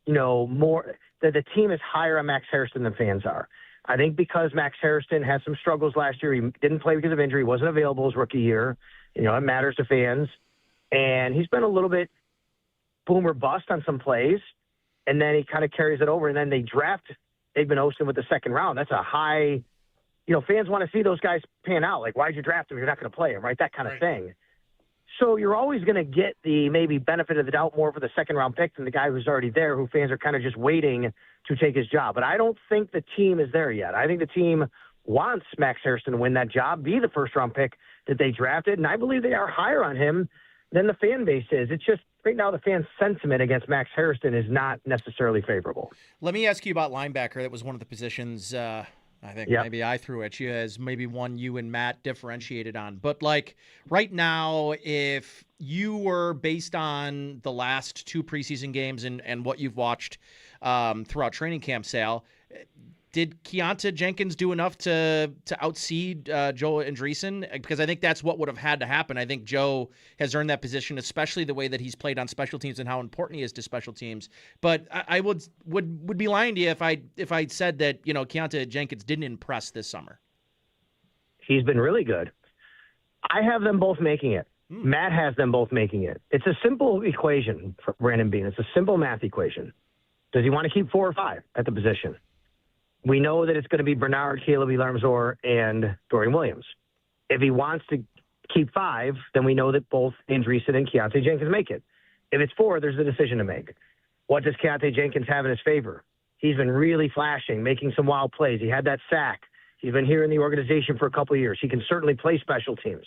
more that the team is higher on Max Hairston than fans are. I think because Max Hairston had some struggles last year, he didn't play because of injury, wasn't available his rookie year. It matters to fans. And he's been a little bit boom or bust on some plays, and then he kind of carries it over, and then they draft Igbinosun with the second round. That's a high, fans want to see those guys pan out. Like, why'd you draft him? You're not going to play him, right? That kind of thing. So you're always going to get the maybe benefit of the doubt more for the second-round pick than the guy who's already there, who fans are kind of just waiting to take his job. But I don't think the team is there yet. I think the team wants Max Harrison to win that job, be the first-round pick that they drafted, and I believe they are higher on him than the fan base is. It's just right now the fan sentiment against Max Harrison is not necessarily favorable. Let me ask you about linebacker. That was one of the positions I think maybe I threw at you as maybe one you and Matt differentiated on. But, like, right now, if you were based on the last 2 preseason games and what you've watched throughout training camp, Sal, did Keontae Jenkins do enough to outseed Joe Andreessen? Because I think that's what would have had to happen. I think Joe has earned that position, especially the way that he's played on special teams and how important he is to special teams. But I would be lying to you if I said that, you know, Keontae Jenkins didn't impress this summer. He's been really good. I have them both making it. Matt has them both making it. It's a simple equation for Brandon Beane. It's a simple math equation. Does he want to keep 4 or 5 at the position? We know that it's going to be Bernard, Caleb Elarmzor, and Dorian Williams. If he wants to keep 5, then we know that both Andreessen and Keontae Jenkins make it. If it's 4, there's a decision to make. What does Keontae Jenkins have in his favor? He's been really flashing, making some wild plays. He had that sack. He's been here in the organization for a couple of years. He can certainly play special teams.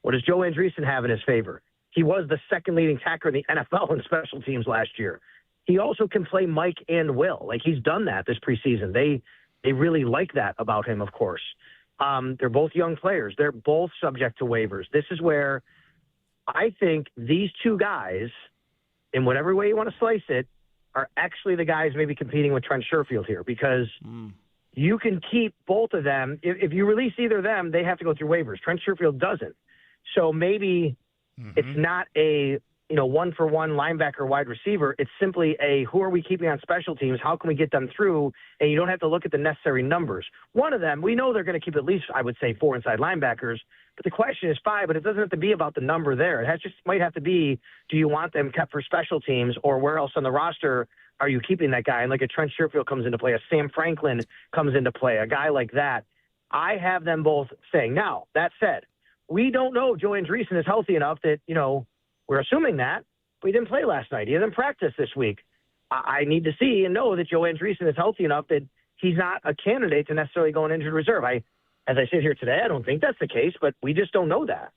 What does Joe Andreessen have in his favor? He was the second leading tackler in the NFL in special teams last year. He also can play Mike and Will. Like, he's done that this preseason. They really like that about him, of course. They're both young players. They're both subject to waivers. This is where I think these 2 guys, in whatever way you want to slice it, are actually the guys maybe competing with Trent Sherfield here, because you can keep both of them. If you release either of them, they have to go through waivers. Trent Sherfield doesn't. So maybe it's not a 1-for-1 linebacker wide receiver. It's simply a who are we keeping on special teams? How can we get them through? And you don't have to look at the necessary numbers. One of them, we know they're going to keep at least, I would say, 4 inside linebackers. But the question is 5, but it doesn't have to be about the number there. It might have to be, do you want them kept for special teams, or where else on the roster are you keeping that guy? And like a Trent Sherfield comes into play, a Sam Franklin comes into play, a guy like that. I have them both saying. Now, that said, we don't know Joe Andreessen is healthy enough that, we're assuming that, but he didn't play last night. He didn't practice this week. I need to see and know that Joe Andreessen is healthy enough that he's not a candidate to necessarily go on injured reserve. As I sit here today, I don't think that's the case, but we just don't know that.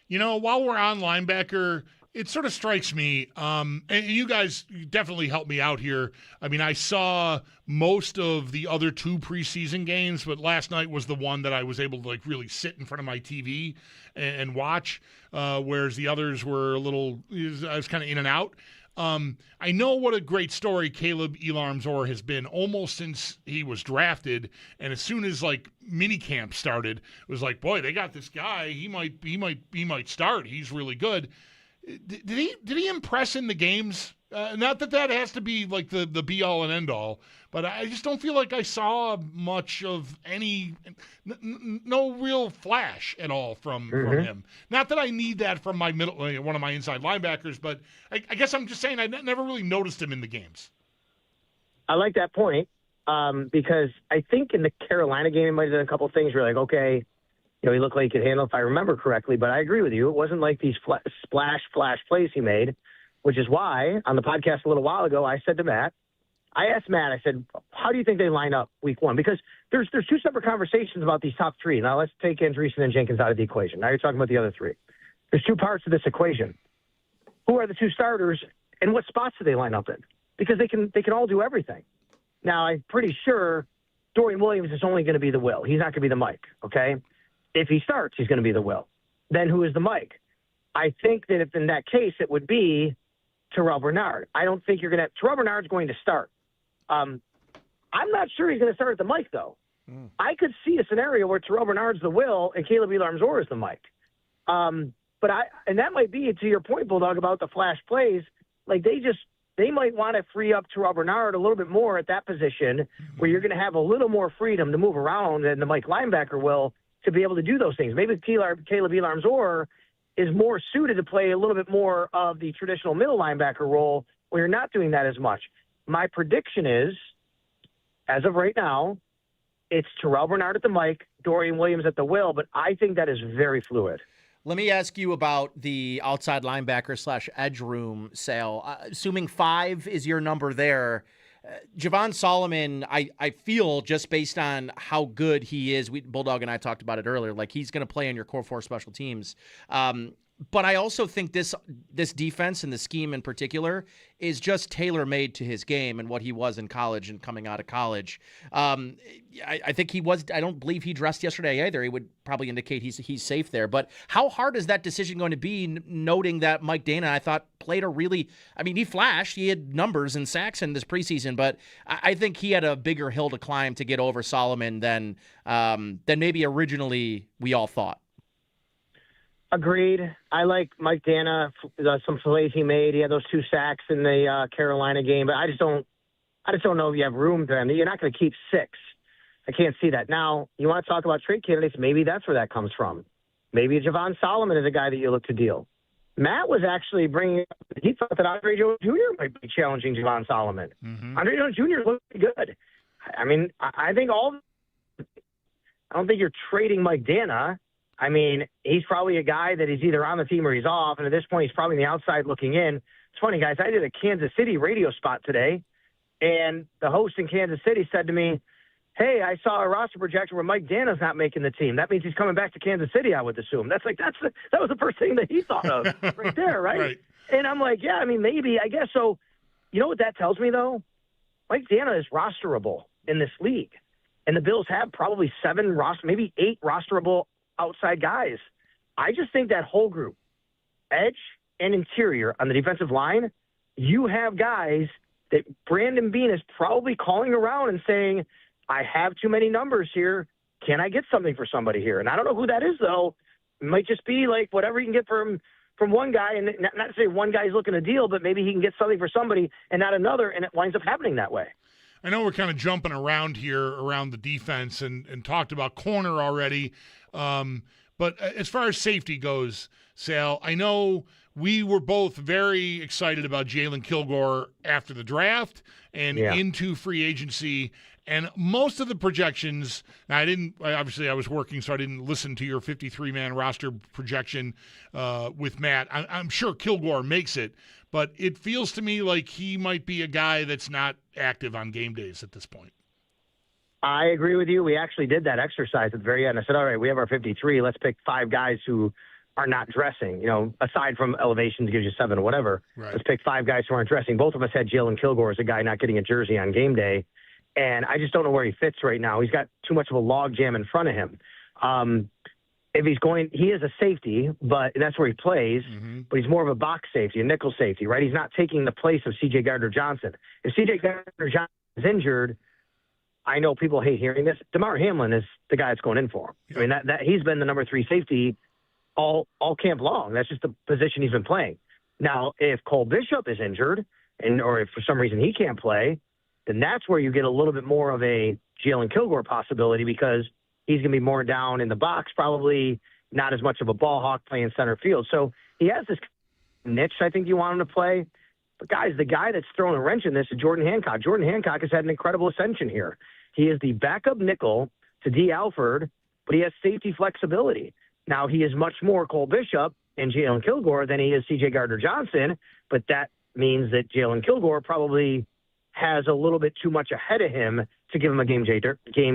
While we're on linebacker, it sort of strikes me, and you guys definitely helped me out here. I mean, I saw most of the other 2 preseason games, but last night was the one that I was able to really sit in front of my TV and watch, whereas the others were I was kind of in and out. I know what a great story Caleb Elarmzor has been almost since he was drafted, and as soon as minicamp started, it was like, boy, they got this guy. He might start. He's really good. Did he impress in the games? Not that has to be the be all and end all, but I just don't feel like I saw much of no real flash at all from him. Not that I need that from my one of my inside linebackers, but I guess I'm just saying I never really noticed him in the games. I like that point because I think in the Carolina game he might have done a couple of things where you're like, okay, he looked like he could handle, if I remember correctly, but I agree with you. It wasn't like these splash plays he made, which is why on the podcast a little while ago, I said to Matt, I asked Matt, I said, how do you think they line up week 1? Because there's 2 separate conversations about these top 3. Now let's take Andreessen and Jenkins out of the equation. Now you're talking about the other 3. There's 2 parts to this equation. Who are the 2 starters and what spots do they line up in? Because they can all do everything. Now I'm pretty sure Dorian Williams is only going to be the Will. He's not going to be the Mike, okay? If he starts, he's going to be the Will. Then who is the Mike? I think that if in that case it would be Terrell Bernard. I don't think you're going to – Terrell Bernard's going to start. I'm not sure he's going to start at the Mike, though. I could see a scenario where Terrell Bernard's the Will and Caleb Elarmzor is the Mike. And that might be, to your point, Bulldog, about the flash plays. They might want to free up Terrell Bernard a little bit more at that position where you're going to have a little more freedom to move around than the Mike linebacker will to be able to do those things. Maybe Caleb Elarmzor is more suited to play a little bit more of the traditional middle linebacker role where you're not doing that as much. My prediction is, as of right now, it's Terrell Bernard at the Mike, Dorian Williams at the Will, but I think that is very fluid. Let me ask you about the outside linebacker / edge room, Sal. Assuming 5 is your number there, Javon Solomon, I feel just based on how good he is, Bulldog and I talked about it earlier, like he's going to play in your core 4 special teams. But I also think this defense and the scheme in particular is just tailor-made to his game and what he was in college and coming out of college. I think he was. I don't believe he dressed yesterday either. He would probably indicate he's safe there. But how hard is that decision going to be, noting that Mike Dana, I thought, played a really – I mean, he flashed. He had numbers and sacks in this preseason, but I think he had a bigger hill to climb to get over Solomon than maybe originally we all thought. Agreed. I like Mike Dana, some plays he made. He had those 2 sacks in the Carolina game, but I just don't know if you have room for him. You're not going to keep 6. I can't see that. Now, you want to talk about trade candidates, maybe that's where that comes from. Maybe Javon Solomon is a guy that you look to deal. Matt was actually bringing up, he thought that Andre Jones Jr. might be challenging Javon Solomon. Mm-hmm. Andre Jones Jr. looked good. I mean, I don't think you're trading Mike Dana. I mean, he's probably a guy that is either on the team or he's off, and at this point, he's probably on the outside looking in. It's funny, guys. I did a Kansas City radio spot today, and the host in Kansas City said to me, "Hey, I saw a roster projection where Mike Dana's not making the team. That means he's coming back to Kansas City, I would assume." That was the first thing that he thought of right there, right? Right? And I'm like, yeah, I mean, maybe, I guess so. You know what that tells me, though? Mike Dana is rosterable in this league, and the Bills have probably 7 maybe 8 rosterable outside guys. I just think that whole group, edge and interior on the defensive line, you have guys that Brandon Beane is probably calling around and saying, I have too many numbers here. Can I get something for somebody here? And I don't know who that is, though. It might just be like whatever you can get from one guy, and not to say one guy's looking to deal, but maybe he can get something for somebody and not another, and it winds up happening that way. I know we're kind of jumping around here around the defense and talked about corner already. But as far as safety goes, Sal, I know we were both very excited about Jalen Kilgore after the draft and into free agency. And most of the projections, I was working, so I didn't listen to your 53-man roster projection with Matt. I'm sure Kilgore makes it, but it feels to me like he might be a guy that's not active on game days at this point. I agree with you. We actually did that exercise at the very end. I said, all right, we have our 53. Let's pick 5 guys who are not dressing. You know, aside from elevations gives you 7 or whatever. Right. Let's pick 5 guys who aren't dressing. Both of us had Jalen Kilgore as a guy not getting a jersey on game day. And I just don't know where he fits right now. He's got too much of a log jam in front of him. If he's going, he is a safety, and that's where he plays, but he's more of a box safety, a nickel safety, right? He's not taking the place of C.J. Gardner-Johnson. If C.J. Gardner-Johnson is injured, I know people hate hearing this. DeMar Hamlin is the guy that's going in for him. Yeah. I mean, that he's been the number 3 safety all camp long. That's just the position he's been playing. Now, if Cole Bishop is injured, or if for some reason he can't play, then that's where you get a little bit more of a Jalen Kilgore possibility, because he's going to be more down in the box, probably not as much of a ball hawk playing center field. So he has this niche I think you want him to play. But, guys, the guy that's throwing a wrench in this is Jordan Hancock. Jordan Hancock has had an incredible ascension here. He is the backup nickel to D. Alford, but he has safety flexibility. Now, he is much more Cole Bishop and Jalen Kilgore than he is C.J. Gardner-Johnson, but that means that Jalen Kilgore probably has a little bit too much ahead of him to give him a game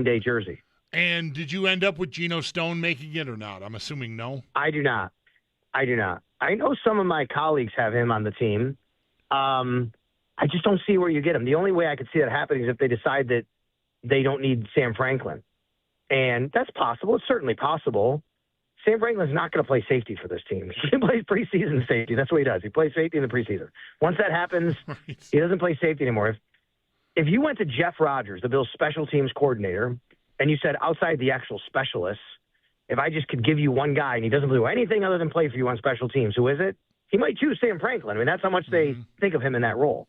day jersey. And did you end up with Geno Stone making it or not? I'm assuming no. I do not. I know some of my colleagues have him on the team. I just don't see where you get him. The only way I could see that happening is if they decide that they don't need Sam Franklin. And that's possible. It's certainly possible. Sam Franklin's not going to play safety for this team. He plays preseason safety. That's what he does. He plays safety in the preseason. Once that happens, he doesn't play safety anymore. If you went to Jeff Rodgers, the Bills special teams coordinator, and you said outside the actual specialists, if I just could give you one guy and he doesn't do anything other than play for you on special teams, who is it? He might choose Sam Franklin. I mean, that's how much they think of him in that role.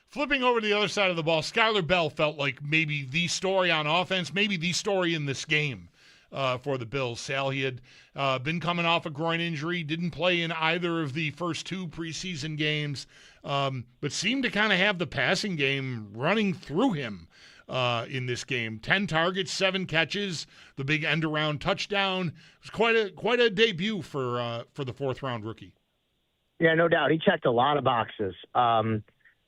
Flipping over to the other side of the ball, Skylar Bell felt like maybe the story on offense, maybe the story in this game for the Bills. Sal, he had been coming off a groin injury, didn't play in either of the first 2 preseason games, but seemed to kind of have the passing game running through him. in this game. 10 targets, 7 catches, the big end-around touchdown. It was quite a debut for the fourth-round rookie. Yeah, no doubt. He checked a lot of boxes.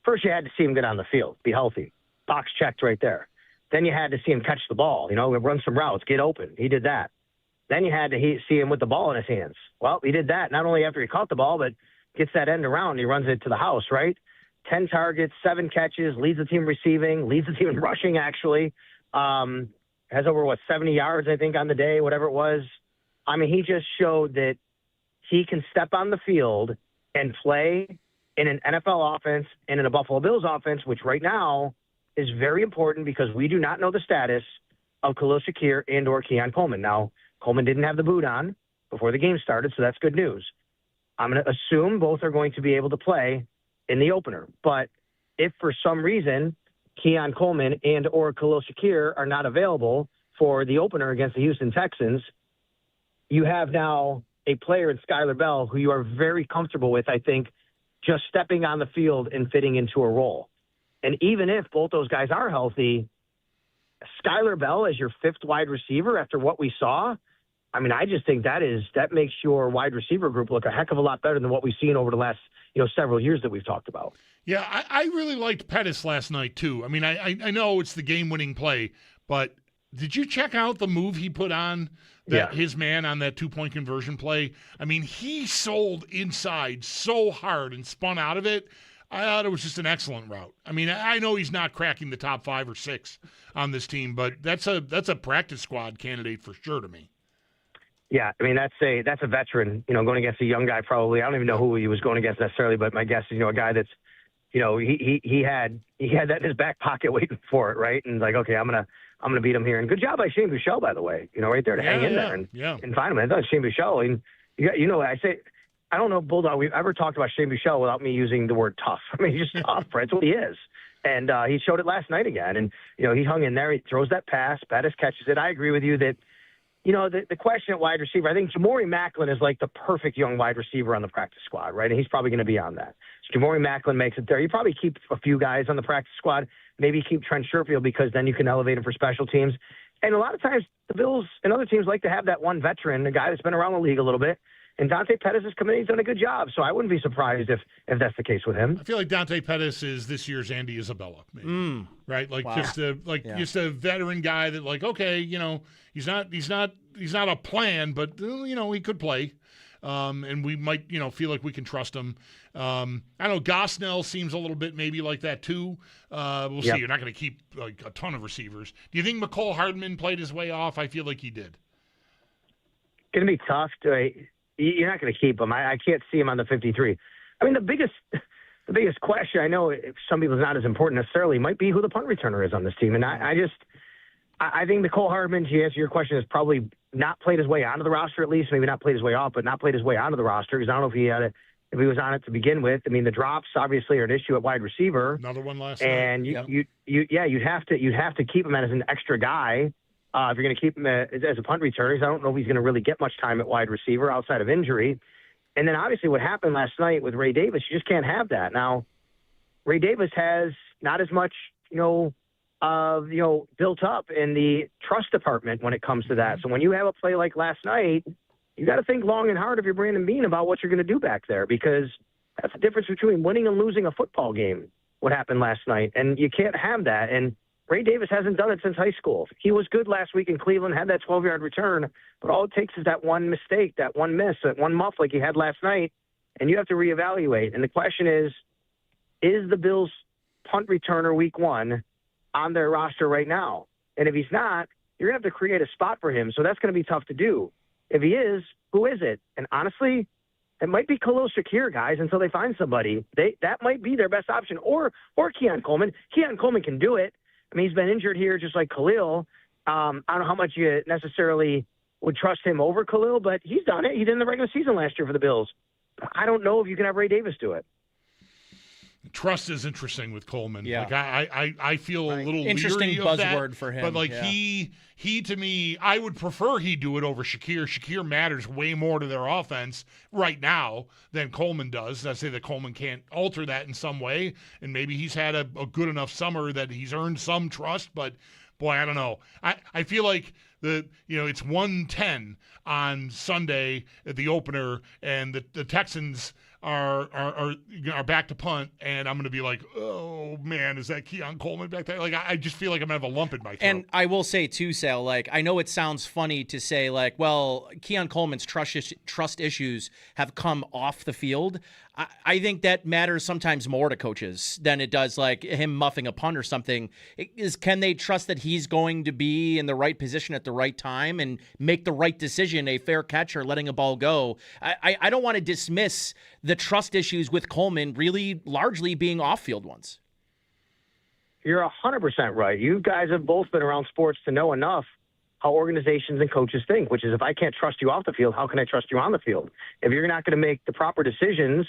First, you had to see him get on the field, be healthy. Box checked right there. Then you had to see him catch the ball, run some routes, get open. He did that. Then you had to see him with the ball in his hands. Well, he did that not only after he caught the ball, but gets that end around. He runs it to the house, right? 10 targets, 7 catches, leads the team receiving, leads the team in rushing, actually. Has over, 70 yards, I think, on the day, whatever it was. I mean, he just showed that he can step on the field and play in an NFL offense and in a Buffalo Bills offense, which right now is very important because we do not know the status of Khalil Shakir and or Keon Coleman. Now, Coleman didn't have the boot on before the game started, so that's good news. I'm going to assume both are going to be able to play in the opener. But if for some reason Keon Coleman and or Khalil Shakir are not available for the opener against the Houston Texans, you have now a player in Skylar Bell who you are very comfortable with, I think, just stepping on the field and fitting into a role. And even if both those guys are healthy, Skylar Bell as your 5th wide receiver after what we saw, I mean, I just think that makes your wide receiver group look a heck of a lot better than what we've seen over the last, several years that we've talked about. Yeah, I really liked Pettis last night, too. I mean, I know it's the game-winning play, but did you check out the move he put on his man on that 2-point conversion play? I mean, he sold inside so hard and spun out of it. I thought it was just an excellent route. I mean, I know he's not cracking the top 5 or 6 on this team, but that's a practice squad candidate for sure to me. Yeah, I mean, that's a veteran, going against a young guy probably. I don't even know who he was going against necessarily, but my guess is, a guy that's, he had that in his back pocket waiting for it, right? And like, okay, I'm gonna beat him here. And good job by Shane Buechele, by the way, right there to hang in there and find him. And I thought Shane Buechele, and I say, I don't know, Bulldog, we've ever talked about Shane Buechele without me using the word tough. I mean, he's just tough, right? That's what he is. And he showed it last night again. And, he hung in there. He throws that pass. Pettis catches it. I agree with you that, the question at wide receiver, I think Jamori Macklin is like the perfect young wide receiver on the practice squad, right? And he's probably going to be on that. So Jamori Macklin makes it there. You probably keep a few guys on the practice squad. Maybe keep Trent Sherfield because then you can elevate him for special teams. And a lot of times the Bills and other teams like to have that one veteran, a guy that's been around the league a little bit. And Dante Pettis is coming in. He's done a good job. So I wouldn't be surprised if that's the case with him. I feel like Dante Pettis is this year's Andy Isabella, maybe. Right? Like just a veteran guy that like, okay, he's not a plan, but he could play. And we might, feel like we can trust him. I know Gosnell seems a little bit maybe like that too. We'll see. You're not going to keep like a ton of receivers. Do you think McCole Hardman played his way off? I feel like he did. Going to be tough you're not going to keep him. I can't see him on the 53. I mean, the biggest question, I know some people it's not as important necessarily, might be who the punt returner is on this team. And I think Mecole Hardman, to answer your question, has probably not played his way onto the roster, at least. Maybe not played his way off, but not played his way onto the roster. Because I don't know if he was on it to begin with. I mean, the drops obviously are an issue at wide receiver. Another one last night. And you'd have to keep him as an extra guy. If you're going to keep him as a punt returner, I don't know if he's going to really get much time at wide receiver outside of injury. And then obviously what happened last night with Ray Davis, you just can't have that. Now, Ray Davis has not as much, built up in the trust department when it comes to that. So when you have a play like last night, you got to think long and hard if you're Brandon Beane about what you're going to do back there, because that's the difference between winning and losing a football game, what happened last night. And you can't have that. And Ray Davis hasn't done it since high school. He was good last week in Cleveland, had that 12-yard return, but all it takes is that one mistake, that one miss, that one muff like he had last night, and you have to reevaluate. And the question is the Bills' punt returner week 1 on their roster right now? And if he's not, you're going to have to create a spot for him, so that's going to be tough to do. If he is, who is it? And honestly, it might be Khalil Shakir, guys, until they find somebody. That might be their best option, or Keon Coleman. Keon Coleman can do it. I mean, he's been injured here just like Khalil. I don't know how much you necessarily would trust him over Khalil, but he's done it. He did in the regular season last year for the Bills. I don't know if you can have Ray Davis do it. Trust is interesting with Coleman. Yeah. Like I feel a little interesting leery of that, buzzword for him. But like yeah. he to me, I would prefer he do it over Shakir. Shakir matters way more to their offense right now than Coleman does. I say that Coleman can't alter that in some way, and maybe he's had a good enough summer that he's earned some trust. But boy, I don't know. I feel like it's 1-10 on Sunday at the opener, and the Texans are back to punt, and I'm going to be like, oh man, is that Keon Coleman back there? Like I just feel like I'm going to have a lump in my throat. And I will say too, Sal, like I know it sounds funny to say like, well, Keon Coleman's trust issues have come off the field. I think that matters sometimes more to coaches than it does like him muffing a punt or something. Can they trust that he's going to be in the right position at the right time and make the right decision, a fair catch or letting a ball go? I don't want to dismiss the trust issues with Coleman really largely being off-field ones. You're 100% right. You guys have both been around sports to know enough how organizations and coaches think, which is if I can't trust you off the field, how can I trust you on the field? If you're not going to make the proper decisions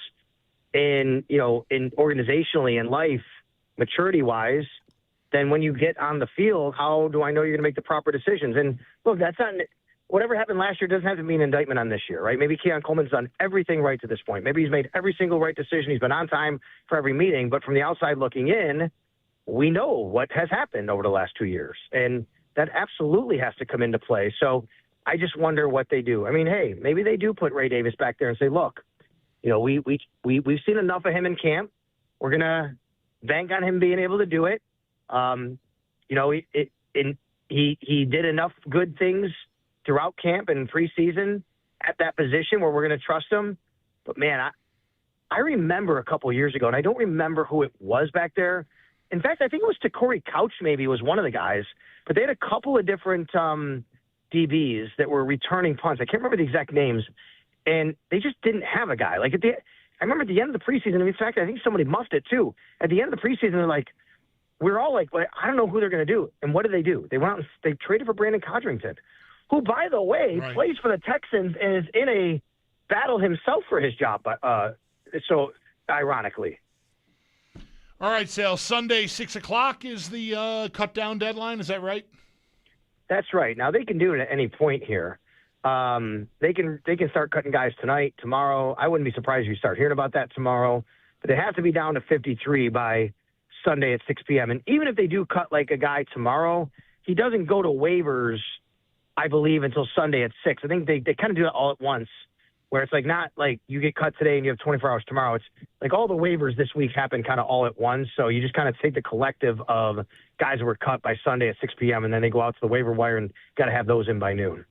in organizationally in life, maturity-wise, then when you get on the field, how do I know you're going to make the proper decisions? And look, that's not whatever happened last year doesn't have to mean an indictment on this year, right? Maybe Keon Coleman's done everything right to this point. Maybe he's made every single right decision. He's been on time for every meeting. But from the outside looking in, we know what has happened over the last 2 years, and that absolutely has to come into play. So I just wonder what they do. I mean, hey, maybe they do put Ray Davis back there and say, look, we've seen enough of him in camp. We're gonna bank on him being able to do it. He did enough good things throughout camp and preseason at that position where we're gonna trust him. But man, I remember a couple of years ago, and I don't remember who it was back there. In fact, I think it was Corey Couch maybe was one of the guys, but they had a couple of different DBs that were returning punts. I can't remember the exact names. And they just didn't have a guy. Like I remember at the end of the preseason, and in fact, I think somebody muffed it too. At the end of the preseason, they're like, we're all like, I don't know who they're going to do. And what did they do? They went out and they traded for Brandon Codrington, who, by the way, plays for the Texans and is in a battle himself for his job. So ironically. All right, Sal, Sunday, 6 o'clock is the cut-down deadline. Is that right? That's right. Now, they can do it at any point here. They can start cutting guys tonight, tomorrow. I wouldn't be surprised if you start hearing about that tomorrow. But they have to be down to 53 by Sunday at 6 p.m. And even if they do cut like a guy tomorrow, he doesn't go to waivers, I believe, until Sunday at 6. I think they kind of do it all at once, where it's like not like you get cut today and you have 24 hours tomorrow. It's like all the waivers this week happen kind of all at once. So you just kind of take the collective of guys who were cut by Sunday at 6 p.m. and then they go out to the waiver wire and got to have those in by noon.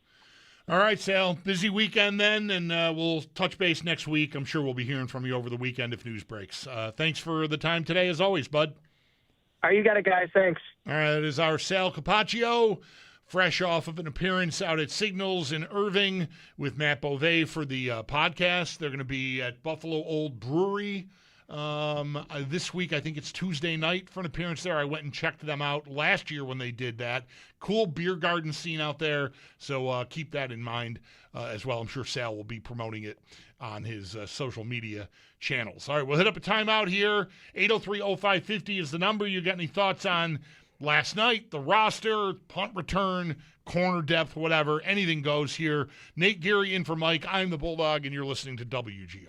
All right, Sal. Busy weekend then, and we'll touch base next week. I'm sure we'll be hearing from you over the weekend if news breaks. Thanks for the time today, as always, bud. All right, you got it, guys. Thanks. All right, it is our Sal Capaccio, fresh off of an appearance out at Signals in Irving with Matt Beauvais for the podcast. They're going to be at Buffalo Old Brewery this week. I think it's Tuesday night for an appearance there. I went and checked them out last year when they did that. Cool beer garden scene out there, so keep that in mind as well. I'm sure Sal will be promoting it on his social media channels. All right, we'll hit up a timeout here. 803-0550 is the number. You got any thoughts on last night, the roster, punt return, corner depth, whatever? Anything goes here. Nate Geary in for Mike. I'm the Bulldog, and you're listening to WGR.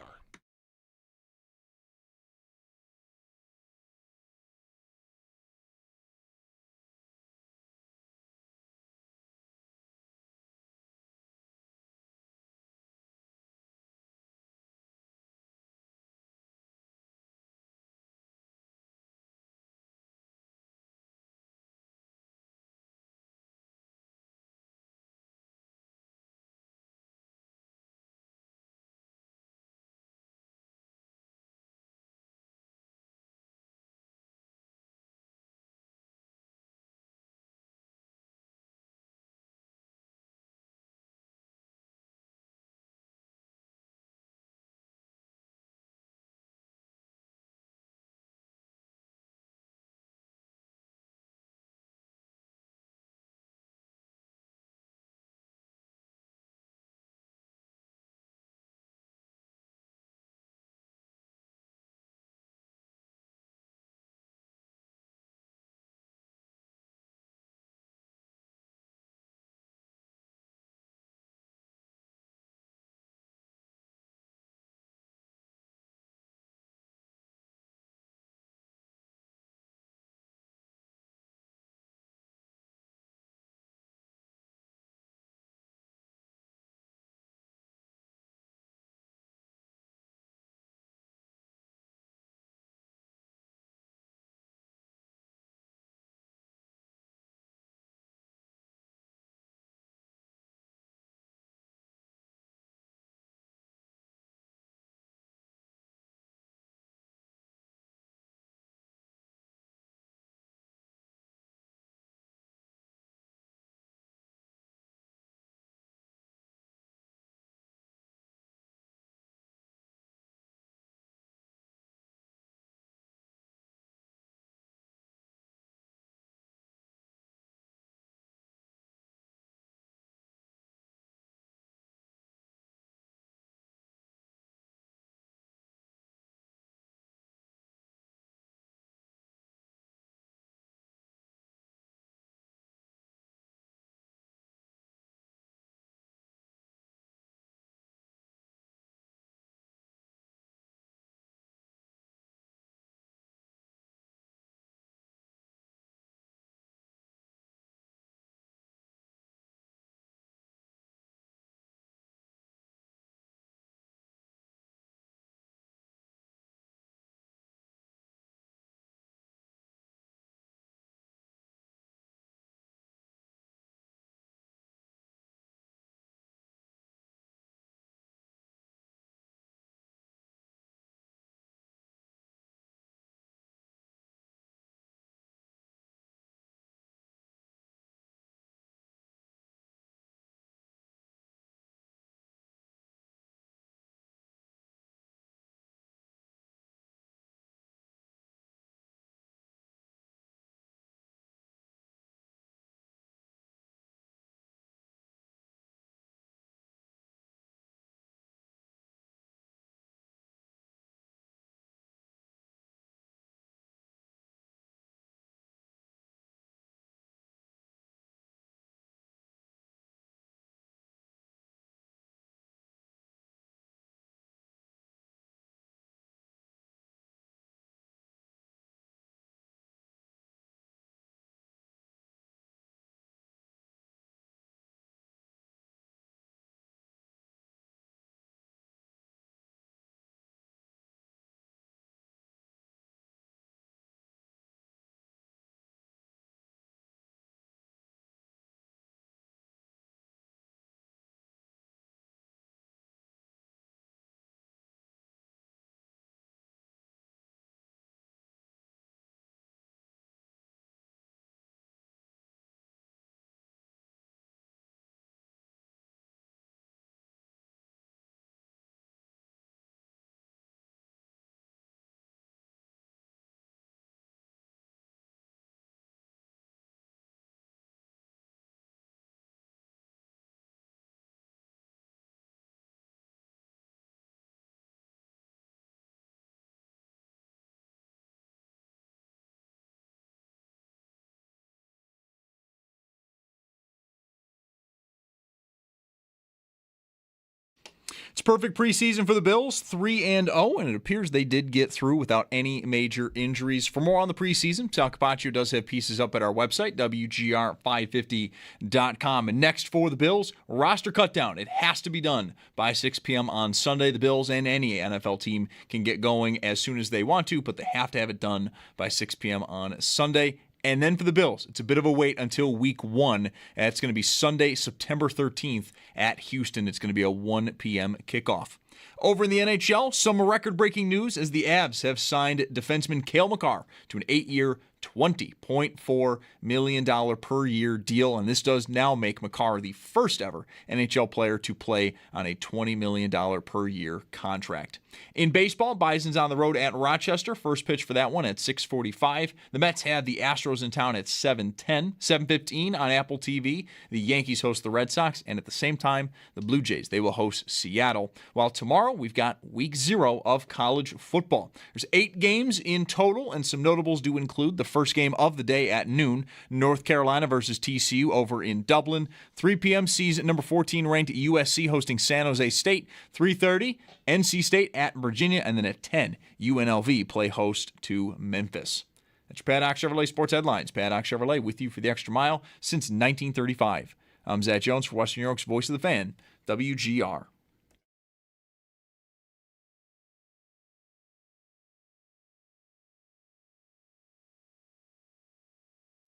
It's perfect preseason for the Bills, 3-0, and it appears they did get through without any major injuries. For more on the preseason, Sal Capaccio does have pieces up at our website, WGR550.com. And next for the Bills, roster cutdown. It has to be done by 6 p.m. on Sunday. The Bills and any NFL team can get going as soon as they want to, but they have to have it done by 6 p.m. on Sunday. And then for the Bills, it's a bit of a wait until week 1. It's going to be Sunday, September 13th at Houston. It's going to be a 1 p.m. kickoff. Over in the NHL, some record-breaking news as the Avs have signed defenseman Cale Makar to an 8-year, $20.4 million per year deal, and this does now make Makar the first ever NHL player to play on a $20 million per year contract. In baseball, Bison's on the road at Rochester. First pitch for that one at 6:45. The Mets have the Astros in town at 7:15 on Apple TV. The Yankees host the Red Sox, and at the same time, the Blue Jays, they will host Seattle. While tomorrow, we've got week 0 of college football. There's 8 games in total, and some notables do include the first game of the day at noon, North Carolina versus TCU over in Dublin. 3 p.m. season number 14 ranked USC hosting San Jose State. 3:30, NC State at Virginia, and then at 10, UNLV play host to Memphis. That's your Paddock Chevrolet Sports Headlines. Paddock Chevrolet with you for the extra mile since 1935. I'm Zach Jones for Western New York's Voice of the Fan, WGR.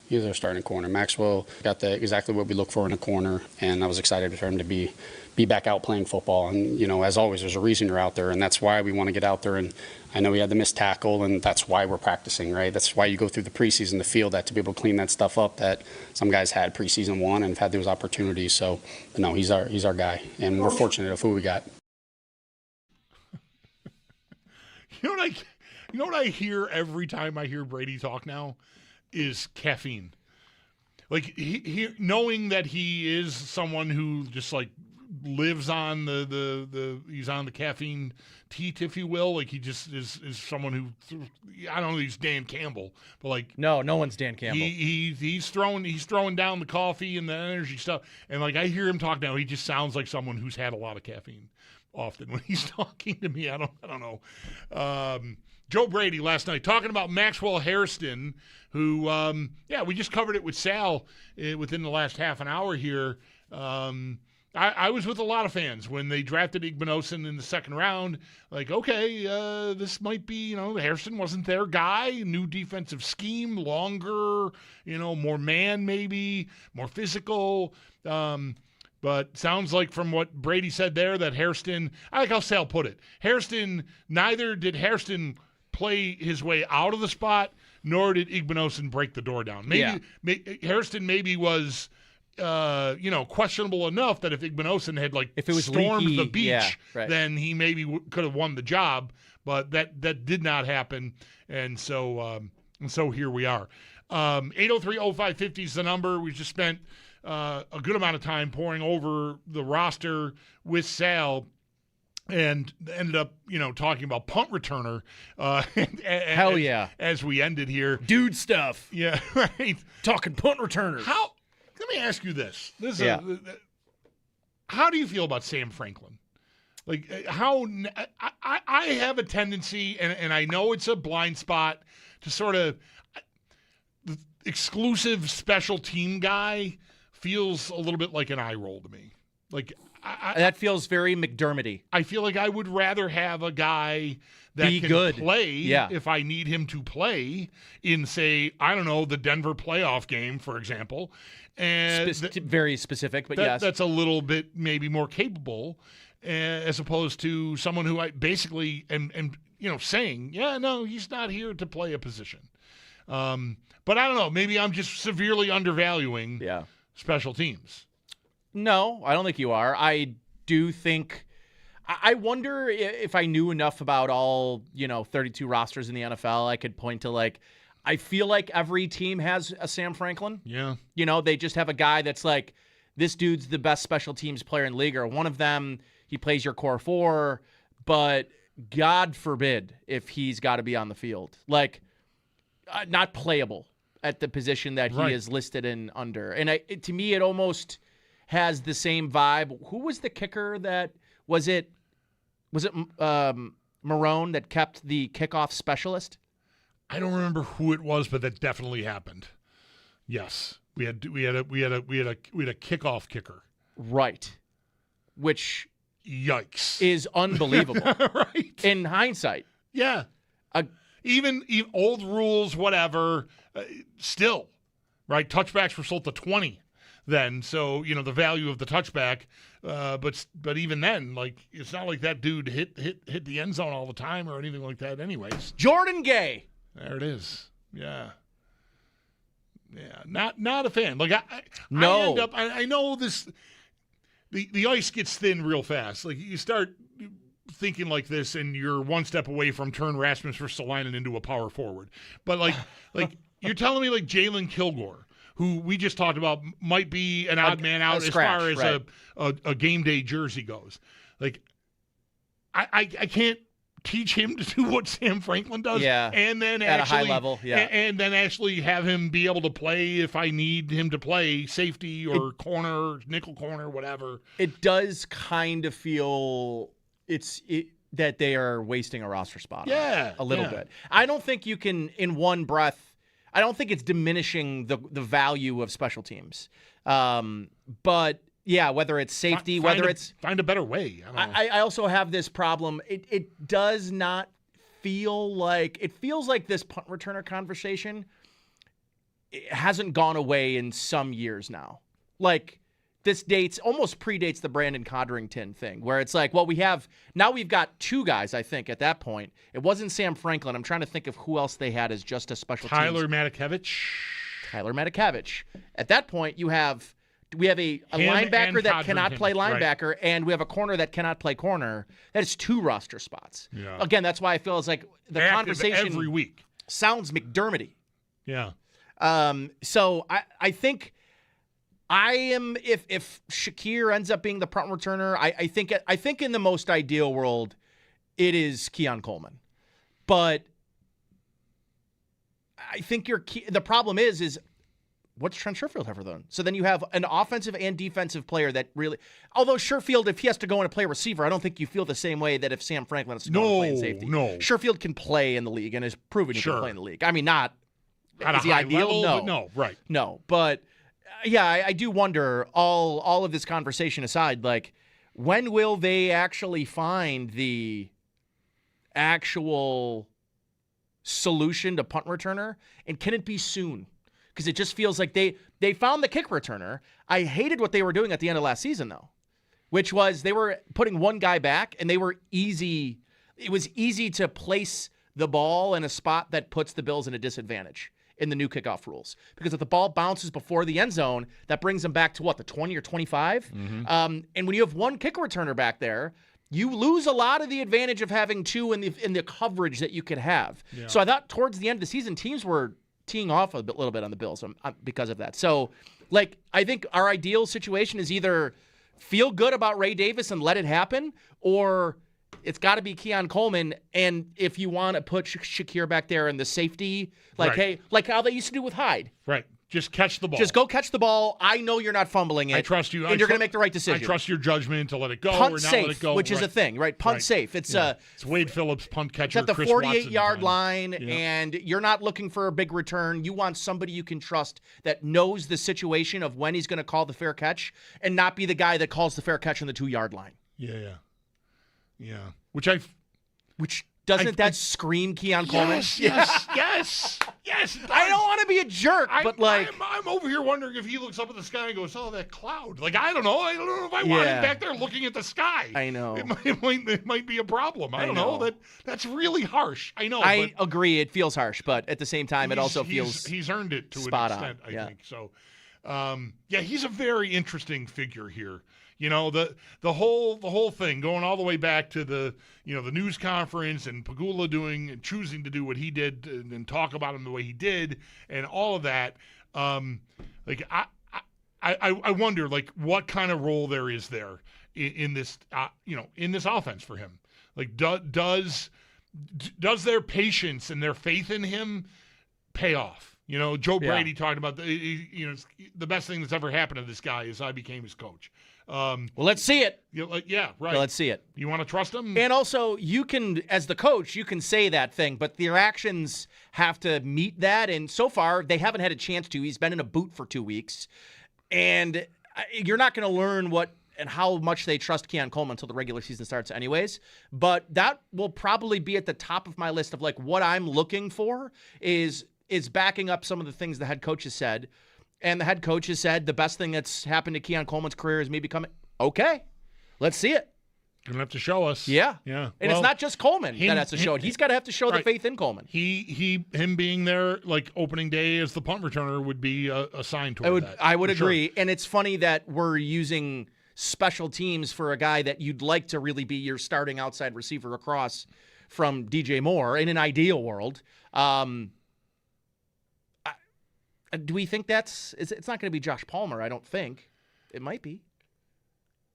He's our starting corner. Maxwell got exactly what we look for in a corner, and I was excited for him to be back out playing football. And, as always, there's a reason you're out there, and that's why we want to get out there. And I know he had the missed tackle, and that's why we're practicing, right? That's why you go through the preseason to feel that, to be able to clean that stuff up that some guys had preseason 1 and have had those opportunities. So, no, he's our guy, and we're fortunate of who we got. You know what I hear every time I hear Brady talk now is caffeine. Like he knowing that he is someone who just like lives on he's on the caffeine teat, if you will. Like he just is someone who, I don't know, he's Dan Campbell, but like no one's Dan Campbell. He's throwing down the coffee and the energy stuff, and like I hear him talk now, he just sounds like someone who's had a lot of caffeine often when he's talking to me. I don't know. Joe Brady last night talking about Maxwell Hairston, who, we just covered it with Sal within the last half an hour here. I was with a lot of fans when they drafted Igbinosun in the second round. Like, okay, this might be, Hairston wasn't their guy. New defensive scheme, longer, more man maybe, more physical. But sounds like from what Brady said there that Hairston, I like how Sal put it, neither did Hairston play his way out of the spot, nor did Igbinosun break the door down. Hairston maybe was, questionable enough that if Igbinosun had if it was stormed leaky, the beach, then he maybe could have won the job. But that did not happen, and so here we are. 803-0550 is the number. We just spent a good amount of time pouring over the roster with Sal. And ended up, talking about punt returner. Hell yeah! As we ended here, dude stuff. Yeah, right. Talking punt returners. Let me ask you this. How do you feel about Sam Franklin? Like how I have a tendency, and I know it's a blind spot, to sort of the exclusive special team guy feels a little bit like an eye roll to me. Like. That feels very McDermotty. I feel like I would rather have a guy that can play if I need him to play in, say, I don't know, the Denver playoff game, for example. And very specific, but yes. That's a little bit maybe more capable as opposed to someone who I basically am saying, he's not here to play a position. But I don't know, maybe I'm just severely undervaluing special teams. No, I don't think you are. I do think – I wonder if I knew enough about all, 32 rosters in the NFL, I could point to, I feel like every team has a Sam Franklin. Yeah. They just have a guy that's like, this dude's the best special teams player in the league, or one of them, he plays your core 4, but God forbid if he's got to be on the field. Not playable at the position that he is listed in under. And to me, it almost – has the same vibe. Who was the kicker that was it? Was it Marone that kept the kickoff specialist? I don't remember who it was, but that definitely happened. Yes, we had a kickoff kicker. Right. Which yikes is unbelievable. Right. In hindsight. Yeah. Even old rules, whatever, still, right? Touchbacks were sold to 20 then, so the value of the touchback. But even then, like, it's not like that dude hit the end zone all the time or anything like that. Anyways, Jordan Gay. There it is. Yeah. Not a fan. Like No. I know this. The ice gets thin real fast. Like you start thinking like this, and you're one step away from turn Rasmus Ristolainen into a power forward. But like you're telling me like Jalen Kilgore, who we just talked about, might be an odd man out as far as right. a game day jersey goes. Like I can't teach him to do what Sam Franklin does, and then at actually, a high level, and then actually have him be able to play if I need him to play safety or corner, nickel corner, whatever. It does kind of feel that they are wasting a roster spot. Yeah, a little bit. I don't think you can, in one breath. I don't think it's diminishing the value of special teams. But yeah, whether it's safety, find a better way. I also have this problem. It does not feel like it feels like this punt returner conversation hasn't gone away in some years now. Like this almost predates the Brandon Codrington thing, where it's like, well, we've got two guys. I think at that point it wasn't Sam Franklin. I'm trying to think of who else they had as just a special teams. Tyler Matakevich. At that point, we have a linebacker that cannot play linebacker, right. And we have a corner that cannot play corner. That is 2 roster spots. Yeah. Again, that's why I feel it's like the conversation every week sounds McDermotty. Yeah. So I think I am if Shakir ends up being the punt returner, I think in the most ideal world, it is Keon Coleman, but I think the problem is what's Trent Sherfield ever done? So then you have an offensive and defensive player that really, although Sherfield, if he has to go in and play receiver, I don't think you feel the same way that if Sam Franklin has to go and play in safety. No. Sherfield can play in the league and has proven he can play in the league. I mean, not at is a he high ideal? level, No. but no, right. No, but yeah, I do wonder, all of this conversation aside, like, when will they actually find the actual solution to punt returner? And can it be soon? Because it just feels like they found the kick returner. I hated what they were doing at the end of last season, though, which was they were putting one guy back, and they were easy. It was easy to place the ball in a spot that puts the Bills in a disadvantage in the new kickoff rules. Because if the ball bounces before the end zone, that brings them back to the 20 or 25? Mm-hmm. And when you have one kick returner back there, you lose a lot of the advantage of having two in the coverage that you could have. Yeah. So I thought towards the end of the season, teams were teeing off a little bit on the Bills because of that. So, like, I think our ideal situation is either feel good about Ray Davis and let it happen, or it's got to be Keon Coleman. And if you want to put Shakir back there in the safety, like, hey, like how they used to do with Hyde. Right. Just catch the ball. Just go catch the ball. I know you're not fumbling it. I trust you. And you're going to make the right decision. I trust your judgment to let it go punt or not safe, let it go. Which is a thing, right? Punt safe. It's Wade Phillips, punt catcher. It's at the Chris 48-yard Watson line, and you're not looking for a big return. You want somebody you can trust that knows the situation of when he's going to call the fair catch and not be the guy that calls the fair catch on the 2-yard line. Yeah. Which doesn't that scream Keon Coleman? Yes. I don't want to be a jerk, but I'm over here wondering if he looks up at the sky and goes, "Oh, that cloud." Like I don't know if I want him back there looking at the sky. I know it might be a problem. I don't know. That's really harsh. I know. I agree. It feels harsh, but at the same time, it also feels he's earned it to an extent. I think so. He's a very interesting figure here. You know, the whole thing going all the way back to the news conference and Pegula choosing to do what he did and talk about him the way he did and all of that. I wonder like what kind of role there is there in this in this offense for him. Like does their patience and their faith in him pay off? You know, Joe Yeah. Brady talked about the best thing that's ever happened to this guy is I became his coach. Well, let's see it. Yeah, right. Well, let's see it. You want to trust him? And also, you can, as the coach, you can say that thing, but your actions have to meet that. And so far, they haven't had a chance to. He's been in a boot for 2 weeks. And you're not going to learn what and how much they trust Keon Coleman until the regular season starts anyways. But that will probably be at the top of my list of like what I'm looking for is backing up some of the things the head coach has said. And the head coach has said the best thing that's happened to Keon Coleman's career is me becoming okay. Let's see it. You're gonna have to show us. Yeah. Yeah. And it's not just Coleman that has to show it. He's got to have to show the faith in Coleman. Him being there like opening day as the punt returner would be a sign toward that. I would for agree. Sure. And it's funny that we're using special teams for a guy that you'd like to really be your starting outside receiver across from DJ Moore in an ideal world. Do we think it's not going to be Josh Palmer? I don't think. It might be.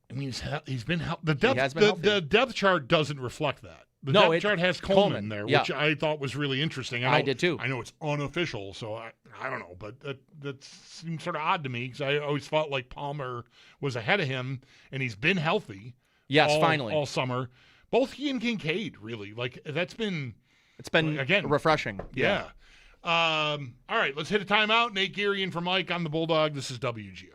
I mean, he's been the depth. He has been healthy. The depth chart doesn't reflect that. The depth chart has Coleman there, which I thought was really interesting. I did too. I know it's unofficial, so I don't know, but that seems sort of odd to me because I always felt like Palmer was ahead of him, and he's been healthy. Yes, finally all summer. Both he and Kincaid really it's been again refreshing. Yeah. All right, let's hit a timeout. Nate Geary in for Mike on the Bulldog. This is WGR.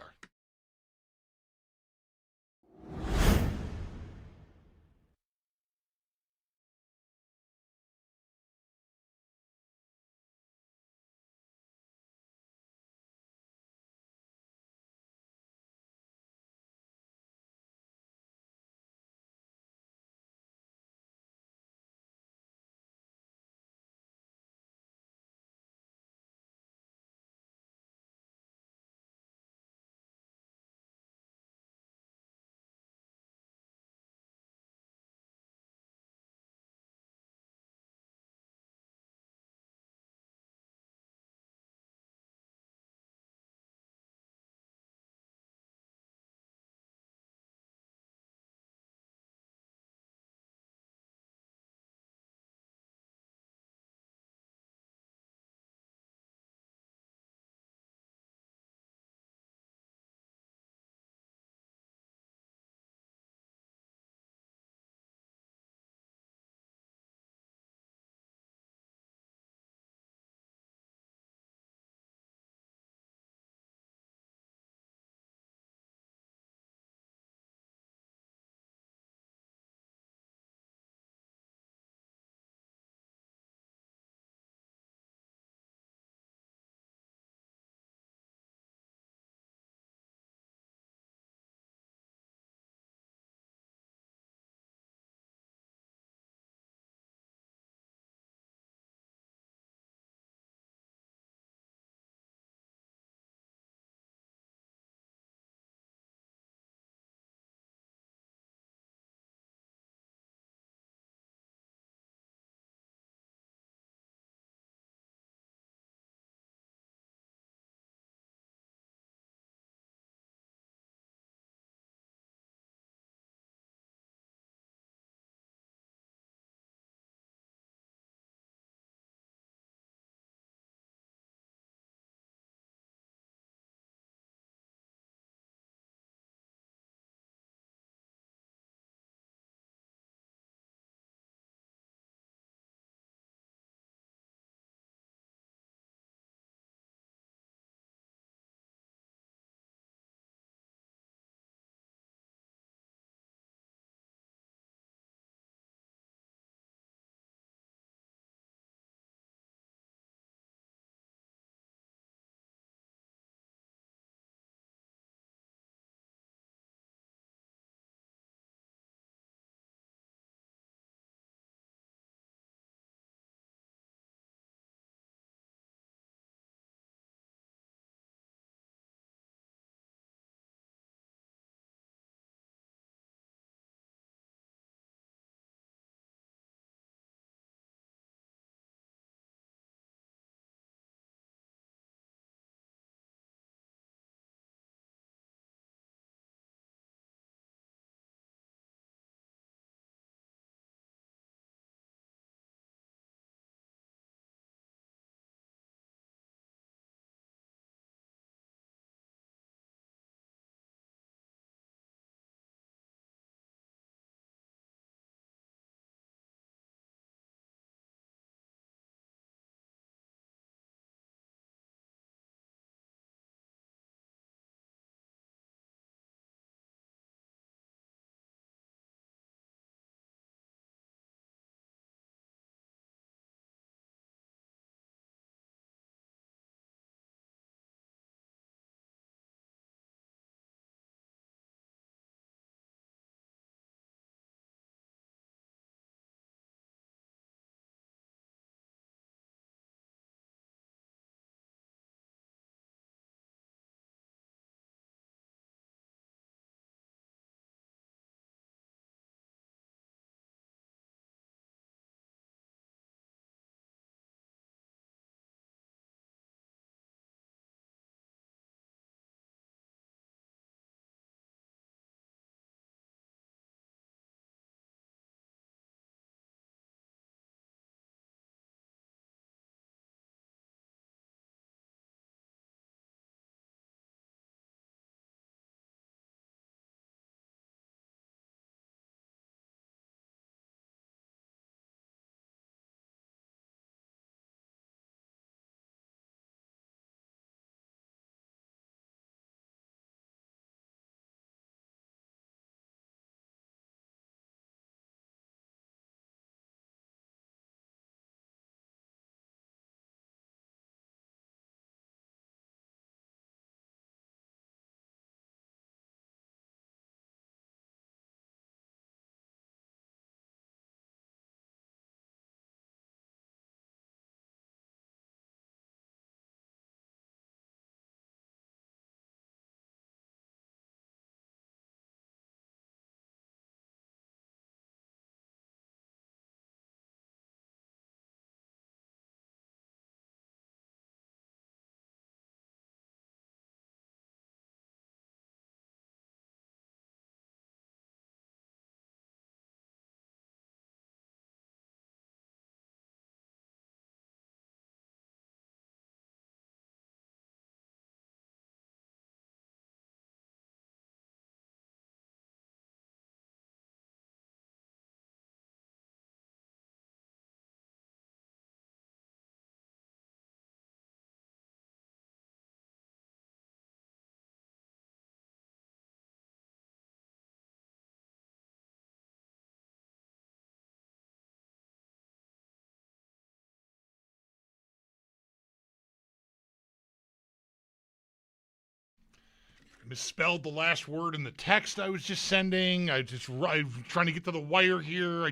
misspelled the last word in the text I was just sending. I'm trying to get to the wire here.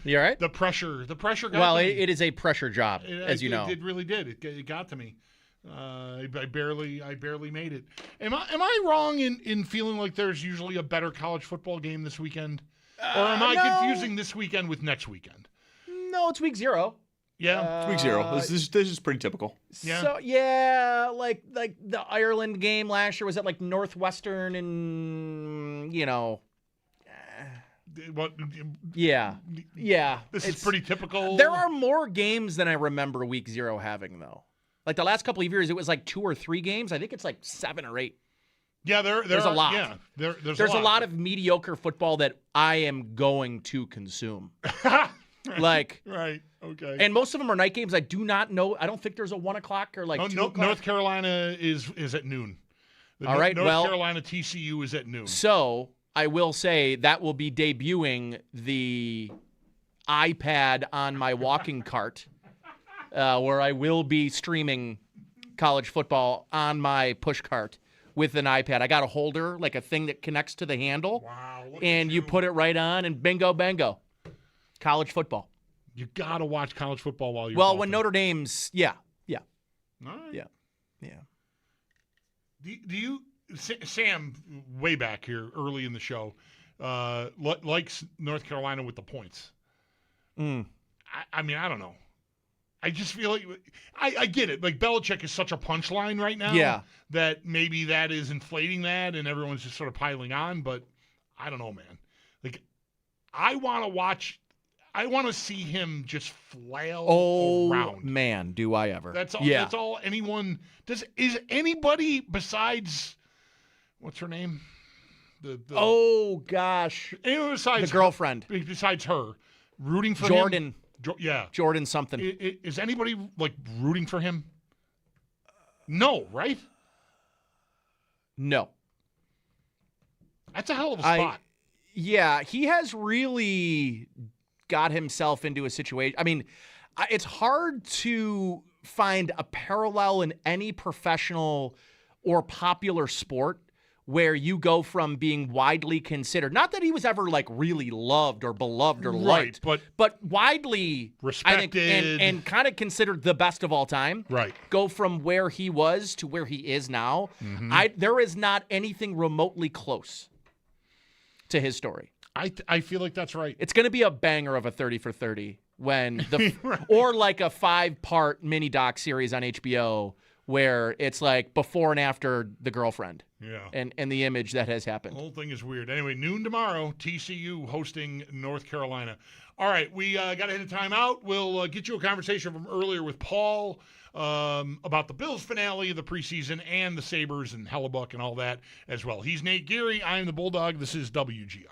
You all right? The pressure got well, to me. it is a pressure job, as you know. It really did. It got to me. I barely made it. Am I wrong in feeling like there's usually a better college football game this weekend? Or am I confusing this weekend with next weekend? No, it's week 0. Yeah. It's week 0. This is pretty typical. Yeah. So, yeah, like the Ireland game last year was at like Northwestern and, What? Yeah. This is pretty typical. There are more games than I remember week 0 having, though. Like the last couple of years, it was like 2 or 3 games. I think it's like 7 or 8. Yeah, there's a lot. Yeah, there's a lot of mediocre football that I am going to consume. Like, right, okay. And most of them are night games. I do not know. I don't think there's a 1 o'clock or like 2 o'clock. North Carolina is at noon. All right, North Carolina TCU is at noon. So I will say that will be debuting the iPad on my walking cart, where I will be streaming college football on my push cart with an iPad. I got a holder, like a thing that connects to the handle. Wow. And you put it right on, and bingo, bango. College football. You got to watch college football while you're Well, when Notre Dame's, yeah. All right. Yeah. Do you, Sam, way back here, early in the show, likes North Carolina with the points? I mean, I don't know. I just feel like I get it. Like Belichick is such a punchline right now. Yeah. That maybe that is inflating that, and everyone's just sort of piling on. But I don't know, man. Like I want to see him just flail around. Man, do I ever? That's all. Yeah. That's all anyone does. Is anybody besides what's her name? Oh gosh. Anyone besides the girlfriend? Besides her, rooting for Jordan. him? Yeah. Jordan something. Is anybody like rooting for him? No, right? No. That's a hell of a spot. Yeah, he has really got himself into a situation. I mean, it's hard to find a parallel in any professional or popular sport where you go from being widely considered, not that he was ever like really loved or beloved or liked, but widely respected, I think, and kind of considered the best of all time. Right. Go from where he was to where he is now. Mm-hmm. There is not anything remotely close to his story. I feel like that's right. It's going to be a banger of a 30 for 30 when Right. or like a 5-part mini doc series on HBO where it's like before and after the girlfriend. Yeah. And the image that has happened. The whole thing is weird. Anyway, noon tomorrow, TCU hosting North Carolina. All right, we got to hit a timeout. We'll get you a conversation from earlier with Paul about the Bills finale, the preseason, and the Sabres and Hellebuck and all that as well. He's Nate Geary. I'm the Bulldog. This is WGR.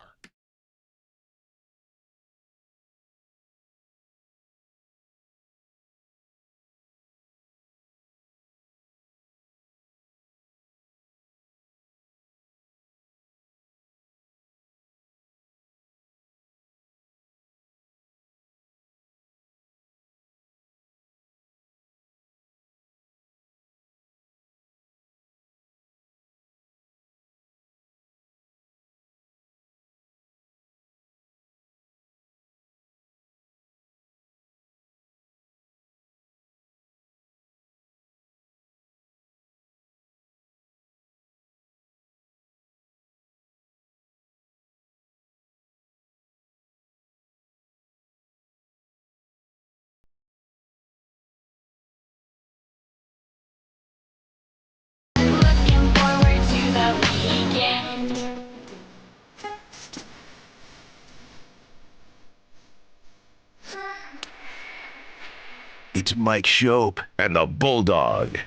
It's Mike Schopp and the Bulldog.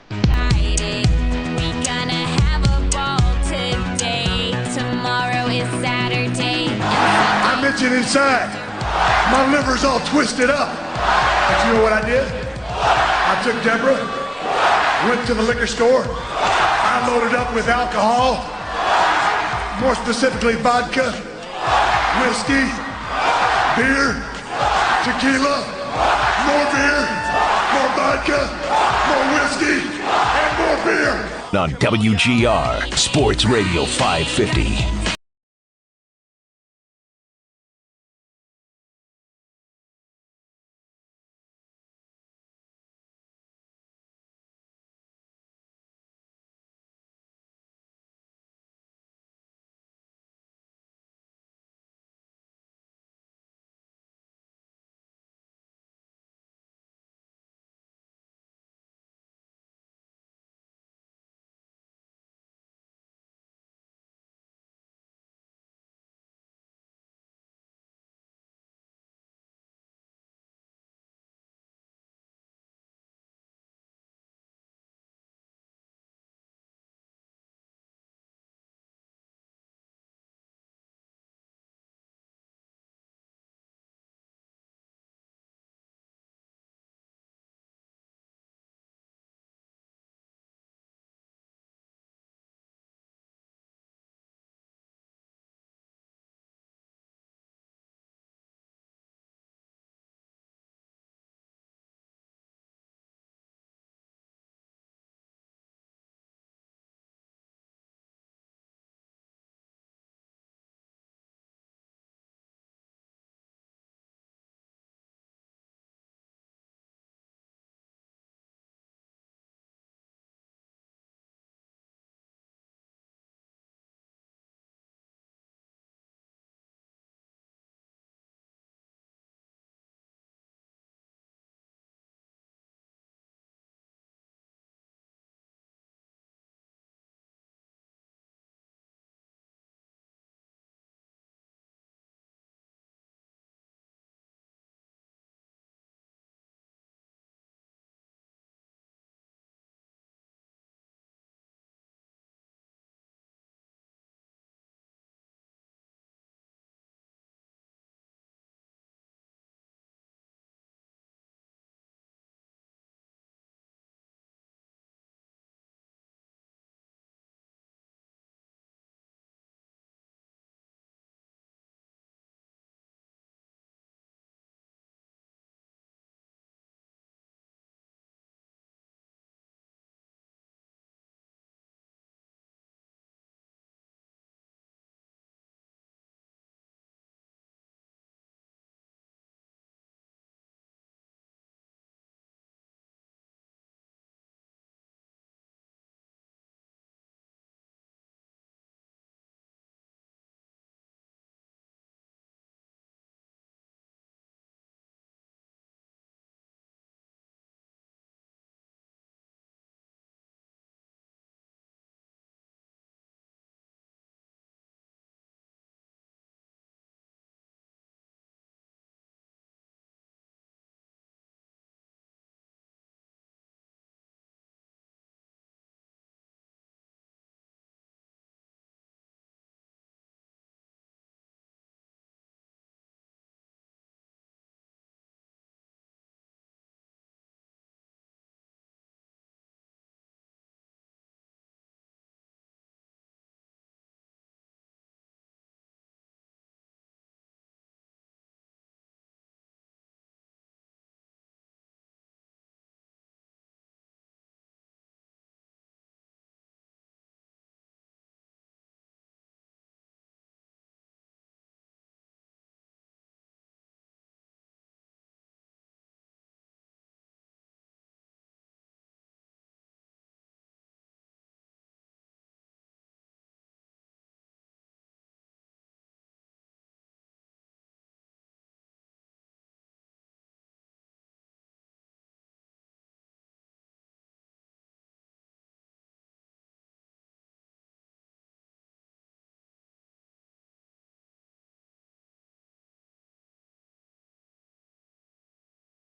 I'm itching inside. My liver's all twisted up. But you know what I did? I took Deborah, went to the liquor store. I loaded up with alcohol, more specifically vodka, whiskey, beer, tequila, more beer, more vodka, more whiskey, and more beer. on WGR Sports Radio 550.